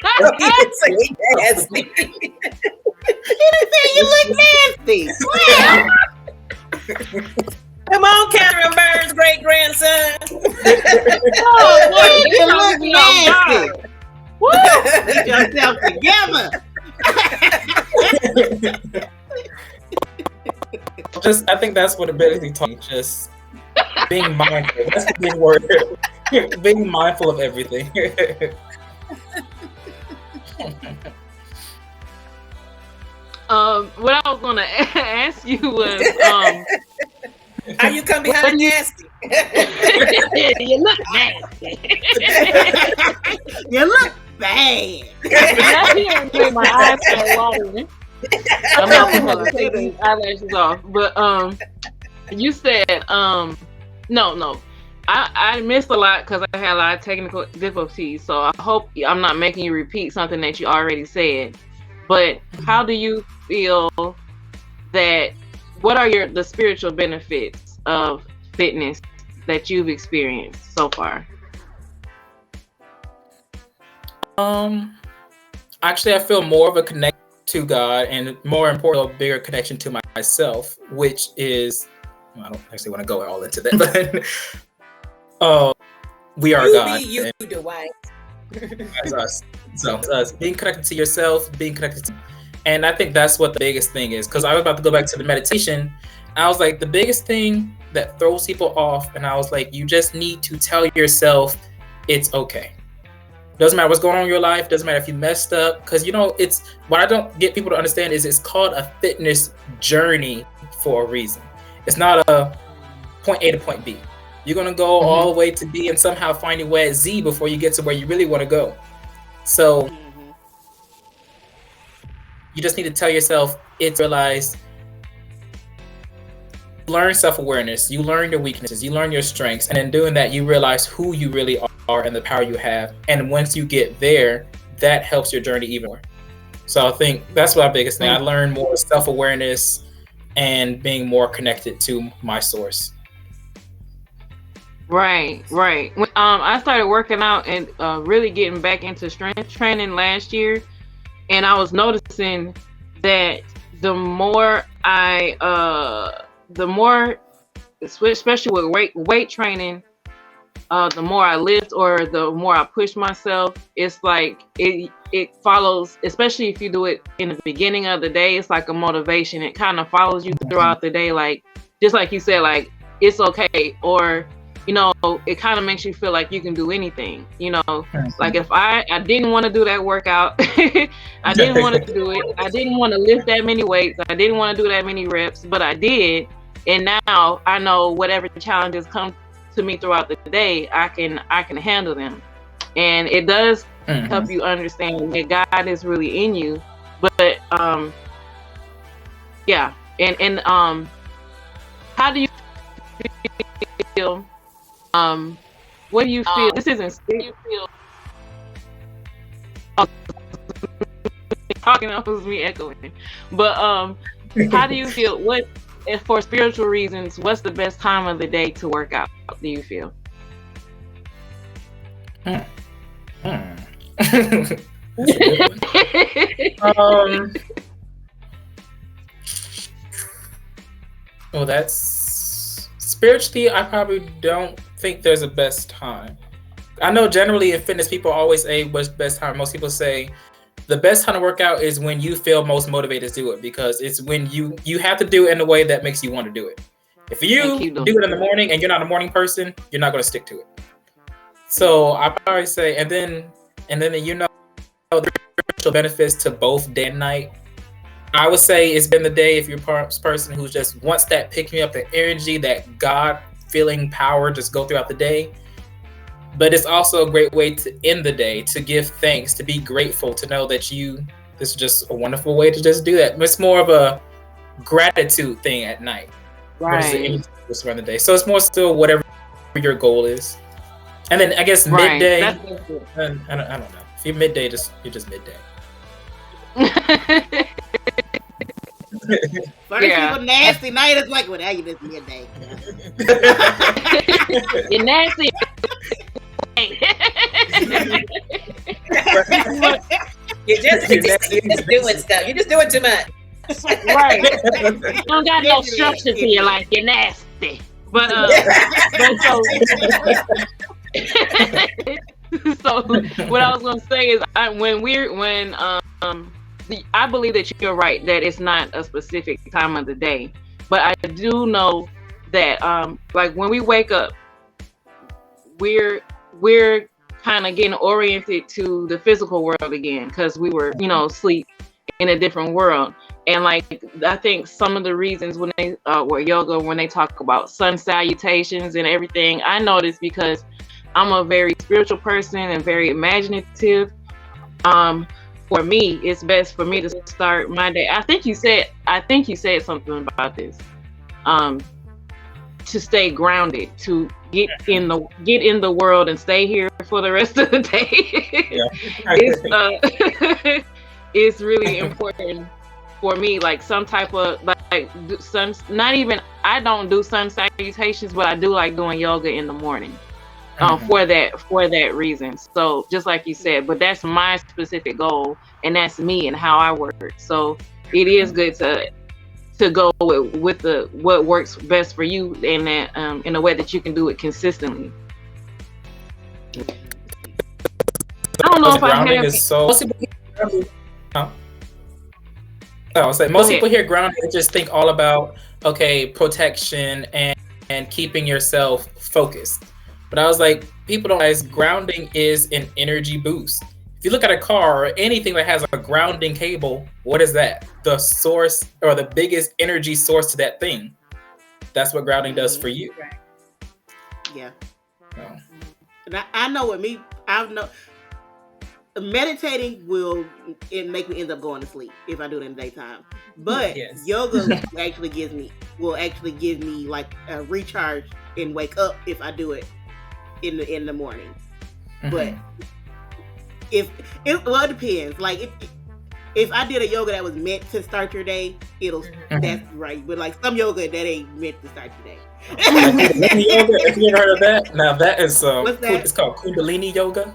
nasty. He didn't say you look nasty. Come on, Catherine Burns' great grandson. Oh, boy, you look nasty. Woo! Get yourself together. I think that's what it basically taught me. Just being mindful. That's the big word. Being mindful of everything. What I was gonna ask you was, how you come behind nasty? You look nasty. You look bad. My eyes start watering. I'm not gonna take these eyelashes off, but You said no. I missed a lot because I had a lot of technical difficulties. So I hope I'm not making you repeat something that you already said. But how do you feel that? What are the spiritual benefits of fitness that you've experienced so far? Actually, I feel more of a connection to God, and more important, a bigger connection to myself, which is, well, I don't actually want to go all into that, but we are You God. be you, Dwight. That's us. So us being connected to yourself, being connected to, and I think that's what the biggest thing is. Because I was about to go back to the meditation, I was like, the biggest thing that throws people off, and I was like, you just need to tell yourself it's okay. Doesn't matter what's going on in your life. Doesn't matter if you messed up. Because, it's what I don't get people to understand is it's called a fitness journey for a reason. It's not a point A to point B. You're going to go all the way to B and somehow find your way at Z before you get to where you really want to go. So you just need to tell yourself, realize, learn self-awareness, you learn your weaknesses, you learn your strengths, and in doing that, you realize who you really are and the power you have. And once you get there, that helps your journey even more. So I think that's my biggest thing. I learned more self-awareness and being more connected to my source. Right. When I started working out and really getting back into strength training last year, and I was noticing that the more, especially with weight training, the more I lift or the more I push myself, it's like it follows, especially if you do it in the beginning of the day, it's like a motivation. It kind of follows you throughout the day, like just like you said, like it's okay, or it kind of makes you feel like you can do anything, like if I didn't want to do that workout, I didn't want to do it, I didn't want to lift that many weights, I didn't want to do that many reps, but I did. And now I know whatever challenges come to me throughout the day, I can handle them. And it does help you understand that God is really in you. But yeah. And how do you feel? What do you feel? This isn't spiritual. Talking was me echoing. But how do you feel? What, for spiritual reasons, what's the best time of the day to work out, do you feel? Well, that's spiritually, I probably don't think there's a best time. I know generally in fitness, people always say what's the best time. Most people say the best time to work out is when you feel most motivated to do it, because it's when you have to do it in a way that makes you want to do it. If you do it in the morning and you're not a morning person, you're not going to stick to it. So I probably say, and then the spiritual benefits to both day and night. I would say it's been the day if you're a person who just wants that pick me up, the energy, that God feeling power just go throughout the day. But it's also a great way to end the day, to give thanks, to be grateful, to know that this is just a wonderful way to just do that. It's more of a gratitude thing at night. Right. Versus around the day. So it's more still whatever your goal is. And then I guess midday, I don't know. If you're midday, you're just midday. For people nasty night, it's like, well, now you just midday. You're nasty. You're just doing stuff. You're just doing too much. Right. You don't got no structure to your life. You're nasty. But so what I was gonna say is, I believe that you're right, that it's not a specific time of the day, but I do know that like when we wake up, we're kind of getting oriented to the physical world again, because we were asleep in a different world. And like I think some of the reasons when they were yoga, when they talk about sun salutations and everything, I noticed because I'm a very spiritual person and very imaginative. For me, it's best for me to start my day. I think you said something about this. to stay grounded, to get in the world and stay here for the rest of the day. It's really important for me, like some type of like sun. Not even I don't do sun salutations, but I do like doing yoga in the morning. For that reason. So just like you said, but that's my specific goal, and that's me and how I work. So it is good to go with the what works best for you, and that in a way that you can do it consistently. I don't know if I have. Most people hear grounding and just think all about protection and keeping yourself focused. But I was like, people don't realize grounding is an energy boost. If you look at a car or anything that has a grounding cable, what is that? The source or the biggest energy source to that thing. That's what grounding does for you. Yeah. So. And I know with me, I know meditating will make me end up going to sleep if I do it in the daytime. But yoga will actually give me like a recharge and wake up if I do it in the morning. But it depends. Like if I did a yoga that was meant to start your day, that's right. But like some yoga that ain't meant to start your day. Yoga, if you ever heard of that, now that is what's that? It's called Kundalini yoga.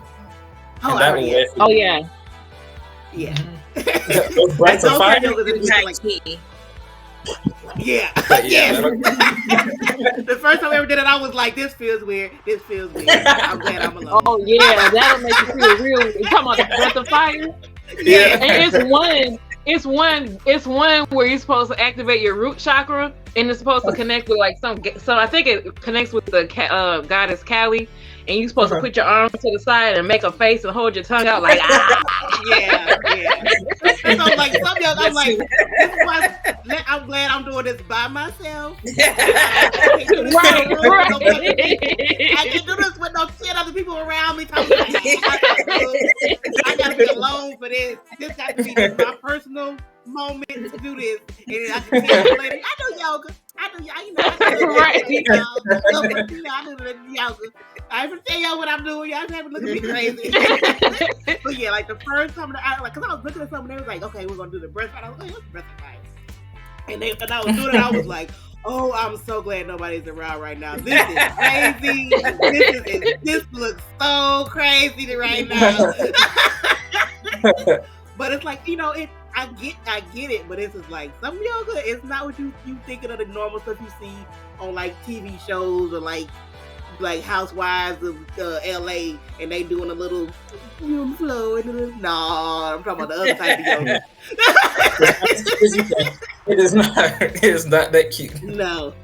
Oh, yeah. Yeah. Those breaths of fire. Yeah. The first time I ever did it, I was like, this feels weird. I'm glad I'm alone. Oh, yeah. That'll make you feel real. You talking about the breath of fire? Yeah. And it's one where you're supposed to activate your root chakra, and it's supposed to connect with like so I think it connects with the goddess Kali, and you're supposed to put your arms to the side and make a face and hold your tongue out like yeah. So like some yoga, I'm like, this is why I'm glad I'm doing this by myself. I can do this with no 10 other people around me talking about I gotta be alone for this. This got to be my personal moment to do this. And I can tell you later, I do yoga. I do yoga. I even tell y'all what I'm doing. Y'all have to look at me crazy. But yeah, like the first time, because I was looking at something, they was like, okay, we're gonna do the breath fight. I was like, what's the breath fight? And I was doing it. I was like, oh, I'm so glad nobody's around right now. This is crazy. This looks so crazy right now. But it's like, I get it, but it's just like some yoga is not what you thinking of the normal stuff you see on like TV shows or like Housewives of LA, and they doing a little flow and I'm talking about the other type of yoga. It is not that cute. No.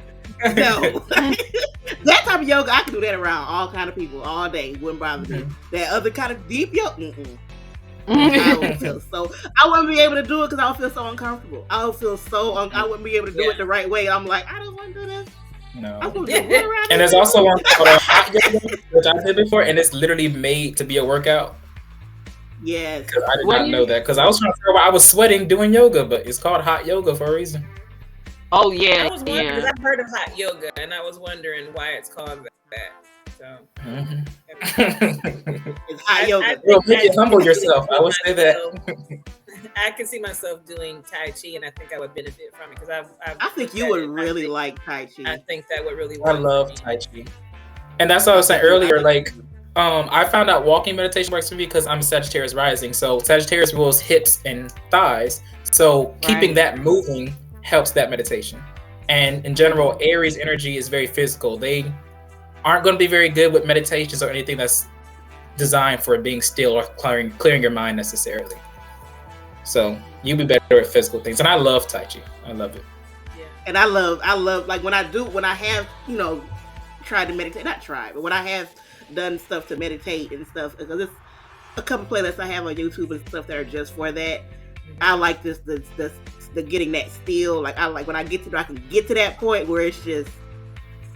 That type of yoga, I can do that around all kind of people all day. Wouldn't bother me. That other kind of deep yoga, I wouldn't be able to do it because I would feel so uncomfortable. I would feel I wouldn't be able to do it the right way. I'm like, I don't want to do this. No. And there's also one called hot yoga, which I did before, and it's literally made to be a workout. Yes. Because I did not know that. Because I was trying to figure out why I was sweating doing yoga, but it's called hot yoga for a reason. Oh yeah. I was wondering because I've heard of hot yoga, and I was wondering why it's called that. So it's hot yoga. Humble yourself. I would say that. I can see myself doing Tai Chi, and I think I would benefit from it because I think you would really like Tai Chi. I think that would really. I love Tai Chi, and that's what I was saying earlier. Like, I found out walking meditation works for me because I'm Sagittarius rising. So Sagittarius rules hips and thighs. So keeping that moving helps that meditation. And in general, Aries energy is very physical. They aren't going to be very good with meditations or anything that's designed for being still or clearing your mind necessarily. So you'll be better at physical things. And I love Tai Chi. I love it. Yeah. And I love like when I have, tried to meditate, not tried, but when I have done stuff to meditate and stuff, because there's a couple playlists I have on YouTube and stuff that are just for that. I like the getting that still. Like I like when I get to, I can get to that point where it's just,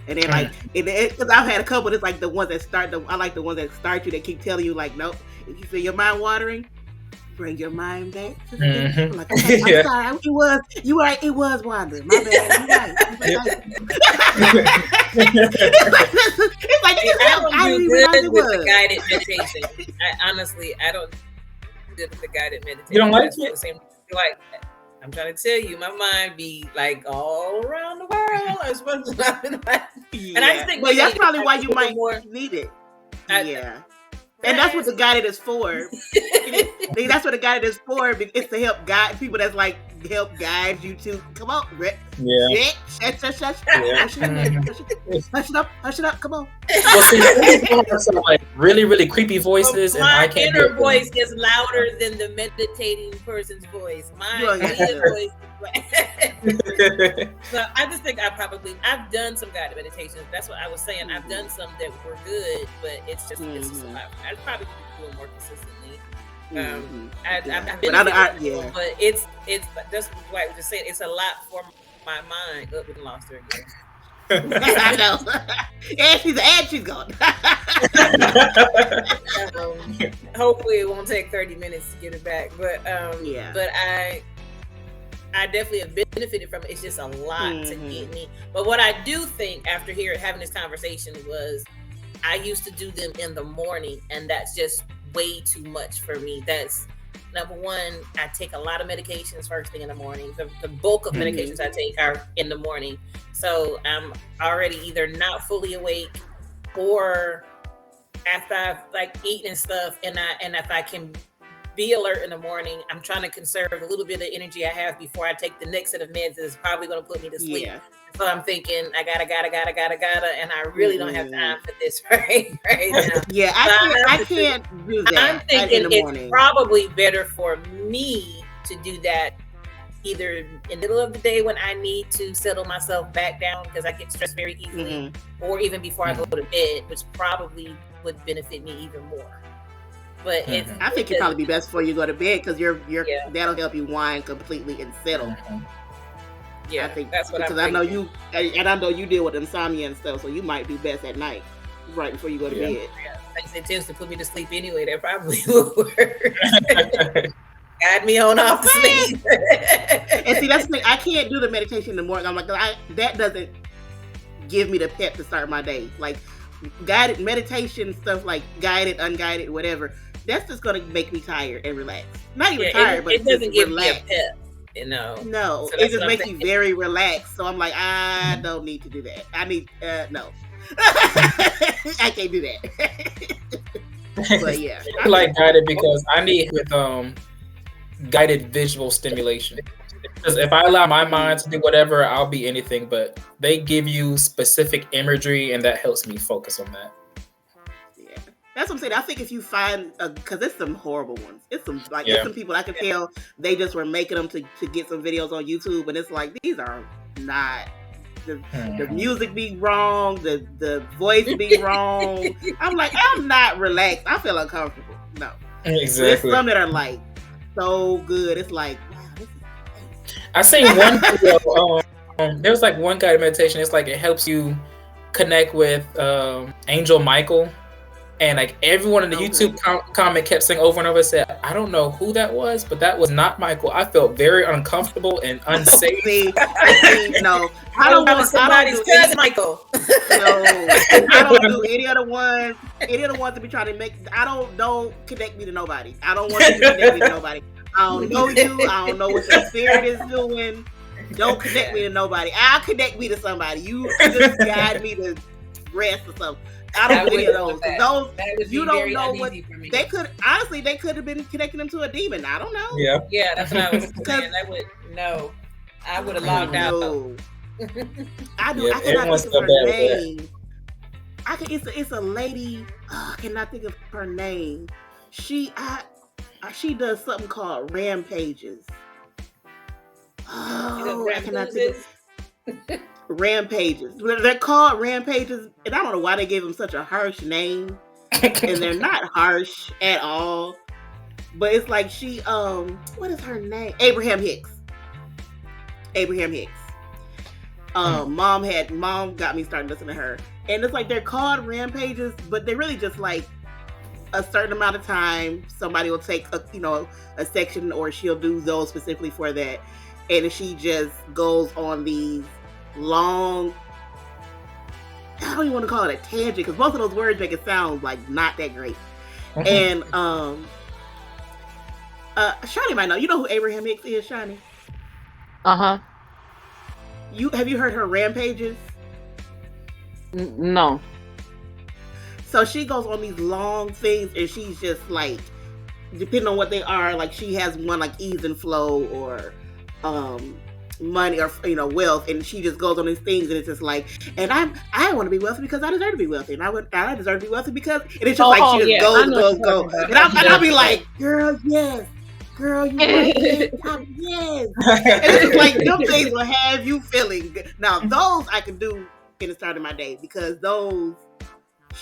and then like, because I've had a couple. It's like the ones that start. I like the ones that start you. That keep telling you like, nope. If you feel your mind watering, bring your mind back to the Mhm. like, I'm sorry, it was wandering. My bad. You're right. It's like I don't I do didn't realize good it with was. the guided meditation. I don't do good with the guided meditation. You don't like That's it? the same, like, I'm trying to tell you, my mind be like all around the world. I was supposed to, and I just think, but that's probably why you might more need it. Yeah. And that's what the guided is for. That's what the guided is for. It's to help guide people. That's like help guide you to come on. Yeah. Hush it up. Come on. Well, see, some have some like really, really creepy voices, and I my can't. inner voice is louder than the meditating person's voice. My inner voice. So I just think I've done some guided meditations. That's what I was saying. I've done some that were good, but it's just a lot. I'd probably do it more consistently. But it's that's what I was just saying. It's a lot for my mind. Oh, we lost her again. I know. And she's gone. Hopefully it won't take 30 minutes to get it back. But but I definitely have benefited from it. It's just a lot to get me. But what I do think after having this conversation was I used to do them in the morning, and that's just way too much for me. That's number one, I take a lot of medications first thing in the morning. The bulk of medications I take are in the morning. So I'm already either not fully awake or after I've like eaten and stuff, and if I can be alert in the morning, I'm trying to conserve a little bit of energy I have before I take the next set of meds that's probably going to put me to sleep. Yeah. So I'm thinking I gotta, and I really don't have time for this right now. Yeah, I can't do that. I'm thinking it's probably better for me to do that either in the middle of the day when I need to settle myself back down because I get stressed very easily, or even before I go to bed, which probably would benefit me even more. But I think it'd probably be best for you to go to bed because that'll help you wind completely and settle. Yeah, I think that's what because I know you, and I know you deal with insomnia and stuff, so you might do best at night, right before you go to bed. Yeah, like it tends to put me to sleep anyway. That probably would work. Guide me on off to sleep. And see, that's the thing. I can't do the meditation in the morning. I'm like, that doesn't give me the pep to start my day. Like guided meditation stuff, like guided, unguided, whatever. That's just gonna make me tired and relaxed. Not even tired, but it doesn't give relaxed. me a pep. No, so it just makes me very relaxed. So I'm like, I don't need to do that. I need no. I can't do that. But yeah, I like guided because I need with guided visual stimulation. Because if I allow my mind to do whatever, I'll be anything. But they give you specific imagery, and that helps me focus on that. That's what I'm saying. I think if you find, because it's some horrible ones. It's some it's some people I can tell they just were making them to get some videos on YouTube, and it's like these are not. The music be wrong, the voice be wrong. I'm like, I'm not relaxed. I feel uncomfortable. No, exactly. There's some that are like so good. It's like, wow, this is amazing. I seen one video. There's like one guided meditation. It's like it helps you connect with Angel Michael. And like everyone in the YouTube comment kept saying over and over, said, I don't know who that was, but that was not Michael. I felt very uncomfortable and unsafe. No, I don't want somebody's cousin Michael. No, I don't do any of the ones to be trying to make. Don't connect me to nobody. I don't want you to connect me to nobody. I don't know you. I don't know what your spirit is doing. Don't connect me to nobody. I'll connect me to somebody. You just guide me to rest or something. I don't do any of those. Those you don't know what they could. Honestly, they could have been connecting them to a demon. I don't know. Yeah, that's what I was saying. I would have logged out. I do. I cannot think of her name. It's a lady. I cannot think of her name. She does something called rampages. Oh, I cannot think of rampages. They're called rampages, and I don't know why they gave them such a harsh name. And they're not harsh at all. But it's like she what is her name? Abraham Hicks. Mom got me started listening to her. And it's like they're called rampages, but they're really just like a certain amount of time. Somebody will take a section, or she'll do those specifically for that, and she just goes on these long. I don't even want to call it a tangent because most of those words make it sound like not that great. And Shani might know. You know who Abraham Hicks is, Shani? Uh-huh. Have you heard her rampages? No. So she goes on these long things, and she's just like, depending on what they are, like she has one like ease and flow, or money, or wealth, and she just goes on these things, and it's just like, and I want to be wealthy because I deserve to be wealthy, and I deserve to be wealthy because, and it's just she just goes, and I'll be like, girl, yes. Girl, you right, yes. And it's just like them things will have you feeling good. Now those I can do in the start of my day, because those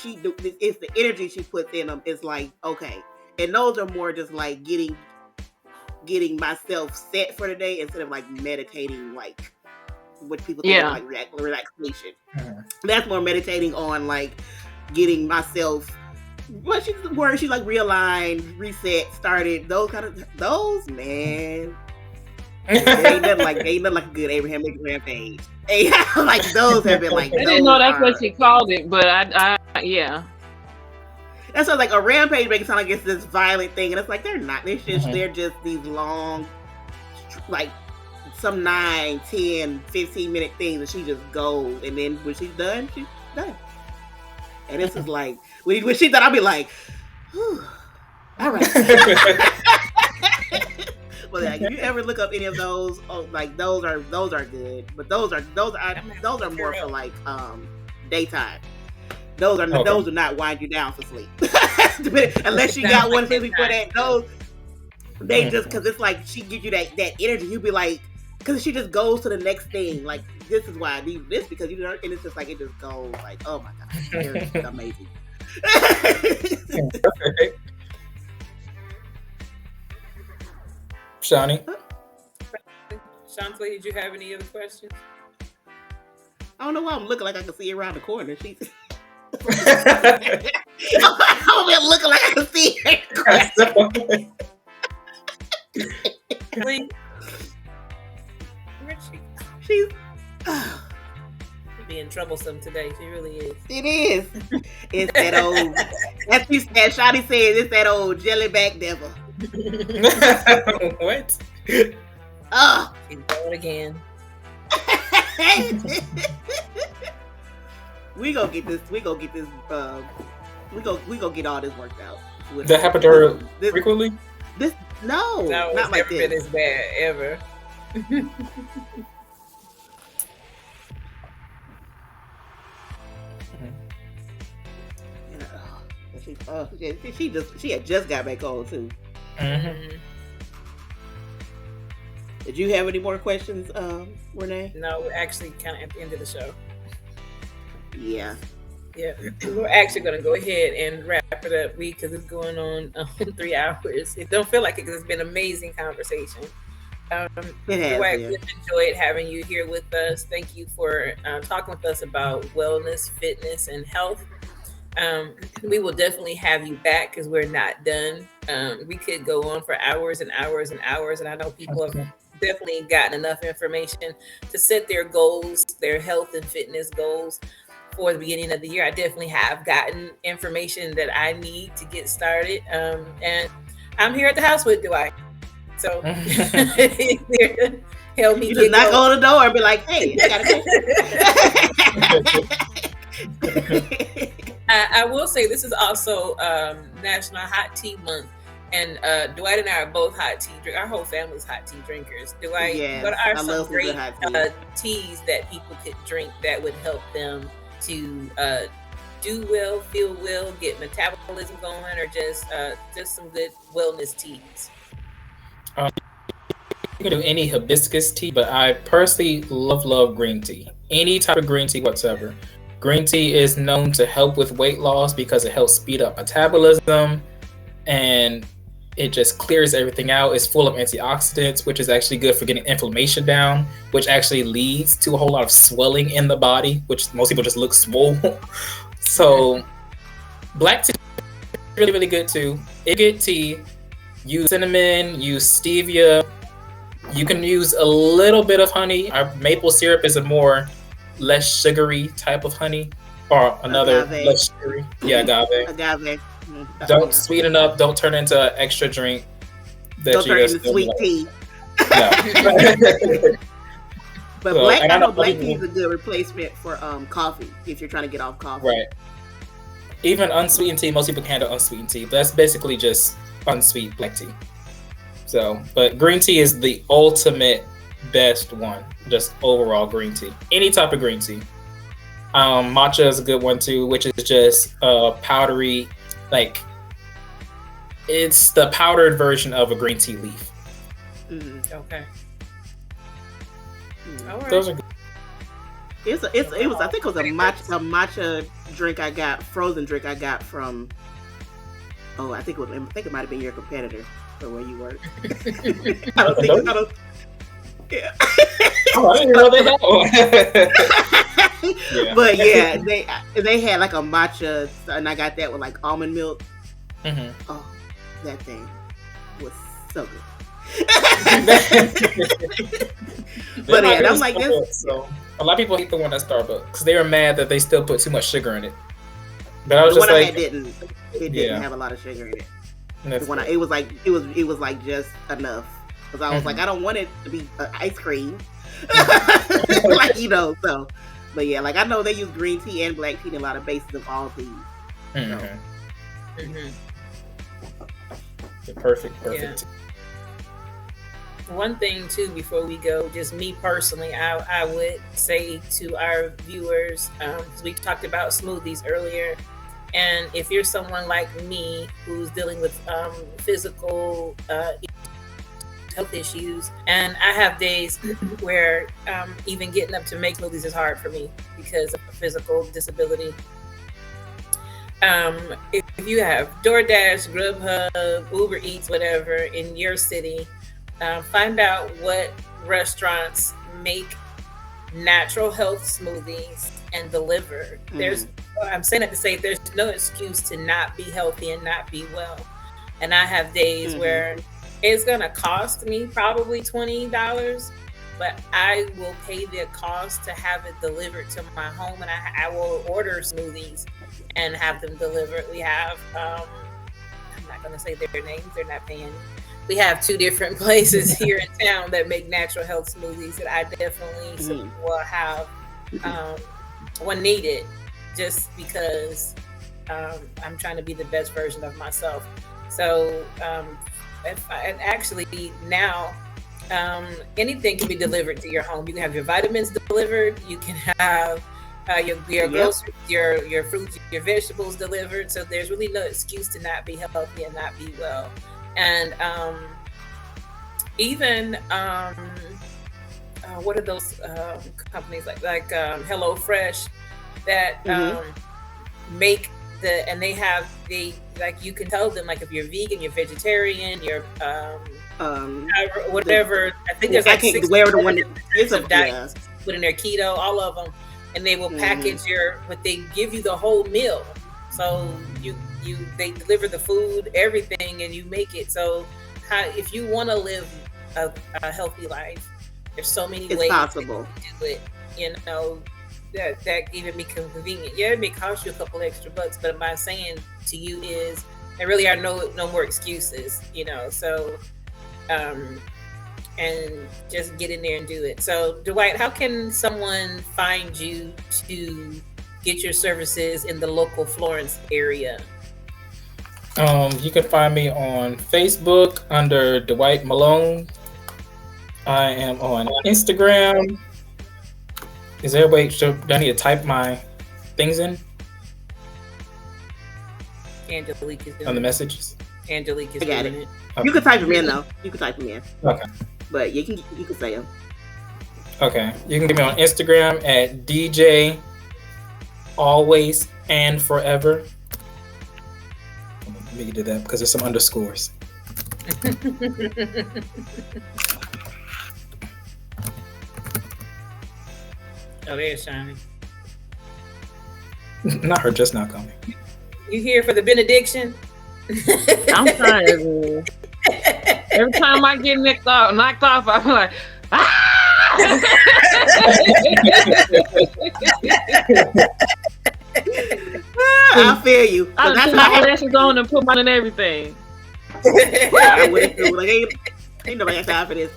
it's the energy she puts in them. It's like, okay, and those are more just like getting myself set for the day instead of like meditating, like what people think of like relaxation. That's more meditating on like getting myself. Well, she like realign, reset, started, those man. ain't nothing like a good Abraham Lincoln rampage. Like those have been like. I didn't know that's what she called it, but I yeah. That sounds like a rampage makes it sound like it's this violent thing, and it's like they're not. They're just these long, like some 9, 10, 15-minute things, and she just goes, and then when she's done, she's done. And this is like when she thought, I'd be like, whew, all right. Well, like, if you ever look up any of those, like those are good, but those are more for like daytime. Those do not wind you down for sleep, unless you got one thing before that. Those they just, because it's like she gives you that energy. You be like, because she just goes to the next thing. Like, this is why I need this, because you know, and it's just like it just goes like, oh my god, it's amazing. Shani? Chantilly, did you have any other questions? I don't know why I'm looking like I can see around the corner. I'm looking like I can see her. She's being troublesome today. She really is. It is. It's that old. As Shotty said, it's that old jellyback devil. What? Oh, she's going again. We gonna get this. We gonna get all this worked out. That happened to her frequently? No, not like never this. Been as bad ever. She had just got back on too. Mm-hmm. Did you have any more questions, Renee? No, we're actually kind of at the end of the show. Yeah. We're actually going to go ahead and wrap it up, because it's going on 3 hours. It don't feel like it, because it's been an amazing conversation. Dwight, we enjoyed having you here with us. Thank you for talking with us about wellness, fitness, and health. We will definitely have you back, because we're not done. We could go on for hours and hours and hours, and I know people have definitely gotten enough information to set their goals, their health and fitness goals for the beginning of the year. I definitely have gotten information that I need to get started, and I'm here at the house with Dwight, so he's here to help me. You just knock on the door and be like, "Hey, I gotta go." I will say this is also National Hot Tea Month, and Dwight and I are both hot tea drinkers. Our whole family's hot tea drinkers. Dwight, what are some great teas that people could drink that would help them to do well, feel well, get metabolism going, or just some good wellness teas? You can do any hibiscus tea, but I personally love green tea. Any type of green tea whatsoever. Green tea is known to help with weight loss because it helps speed up metabolism, and it just clears everything out. It's full of antioxidants, which is actually good for getting inflammation down, which actually leads to a whole lot of swelling in the body, which most people just look swole. So black tea really, really good too. If you get tea, use cinnamon, use stevia. You can use a little bit of honey. Our maple syrup is a more less sugary type of honey, or another Agave. less sugary. Yeah, agave. Agave. Don't sweeten up. Don't turn into an extra drink. Don't turn into sweet tea. No. But I know black tea is a good replacement for coffee if you're trying to get off coffee. Right. Even unsweetened tea, most people can't do unsweetened tea. But that's basically just unsweet black tea. So, but green tea is the ultimate best one. Just overall green tea. Any type of green tea. Matcha is a good one too, which is just powdery, like it's the powdered version of a green tea leaf. Okay. All right. Those are good. It was I think it was a matcha drink I got, frozen drink I got from I think it might have been your competitor for where you work. I don't yeah. Oh, I didn't know they had one. Yeah. But yeah, they had like a matcha, and I got that with like almond milk. Mm-hmm. Oh, that thing was so good. But yeah, I'm like this. So a lot of people hate the one at Starbucks because they were mad that they still put too much sugar in it. But I was just like, it didn't have a lot of sugar in it. It was like just enough because I was like, I don't want it to be ice cream, like So, but yeah, like I know they use green tea and black tea in a lot of bases of all these. Perfect. Yeah. One thing too, before we go, just me personally, I would say to our viewers, we talked about smoothies earlier, and if you're someone like me who's dealing with physical health issues, and I have days where even getting up to make smoothies is hard for me because of a physical disability. If you have DoorDash, Grubhub, Uber Eats, whatever in your city, find out what restaurants make natural health smoothies and deliver. I'm saying that to say there's no excuse to not be healthy and not be well. And I have days where it's gonna cost me probably $20, but I will pay the cost to have it delivered to my home, and I will order smoothies and have them delivered. We have I'm not gonna say their names, they're not paying. We have 2 different places here in town that make natural health smoothies that I definitely will have when needed, just because I'm trying to be the best version of myself. So actually now anything can be delivered to your home. You can have your vitamins delivered. You can have your groceries, your fruits, your vegetables delivered. So there's really no excuse to not be healthy and not be well. And even what are those companies like Hello Fresh that make and they have like you can tell them like if you're vegan, you're vegetarian, you're whatever. I think there's like 6 of diets put in their keto, all of them, and they will package but they give you the whole meal. So they deliver the food, everything, and you make it. So if you want to live a healthy life, there's so many ways possible to do it. That even be convenient. Yeah, it may cost you a couple extra bucks, but my saying to you is there really are no more excuses. So and just get in there and do it. So Dwight, how can someone find you to get your services in the local Florence area? You can find me on Facebook under Dwight Malone. I am on Instagram. Is there a way? Do I need to type my things in? Angelique is doing on the messages. Angelique is doing it. Okay. You can type them in though. You can type them in. Okay. But you can say them. Okay. You can get me on Instagram at DJ Always and Forever. Let me do that because there's some underscores. Oh, there's Shani. Not her, just now coming. You here for the benediction? I'm tired. Every time I get knocked off, I'm like, ah! I feel you. I That's put my eyelashes on and put mine in everything. I wouldn't do like ain't nobody got time for this.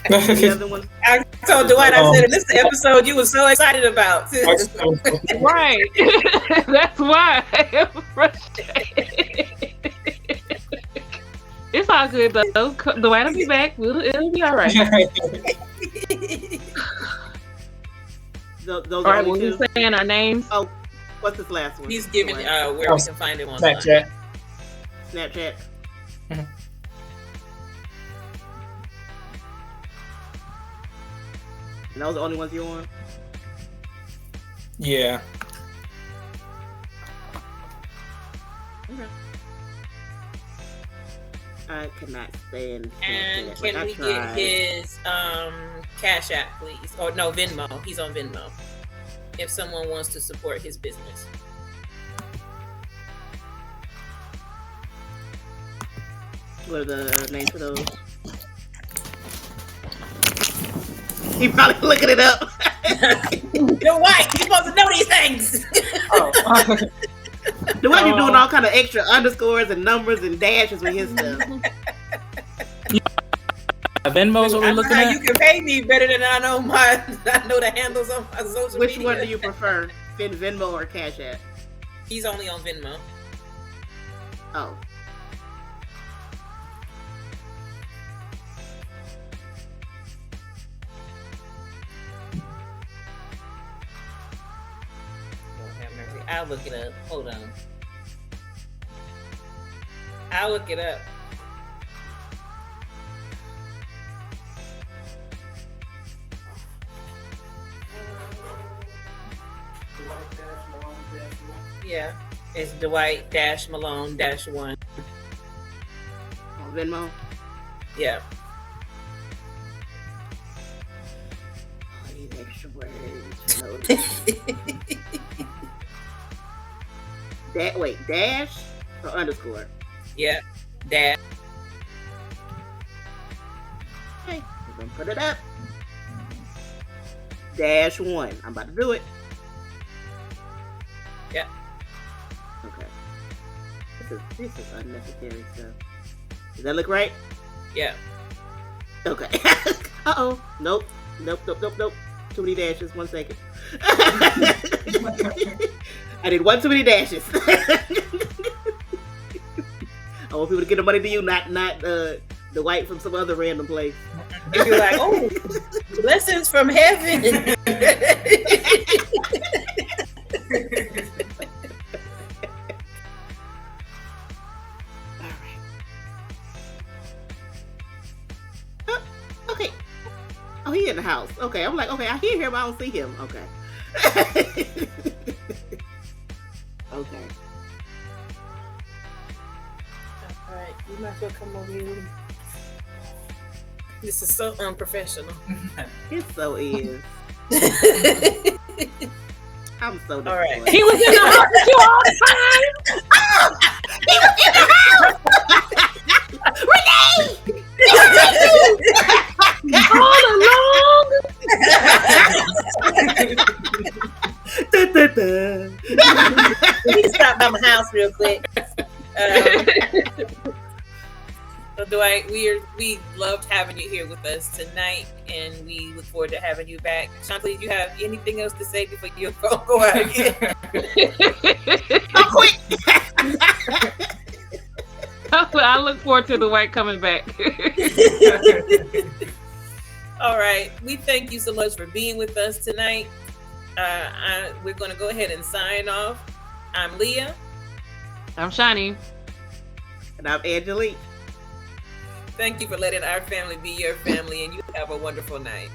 The other one. I told Dwight, I said, this is the episode you were so excited about. Right. That's why I'm frustrated. It's all good though. Dwight will be back. It'll be all right. Those all right, are we're saying our names. Oh, what's this last one? He's giving where we can find him online. Snapchat. Mhm. And those are the only ones you're on? Yeah. Okay. I cannot stand And Snapchat. can we get his Cash App, please? Or no, Venmo. He's on Venmo. If someone wants to support his business. What are the names of those? He probably looking it up. You're white. You're supposed to know these things. The way you doing all kind of extra underscores and numbers and dashes with his stuff. Venmo's what we're looking at. You can pay me better than I know the handles on my social Which media. one do you prefer? Venmo or Cash App? He's only on Venmo. Oh. Lord have mercy. I'll look it up. Hold on. I'll look it up. Yeah, it's Dwight-Malone-1. On Venmo? Yeah. Oh, these extra words. Wait, dash or underscore? Yeah. Dash. Okay, we're gonna put it up. -1. I'm about to do it. Yeah. Okay. This is unnecessary stuff. Does that look right? Yeah. Okay. Uh-oh. Nope. Too many dashes. 1 second. I did one too many dashes. I want people to get the money to you, not the white from some other random place. If you're like, oh, blessings from heaven. Okay. Oh, he in the house. Okay, I'm like, okay, I hear him, I don't see him. Okay. Okay. All right, you might as well come over here with me. This is so unprofessional. It so is. I'm so All right. He was in the house with you all the time. He was in the house. Renee. All along. We can stop by my house real quick. So Dwight, we loved having you here with us tonight, and we look forward to having you back. Chantilly, do you have anything else to say before you go out again? I'm quick. I look forward to Dwight coming back. All right, we thank you so much for being with us tonight. We're going to go ahead and sign off. I'm Leah. I'm Shani. And I'm Angelique. Thank you for letting our family be your family, and you have a wonderful night.